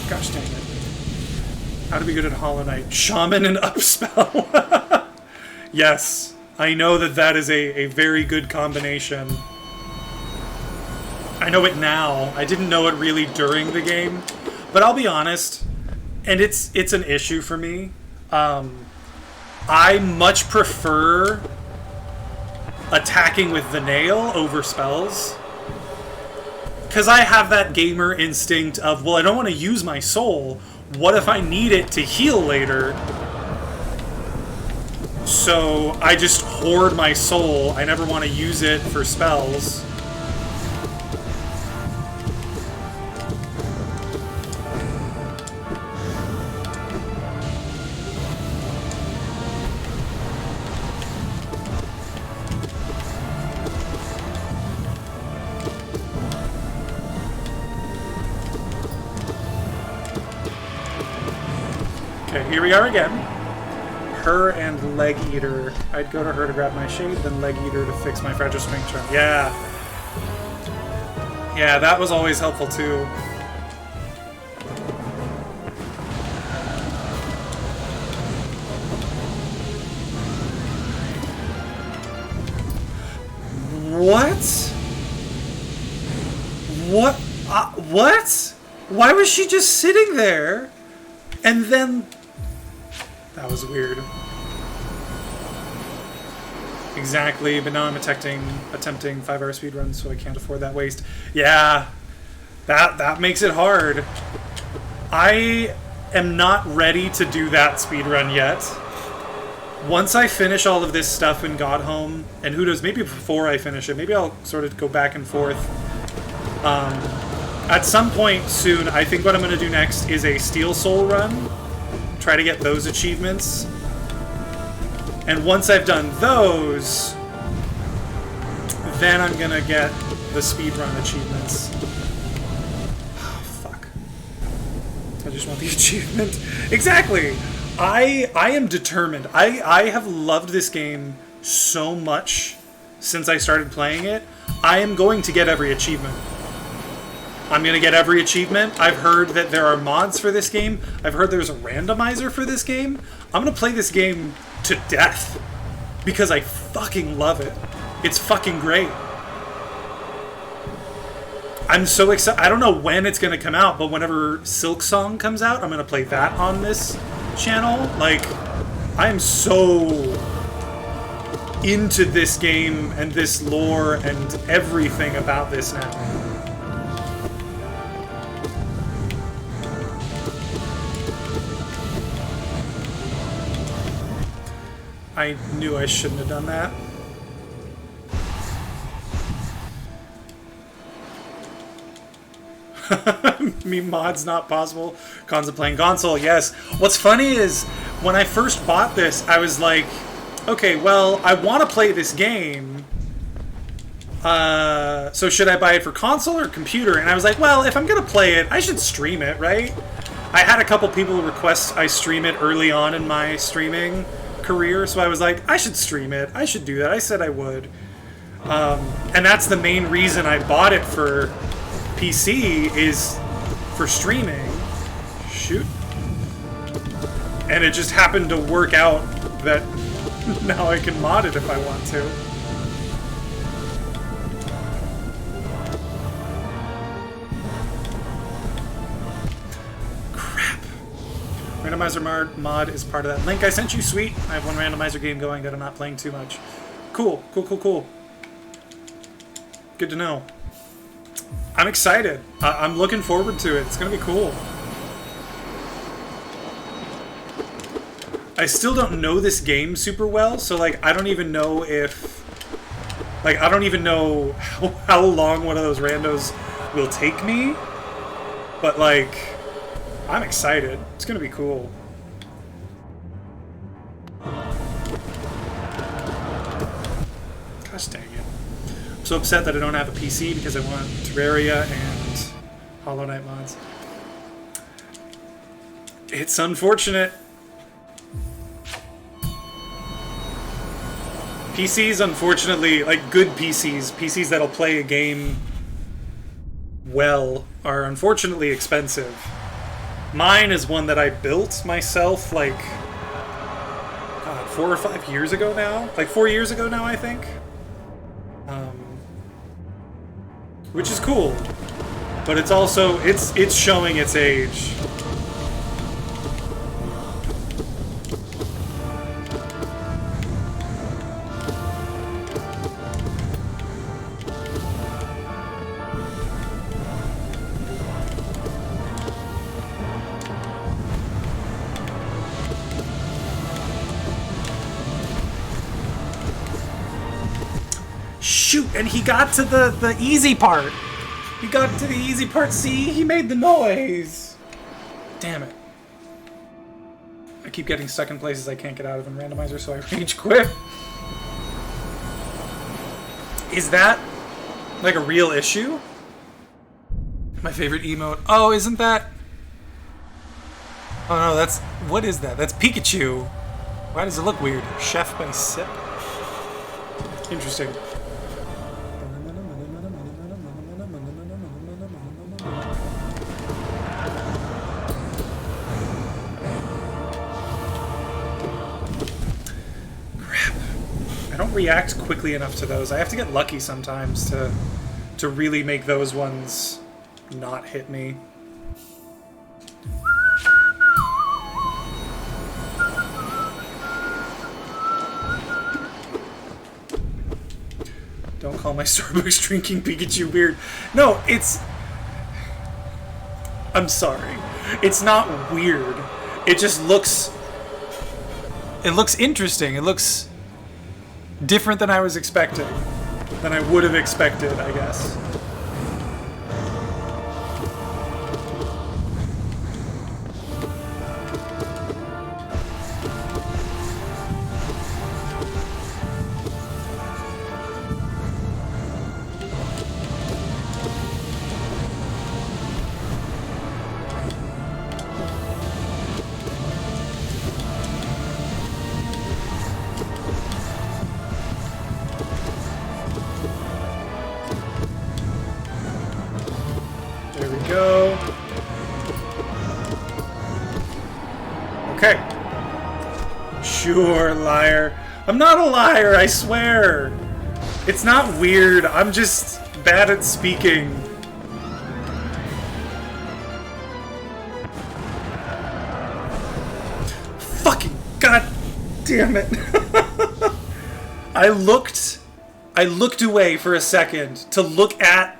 Gosh dang it. How to be good at Hollow Knight? Shaman and Upspell. Yes, I know that is a very good combination. I know it now. I didn't know it really during the game. But I'll be honest, and it's an issue for me. I much prefer attacking with the nail over spells. Because I have that gamer instinct of, well, I don't want to use my soul. What if I need it to heal later? So I just hoard my soul. I never want to use it for spells. Here we are again. Her and Leg Eater. I'd go to her to grab my shade, then Leg Eater to fix my Fragile Strength Charm. Yeah. Yeah, that was always helpful too. What? What? What? Why was she just sitting there? And then... That was weird. Exactly, but now I'm attempting 5-hour speedruns, so I can't afford that waste. Yeah, that makes it hard. I am not ready to do that speedrun yet. Once I finish all of this stuff in Godhome, and who knows, maybe before I finish it, maybe I'll sort of go back and forth. At some point soon, I think what I'm going to do next is a Steel Soul run. Try to get those achievements. And once I've done those, then I'm gonna get the speedrun achievements. Oh, fuck. I just want the achievement. Exactly! I am determined. I have loved this game so much since I started playing it. I am going to get every achievement. I'm going to get every achievement. I've heard that there are mods for this game. I've heard there's a randomizer for this game. I'm going to play this game to death because I fucking love it. It's fucking great. I'm so excited. I don't know when it's going to come out, but whenever Silksong comes out, I'm going to play that on this channel. Like, I am so into this game and this lore and everything about this now. I knew I shouldn't have done that. Me mods not possible. Cons of playing console, yes. What's funny is, when I first bought this, I was like, okay, well, I want to play this game. So should I buy it for console or computer? And I was like, well, if I'm going to play it, I should stream it, right? I had a couple people request I stream it early on in my streaming career, so I was like, I should stream it. I should do that. I said I would. And that's the main reason I bought it for PC, is for streaming. Shoot. And it just happened to work out that now I can mod it if I want to. Crap. Randomizer mod is part of that. Link, I sent you, sweet. I have one randomizer game going that I'm not playing too much. Cool, cool, cool, cool. Good to know. I'm excited. I'm looking forward to it. It's going to be cool. I still don't know this game super well, so, like, I don't even know if... Like, I don't even know how long one of those randos will take me. But, like, I'm excited. It's going to be cool. Gosh dang it. I'm so upset that I don't have a PC because I want Terraria and Hollow Knight mods. It's unfortunate. PCs, unfortunately, like good PCs that'll play a game well, are unfortunately expensive. Mine is one that I built myself, like, God, 4 or 5 years ago now? Like 4 years ago now, I think. Which is cool, but it's also, it's showing its age. Shoot, and he got to the easy part. He got to the easy part. See, he made the noise. Damn it. I keep getting stuck in places I can't get out of in randomizer, so I rage quit. Is that like a real issue? My favorite emote. Oh, isn't that? Oh no, that's, what is that? That's Pikachu. Why does it look weird? Chef by Sip. Interesting. I don't react quickly enough to those. I have to get lucky sometimes to really make those ones not hit me. Don't call my Starbucks drinking Pikachu weird. No, it's... I'm sorry. It's not weird. It just looks... It looks interesting. It looks different than I was expecting. Than I would have expected, I guess. Sure, liar. I'm not a liar, I swear. It's not weird. I'm just bad at speaking. Fucking god damn it. I looked away for a second to look at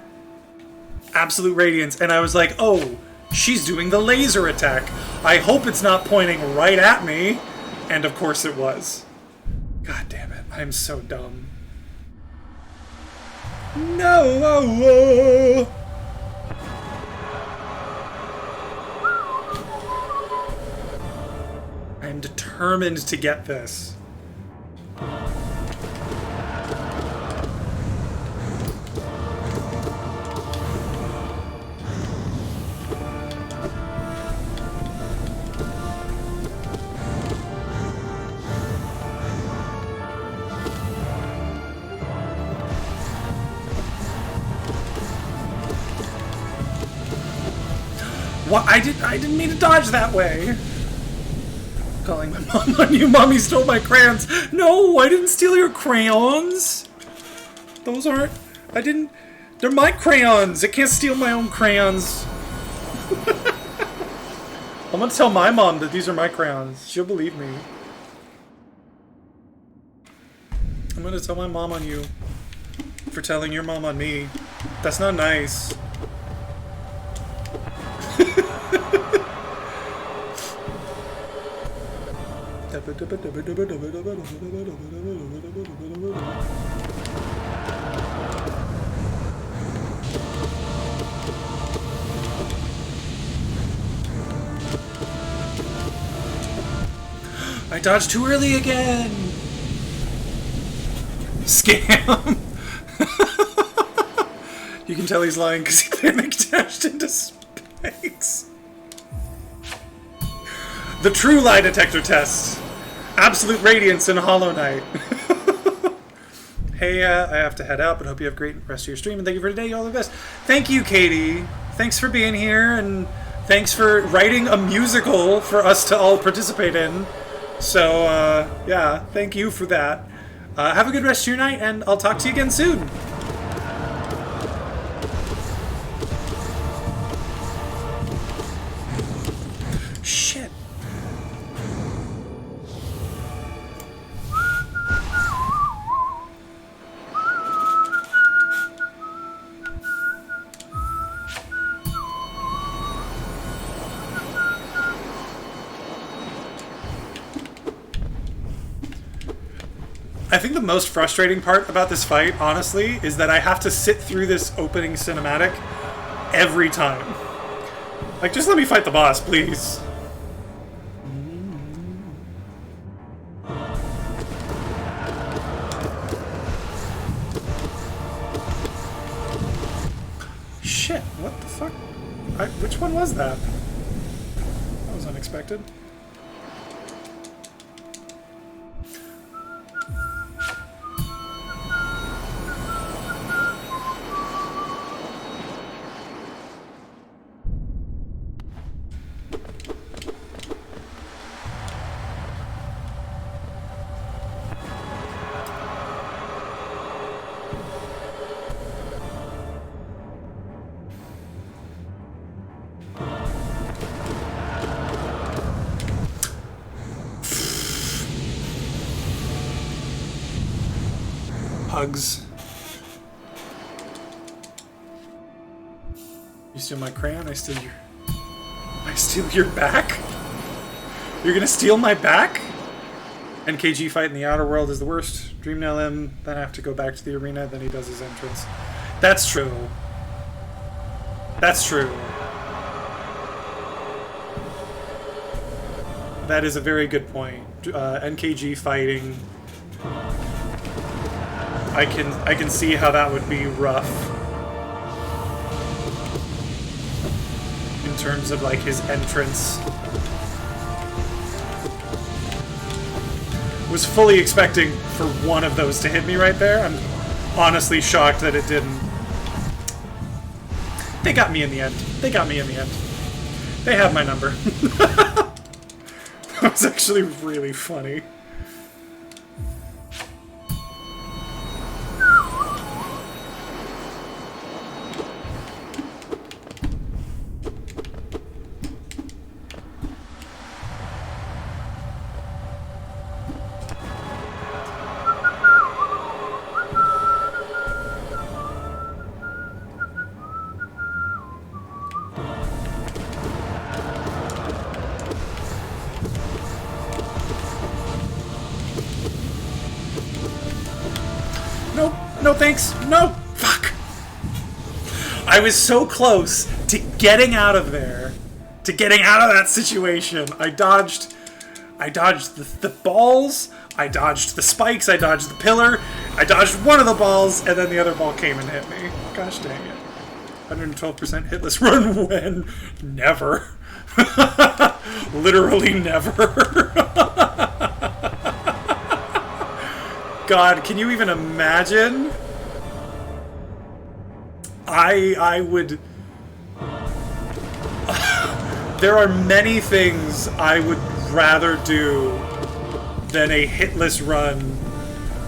Absolute Radiance, and I was like, oh, she's doing the laser attack. I hope it's not pointing right at me. And of course it was. God damn it. I'm so dumb. No! I'm determined to get this. What? I didn't mean to dodge that way. Calling my mom on you. Mommy stole my crayons. No, I didn't steal your crayons. Those aren't... I didn't... They're my crayons. I can't steal my own crayons. I'm gonna tell my mom that these are my crayons. She'll believe me. I'm gonna tell my mom on you for telling your mom on me. That's not nice. I dodged too early again! Scam! You can tell he's lying because he panic dashed into space. The true lie detector test. Absolute radiance in Hollow Knight. Hey, I have to head out, but hope you have a great rest of your stream, and thank you for today. All the best. Thank you, Katie. Thanks for being here, and thanks for writing a musical for us to all participate in. So, yeah, thank you for that. Have a good rest of your night, and I'll talk to you again soon. Shit. I think the most frustrating part about this fight, honestly, is that I have to sit through this opening cinematic every time. Like, just let me fight the boss, please. Shit, what the fuck? Which one was that? That was unexpected. Hugs. You steal my crayon, I steal your back? You're gonna steal my back? NKG fight in the outer world is the worst. Dream nail him, then I have to go back to the arena, then he does his entrance. That's true. That's true. That is a very good point. NKG fighting. I can see how that would be rough in terms of like his entrance. Was fully expecting for one of those to hit me right there. I'm honestly shocked that it didn't. They got me in the end. They got me in the end. They have my number. That was actually really funny. No thanks. No. Fuck. I was so close to getting out of there. To getting out of that situation. I dodged the balls. I dodged the spikes. I dodged the pillar. I dodged one of the balls, and then the other ball came and hit me. Gosh dang it. 112% hitless run when? Never. Literally never. God, can you even imagine? I would... There are many things I would rather do than a hitless run,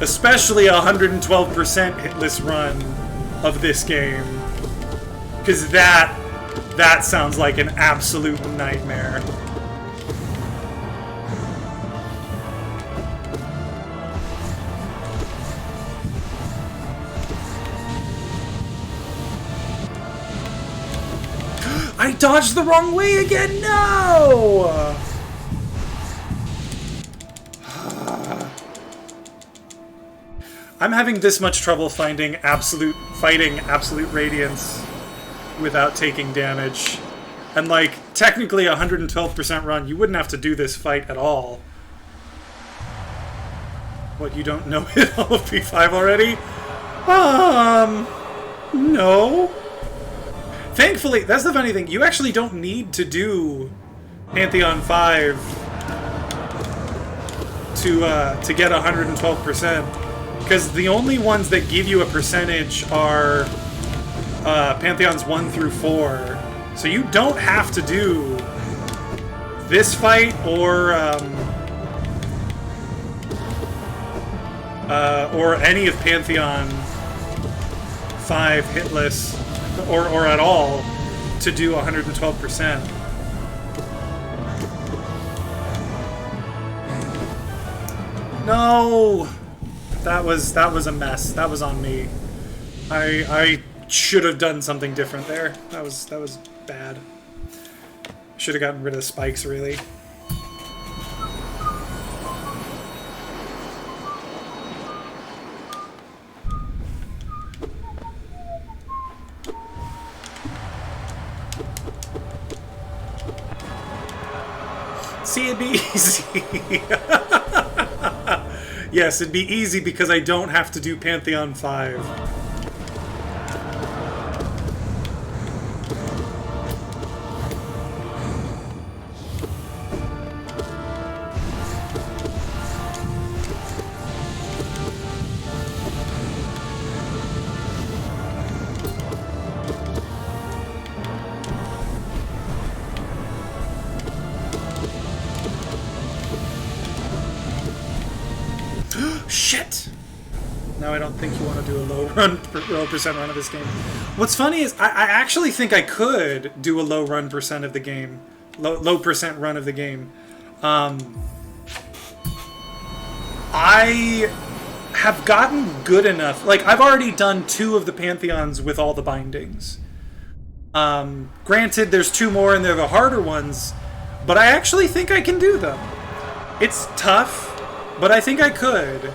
especially a 112% hitless run of this game, because that sounds like an absolute nightmare. I dodged the wrong way again. No. I'm having this much trouble fighting absolute radiance without taking damage. And like, technically 112% run, you wouldn't have to do this fight at all. What, you don't know it all of P5 already? No. Thankfully, that's the funny thing, you actually don't need to do Pantheon 5 to get 112%. Because the only ones that give you a percentage are Pantheons 1 through 4. So you don't have to do this fight or any of Pantheon 5 hitless or at all to do 112%. No! That was a mess. That was on me. I should have done something different there. That was bad. Should have gotten rid of the spikes, really. See, it'd be easy. Yes, it'd be easy because I don't have to do Pantheon 5. Shit! Now I don't think you want to do a low percent run of this game. What's funny is I actually think I could do a low run percent of the game. Low percent run of the game. I have gotten good enough. Like, I've already done 2 of the Pantheons with all the bindings. Granted, there's 2 more and they're the harder ones, but I actually think I can do them. It's tough, but I think I could.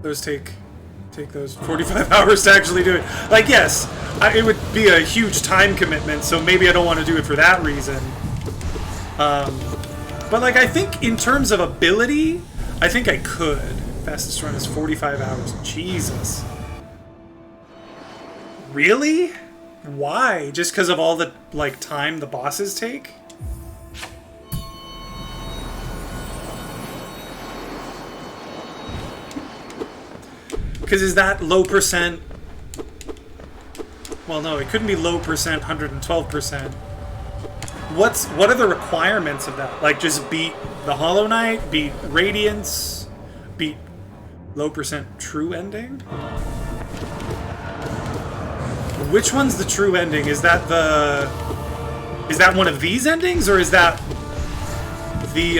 Those take those 45 hours to actually do it. Like, yes, it would be a huge time commitment, so maybe I don't want to do it for that reason. But like, I think in terms of ability, I think I could. Fastest run is 45 hours. Jesus. Really? Why? Just because of all the like time the bosses take? Because is that low percent? Well, no, it couldn't be low percent, 112%. What are the requirements of that? Like, just beat the Hollow Knight, beat Radiance, beat low percent true ending? Which one's the true ending? Is that one of these endings, or is that the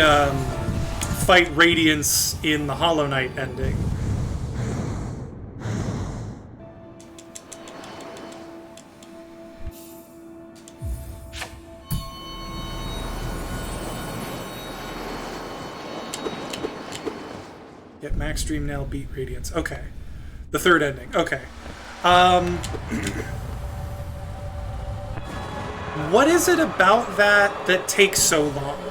fight Radiance in the Hollow Knight ending? Get Max Dream Nail, beat Radiance. Okay. The third ending. Okay. What is it about that takes so long?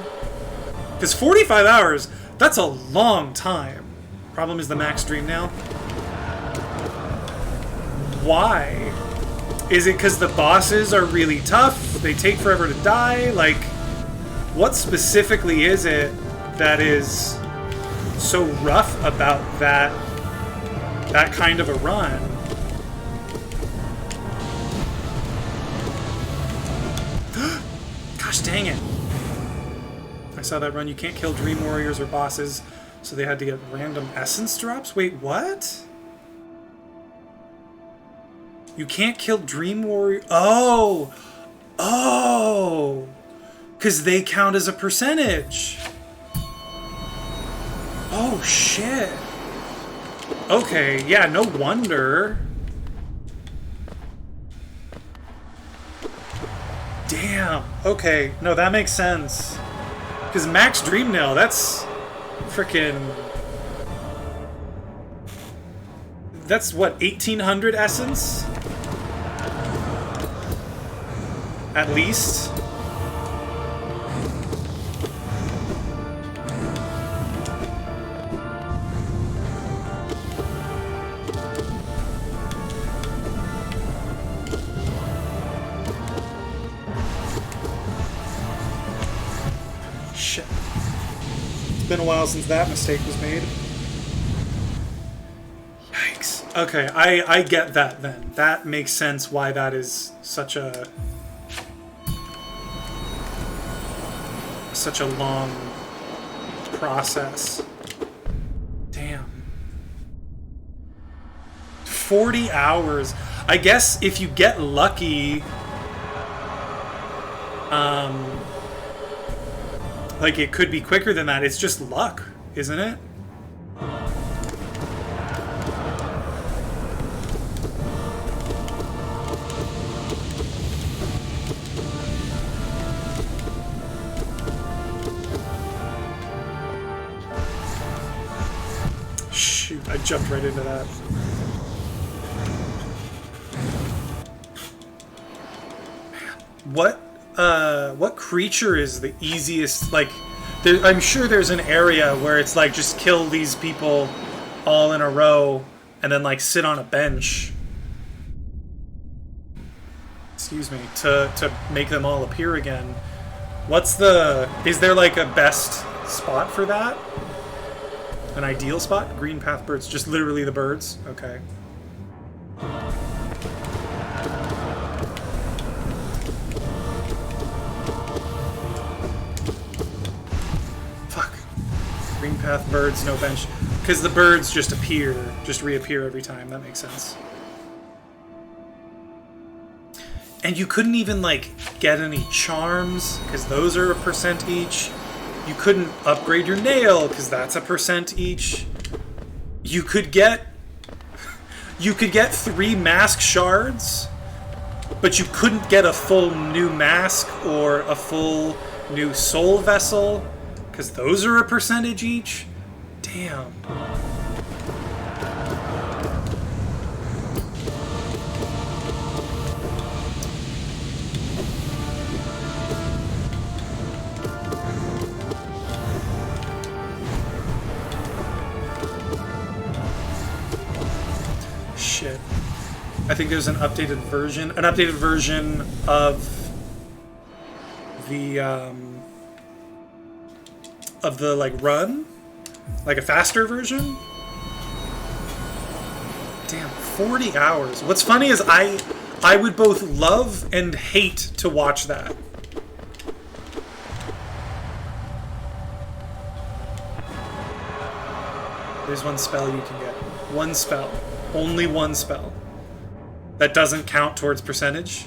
Because 45 hours, that's a long time. Problem is the Max Dream Nail. Why? Is it because the bosses are really tough? They take forever to die? Like, what specifically is it that is so rough about that kind of a run? Gosh dang it. I saw that run. You can't kill Dream Warriors or bosses, so they had to get random essence drops? Wait, what? You can't kill Dream Warrior... Oh! Oh! Because they count as a percentage. Oh, shit. Okay, yeah, no wonder. Damn. Okay, no, that makes sense. Because Max Dream Nail, that's freaking... That's what, 1,800 essence? At least. Shit. It's been a while since that mistake was made. Yikes. Okay, I get that then. That makes sense why that is such a long process. Damn. 40 hours. I guess if you get lucky, like it could be quicker than that. It's just luck, isn't it? Shoot, I jumped right into that. What creature is the easiest, like, I'm sure there's an area where it's like, just kill these people all in a row and then like sit on a bench. Excuse me, to make them all appear again. Is there like a best spot for that? An ideal spot? Green Path Birds, just literally the birds? Okay. Fuck. Green Path Birds, no bench. Because the birds just reappear every time. That makes sense. And you couldn't even, like, get any charms, because those are a % each. You couldn't upgrade your nail, because that's a % each. You could get 3 mask shards, but you couldn't get a full new mask or a full new soul vessel, because those are a % each. Damn. Shit. I think there's an updated version of the like run, like a faster version. Damn, 40 hours. What's funny is I would both love and hate to watch that. There's one spell you can get. One spell. Only one spell. That doesn't count towards percentage.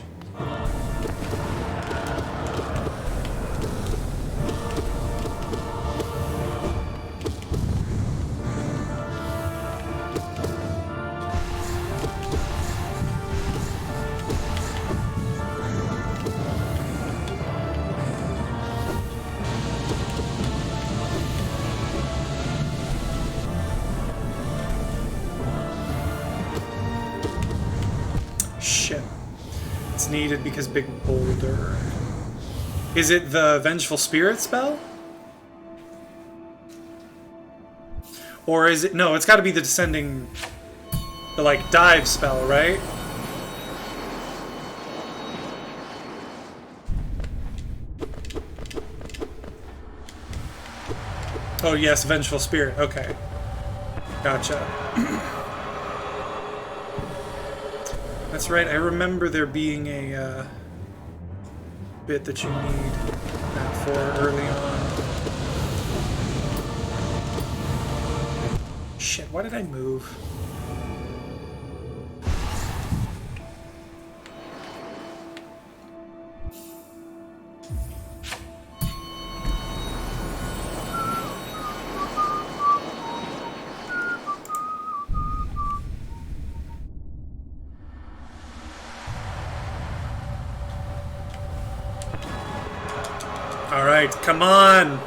Shit. It's needed because big boulder. Is it the Vengeful Spirit spell? Or is it... No, it's got to be the Descending... The, like, dive spell, right? Oh, yes, Vengeful Spirit. Okay. Gotcha. That's right. I remember there being a bit that you need that for early on. Shit, why did I move? Alright, come on!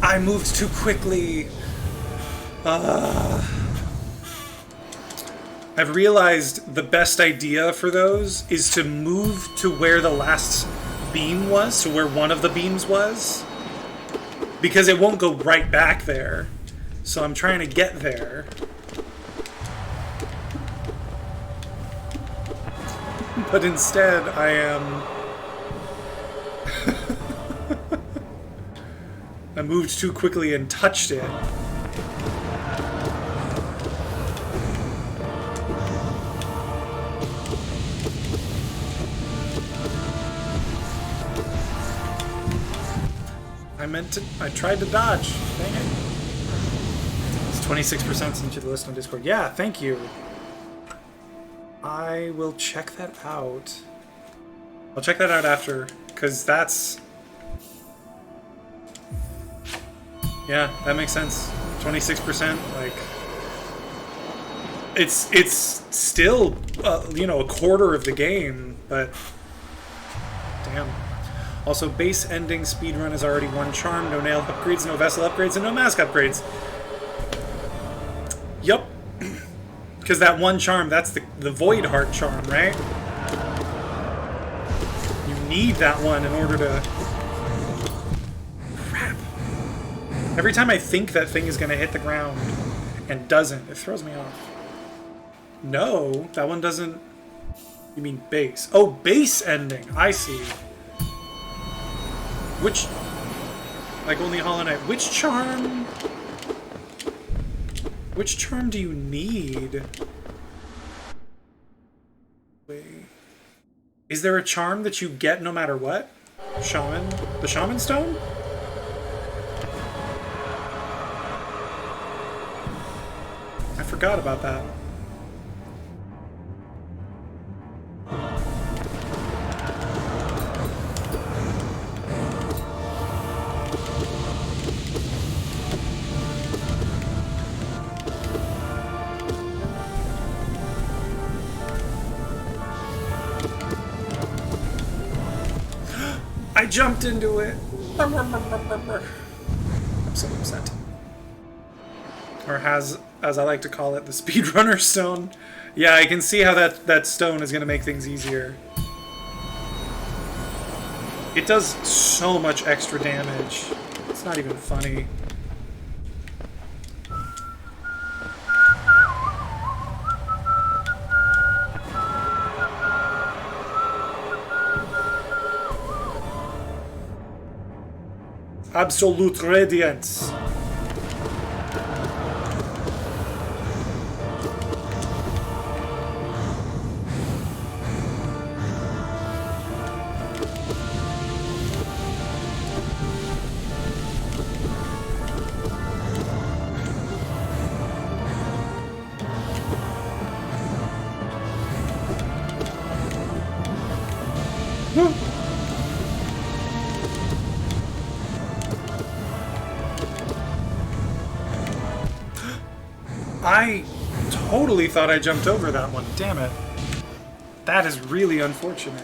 I moved too quickly. I've realized the best idea for those is to move to where the last beam was, to where one of the beams was. Because it won't go right back there. So I'm trying to get there. But instead, I am... I moved too quickly and touched it. I tried to dodge. Dang it. It's 26% since you list on Discord. Yeah, thank you. I will check that out. I'll check that out after, because that's... Yeah, that makes sense. 26%, like... It's still, you know, a quarter of the game, but... Damn. Also, base ending speedrun is already one charm, no nail upgrades, no vessel upgrades, and no mask upgrades. Yup. Because that one charm, that's the Void Heart charm, right? You need that one in order to... Crap. Every time I think that thing is going to hit the ground and doesn't, it throws me off. No, that one doesn't... You mean base. Oh, base ending. I see. Which... Like only Hollow Knight. Which charm... Which charm do you need? Wait. Is there a charm that you get no matter what? Shaman? The Shaman Stone? I forgot about that. I jumped into it. I'm so upset. Or as I like to call it, the speedrunner stone. Yeah, I can see how that stone is going to make things easier. It does so much extra damage. It's not even funny. Absolute Radiance. I totally thought I jumped over that one. Damn it. That is really unfortunate.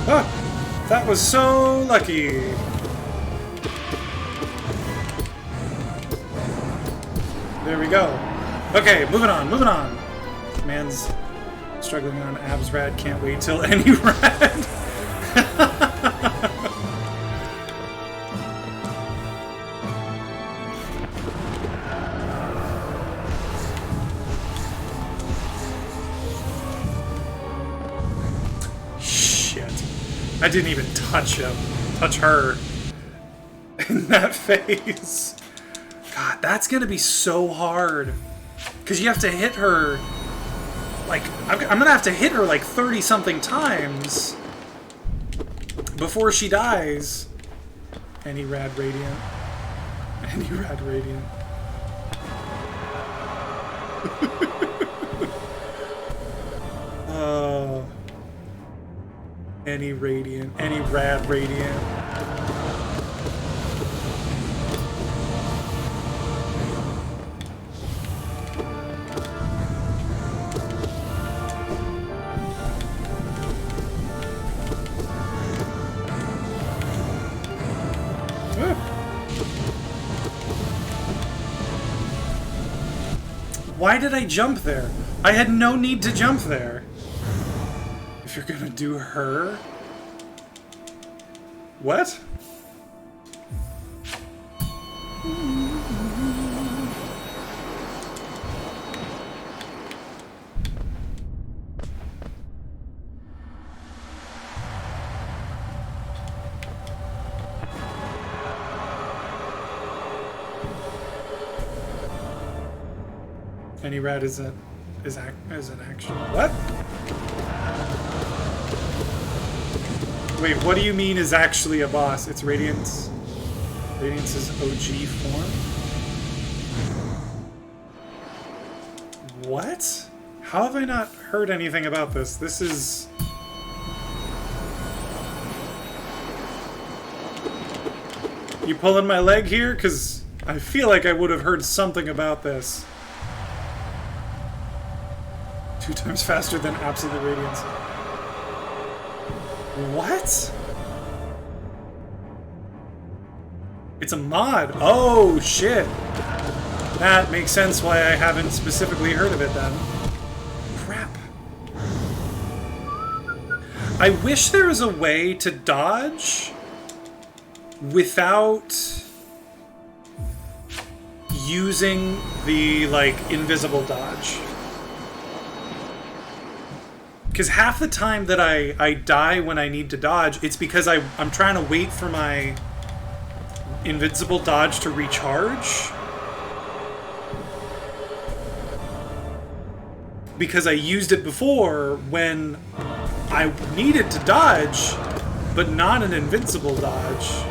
Ah, that was so lucky. There we go. Okay, moving on, moving on. Man's struggling on abs rad, can't wait till any rad. I didn't even touch her in that phase. God, that's gonna be so hard. Because you have to hit her, like, I'm gonna have to hit her like 30-something times before she dies. Any rad radiant. Any rad radiant. Any radiant, any rad radiant. Why did I jump there? I had no need to jump there. If you're gonna do her? What? Any rat is an action. What? Wait, what do you mean is actually a boss? It's Radiance. Radiance's OG form? What? How have I not heard anything about this? This is... You pulling my leg here? Because I feel like I would have heard something about this. 2 times faster than Absolute Radiance. What? It's a mod. Oh, shit. That makes sense why I haven't specifically heard of it then. Crap. I wish there was a way to dodge without using the, like, invisible dodge. Because half the time that I die when I need to dodge, it's because I'm trying to wait for my invincible dodge to recharge. Because I used it before when I needed to dodge, but not an invincible dodge.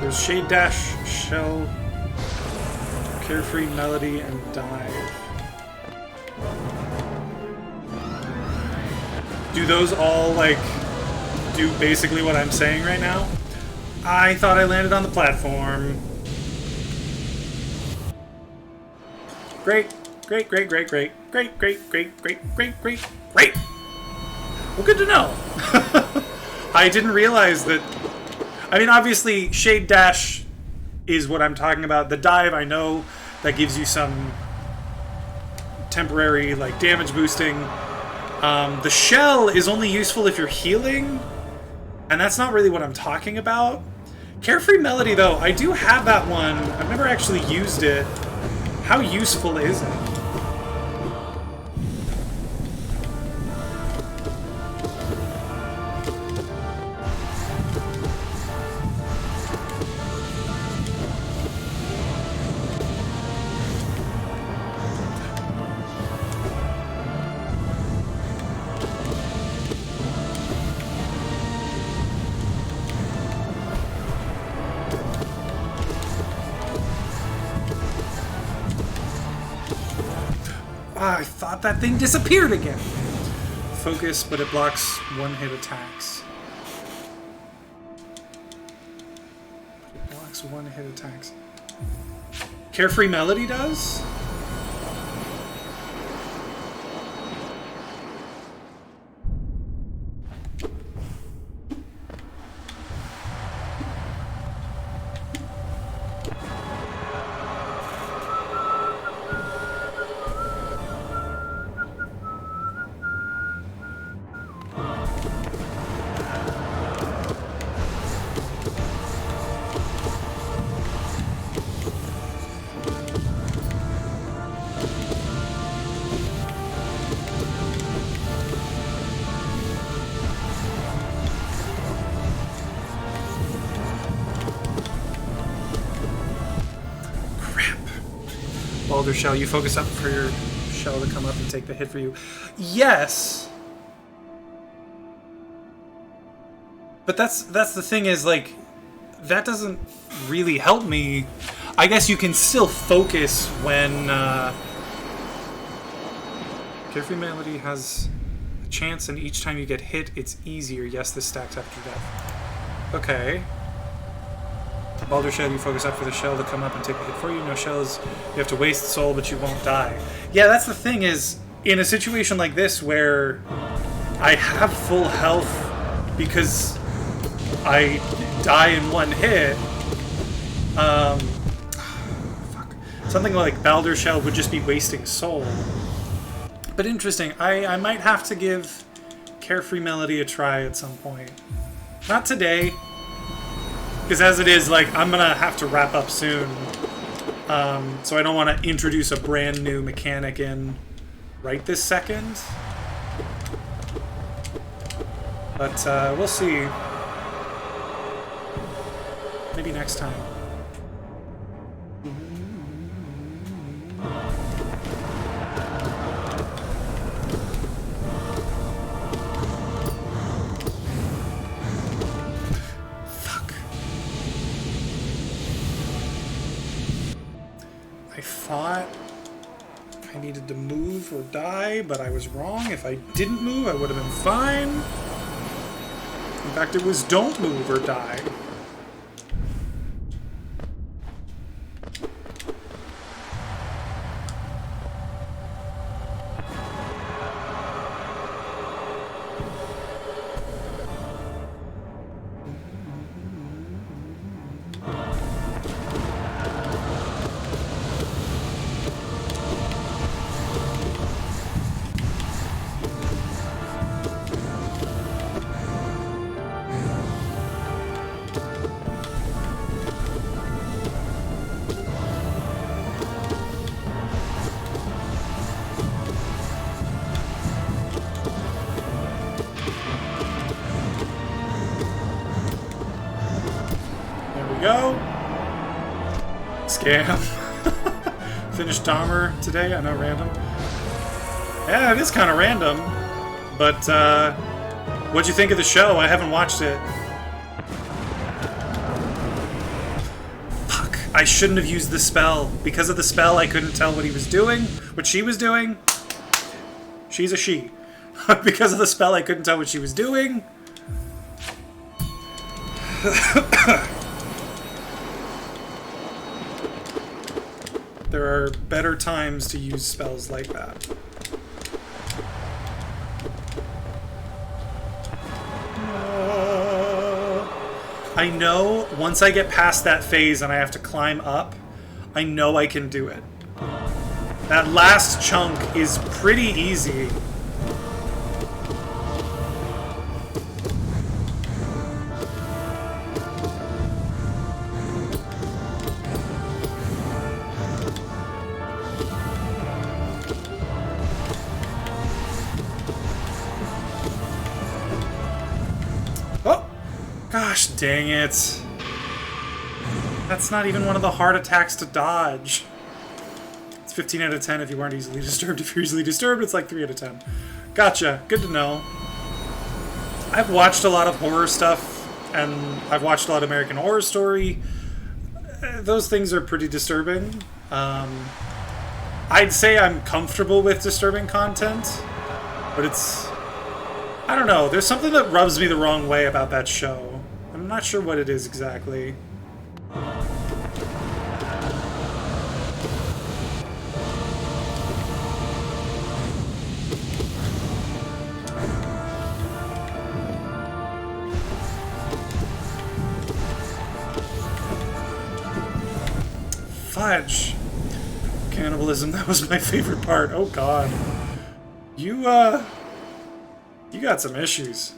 There's Shade Dash, Shell, Carefree, Melody, and Dive. Do those all, like, do basically what I'm saying right now? I thought I landed on the platform. Great, great, great, great, great, great, great, great, great, great, great, great! Well, good to know. I didn't realize that... I mean, obviously, Shade Dash is what I'm talking about. The Dive, I know, that gives you some temporary, like, damage boosting. The Shell is only useful if you're healing, and that's not really what I'm talking about. Carefree Melody, though, I do have that one. I've never actually used it. How useful is it? I thought that thing disappeared again. Focus, but it blocks one-hit attacks. It blocks one-hit attacks. Carefree Melody does? Baldur Shell, you focus up for your shell to come up and take the hit for you. Yes! But that's the thing is, like, that doesn't really help me. I guess you can still focus when... Carefree Melody has a chance, and each time you get hit, it's easier. Yes, this stacks after death. Okay. Baldur Shell, you focus up for the shell to come up and take the hit for you. No shells, you have to waste soul, but you won't die. Yeah, that's the thing is, in a situation like this where I have full health because I die in one hit, fuck. Something like Baldur Shell would just be wasting soul. But interesting, I might have to give Carefree Melody a try at some point. Not today. Because as it is, like, I'm gonna have to wrap up soon, so I don't want to introduce a brand new mechanic in right this second. But we'll see. Maybe next time. I thought I needed to move or die, but I was wrong. If I didn't move, I would have been fine. In fact, it was don't move or die. Go. Scam. Finished Dahmer today. I know, random. Yeah, it is kind of random. But, what'd you think of the show? I haven't watched it. I shouldn't have used the spell. Because of the spell, I couldn't tell what he was doing, what she was doing. She's a she. Because of the spell, I couldn't tell what she was doing. There are better times to use spells like that. I know once I get past that phase and I have to climb up, I know I can do it. That last chunk is pretty easy. Gosh dang it. That's not even one of the hard attacks to dodge. It's 15 out of 10 if you weren't easily disturbed. If you're easily disturbed, it's like 3 out of 10. Gotcha. Good to know. I've watched a lot of horror stuff, and I've watched a lot of American Horror Story. Those things are pretty disturbing. I'd say I'm comfortable with disturbing content, but it's... I don't know. There's something that rubs me the wrong way about that show. I'm not sure what it is exactly. Fudge. Cannibalism, that was my favorite part. Oh god. You got some issues.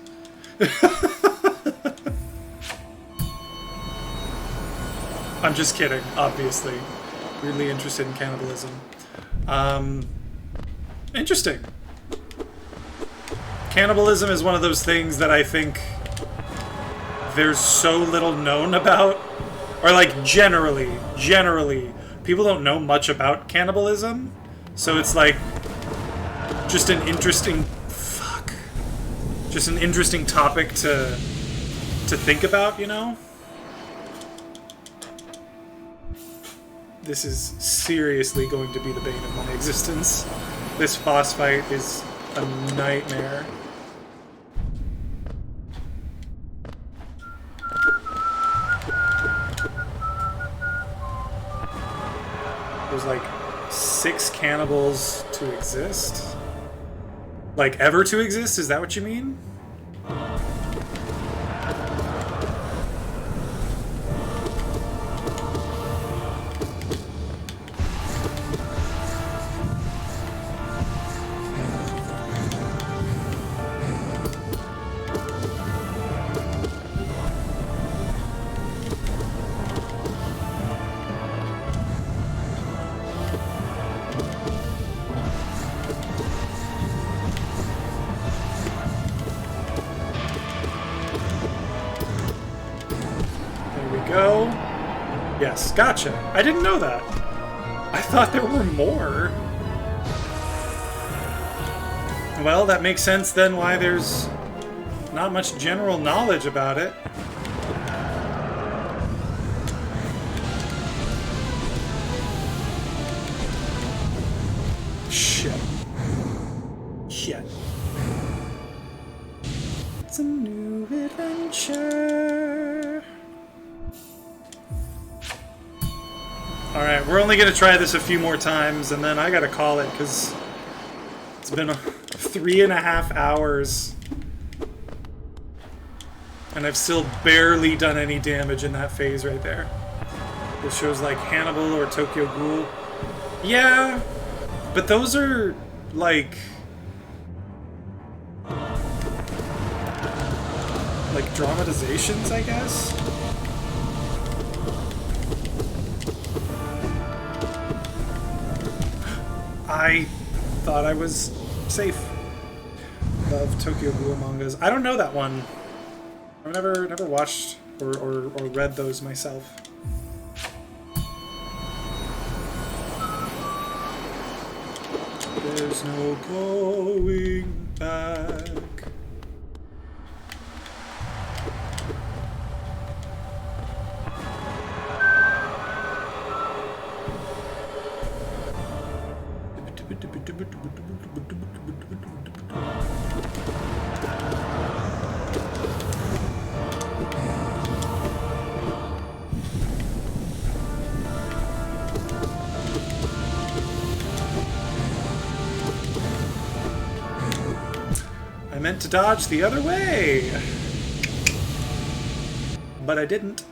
I'm just kidding, obviously. Weirdly interested in cannibalism. Interesting. Cannibalism is one of those things that I think there's so little known about. Or like generally, people don't know much about cannibalism. So it's like just an interesting topic to think about, you know? This is seriously going to be the bane of my existence. This boss fight is a nightmare. There's like 6 cannibals to exist? Like, ever to exist? Is that what you mean? Yes, gotcha. I didn't know that. I thought there were more. Well, that makes sense then why there's not much general knowledge about it. Shit. It's a new adventure. Alright, we're only going to try this a few more times, and then I gotta call it, because it's been 3.5 hours. And I've still barely done any damage in that phase right there. It shows like Hannibal or Tokyo Ghoul. Yeah, but those are, like dramatizations, I guess? I thought I was safe. Love Tokyo Ghoul mangas. I don't know that one. I've never watched or read those myself. There's no going back. I meant to dodge the other way, but I didn't.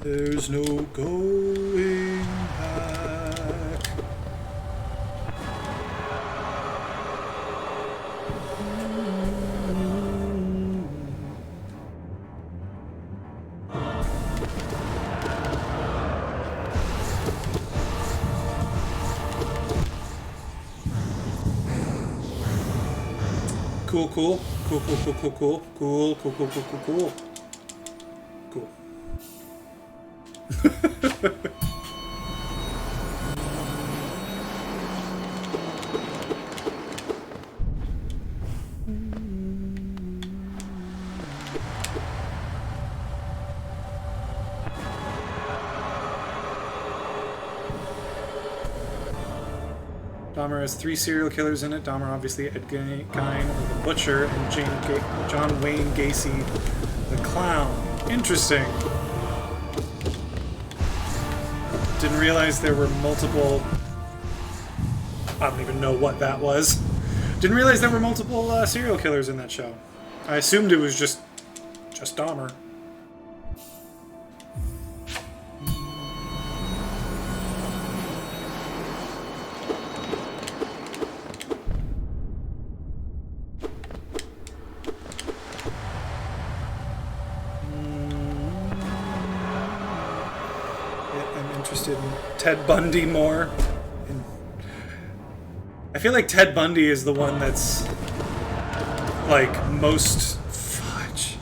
There's no going back. Cool, cool. Cool, cool, cool, cool, cool. Cool, cool, cool, cool, cool, cool. Cool. Dahmer has 3 serial killers in it. Dahmer, obviously, Ed Gein, the Butcher, and John Wayne Gacy, the Clown. Interesting. Didn't realize there were multiple... I don't even know what that was. Didn't realize there were multiple serial killers in that show. I assumed it was just Dahmer. In Ted Bundy more. I feel like Ted Bundy is the one that's like most fudge.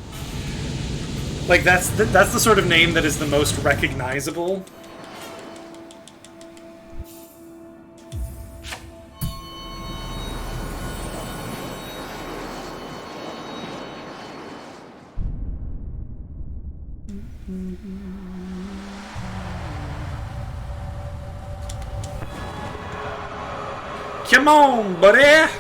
Like that's the sort of name that is the most recognizable. Come on, buddy!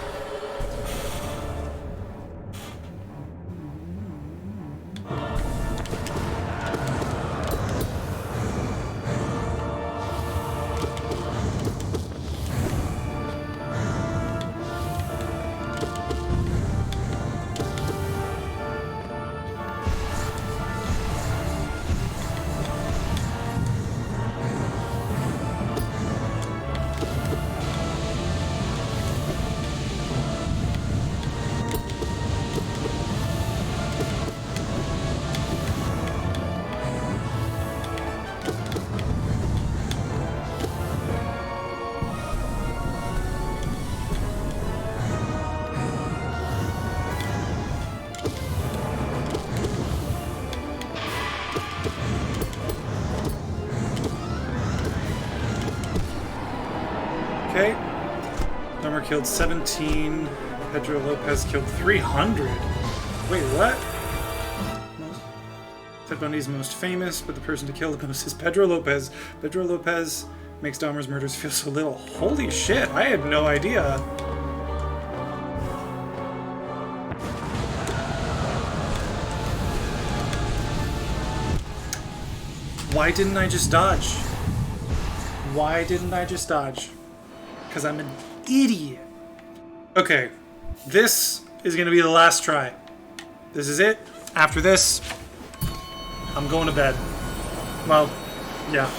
Okay. Dahmer killed 17. Pedro Lopez killed 300. Wait, what? Ted Bundy's most famous, but the person to kill the most is Pedro Lopez. Pedro Lopez makes Dahmer's murders feel so little. Holy shit, I had no idea. Why didn't I just dodge? Why didn't I just dodge? Because I'm an idiot. Okay, this is going to be the last try. This is it. After this, I'm going to bed. Well, yeah.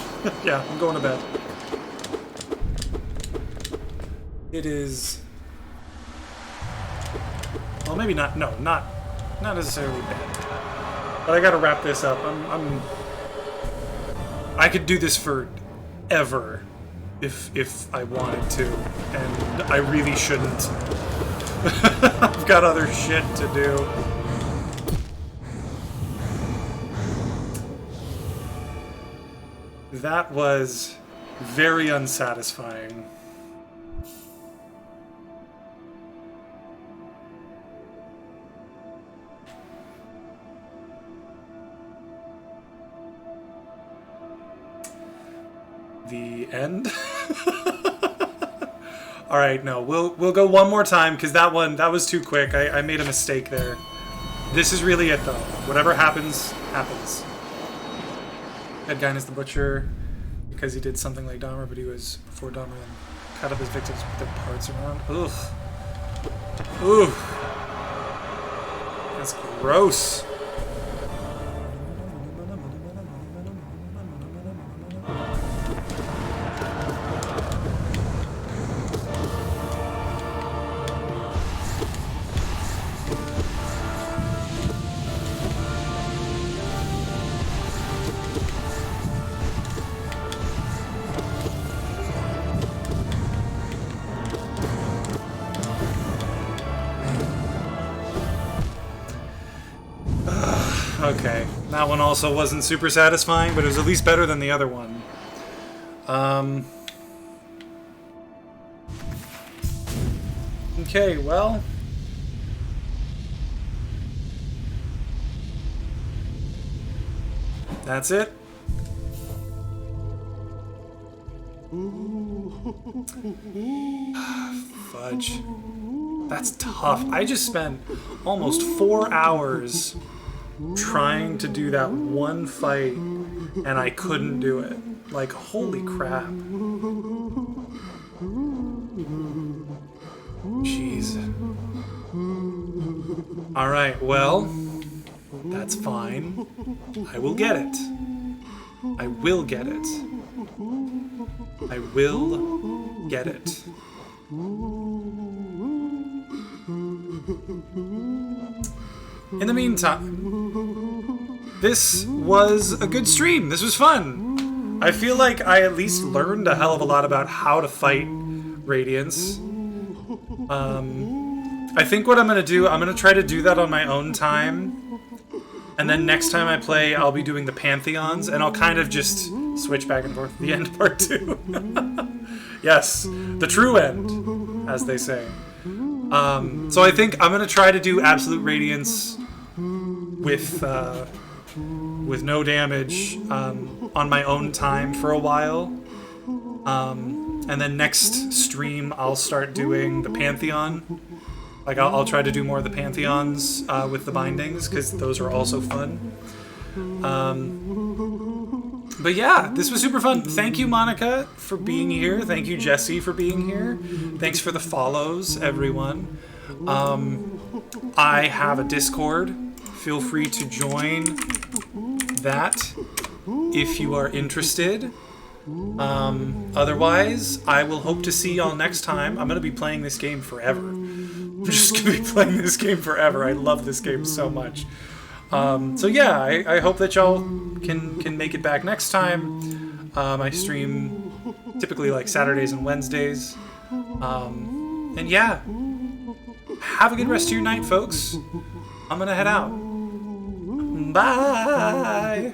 Yeah, I'm going to bed. It is... Well, maybe not. No, not necessarily bad. But I gotta wrap this up. I could do this forever if I wanted to, and I really shouldn't. I've got other shit to do. That was very unsatisfying. The end. All right, no, we'll go one more time because that was too quick. I made a mistake there. This is really it though. Whatever happens, happens. Edgine is the butcher because he did something like Dahmer, but he was before Dahmer and cut up his victims with their parts around. Ugh. Ooh. That's gross. Okay, that one also wasn't super satisfying, but it was at least better than the other one. Okay, well... That's it. Fudge. That's tough. I just spent almost 4 hours trying to do that one fight, and I couldn't do it. Like, holy crap. Jeez. Alright, well, that's fine. I will get it. I will get it. I will get it. In the meantime, this was a good stream. This was fun. I feel like I at least learned a hell of a lot about how to fight Radiance. I think what I'm going to do, I'm going to try to do that on my own time. And then next time I play, I'll be doing the Pantheons, and I'll kind of just switch back and forth. The end part 2. Yes, the true end, as they say. So I think I'm going to try to do Absolute Radiance with no damage on my own time for a while. And then next stream, I'll start doing the Pantheon. Like, I'll try to do more of the Pantheons with the bindings, because those are also fun. But yeah, this was super fun. Thank you, Monica, for being here. Thank you, Jesse, for being here. Thanks for the follows, everyone. I have a Discord. Feel free to join that if you are interested. Otherwise, I will hope to see y'all next time. I'm going to be playing this game forever. I'm just going to be playing this game forever. I love this game so much. So yeah, I hope that y'all can make it back next time. I stream typically like Saturdays and Wednesdays. And yeah, have a good rest of your night, folks. I'm going to head out. Bye!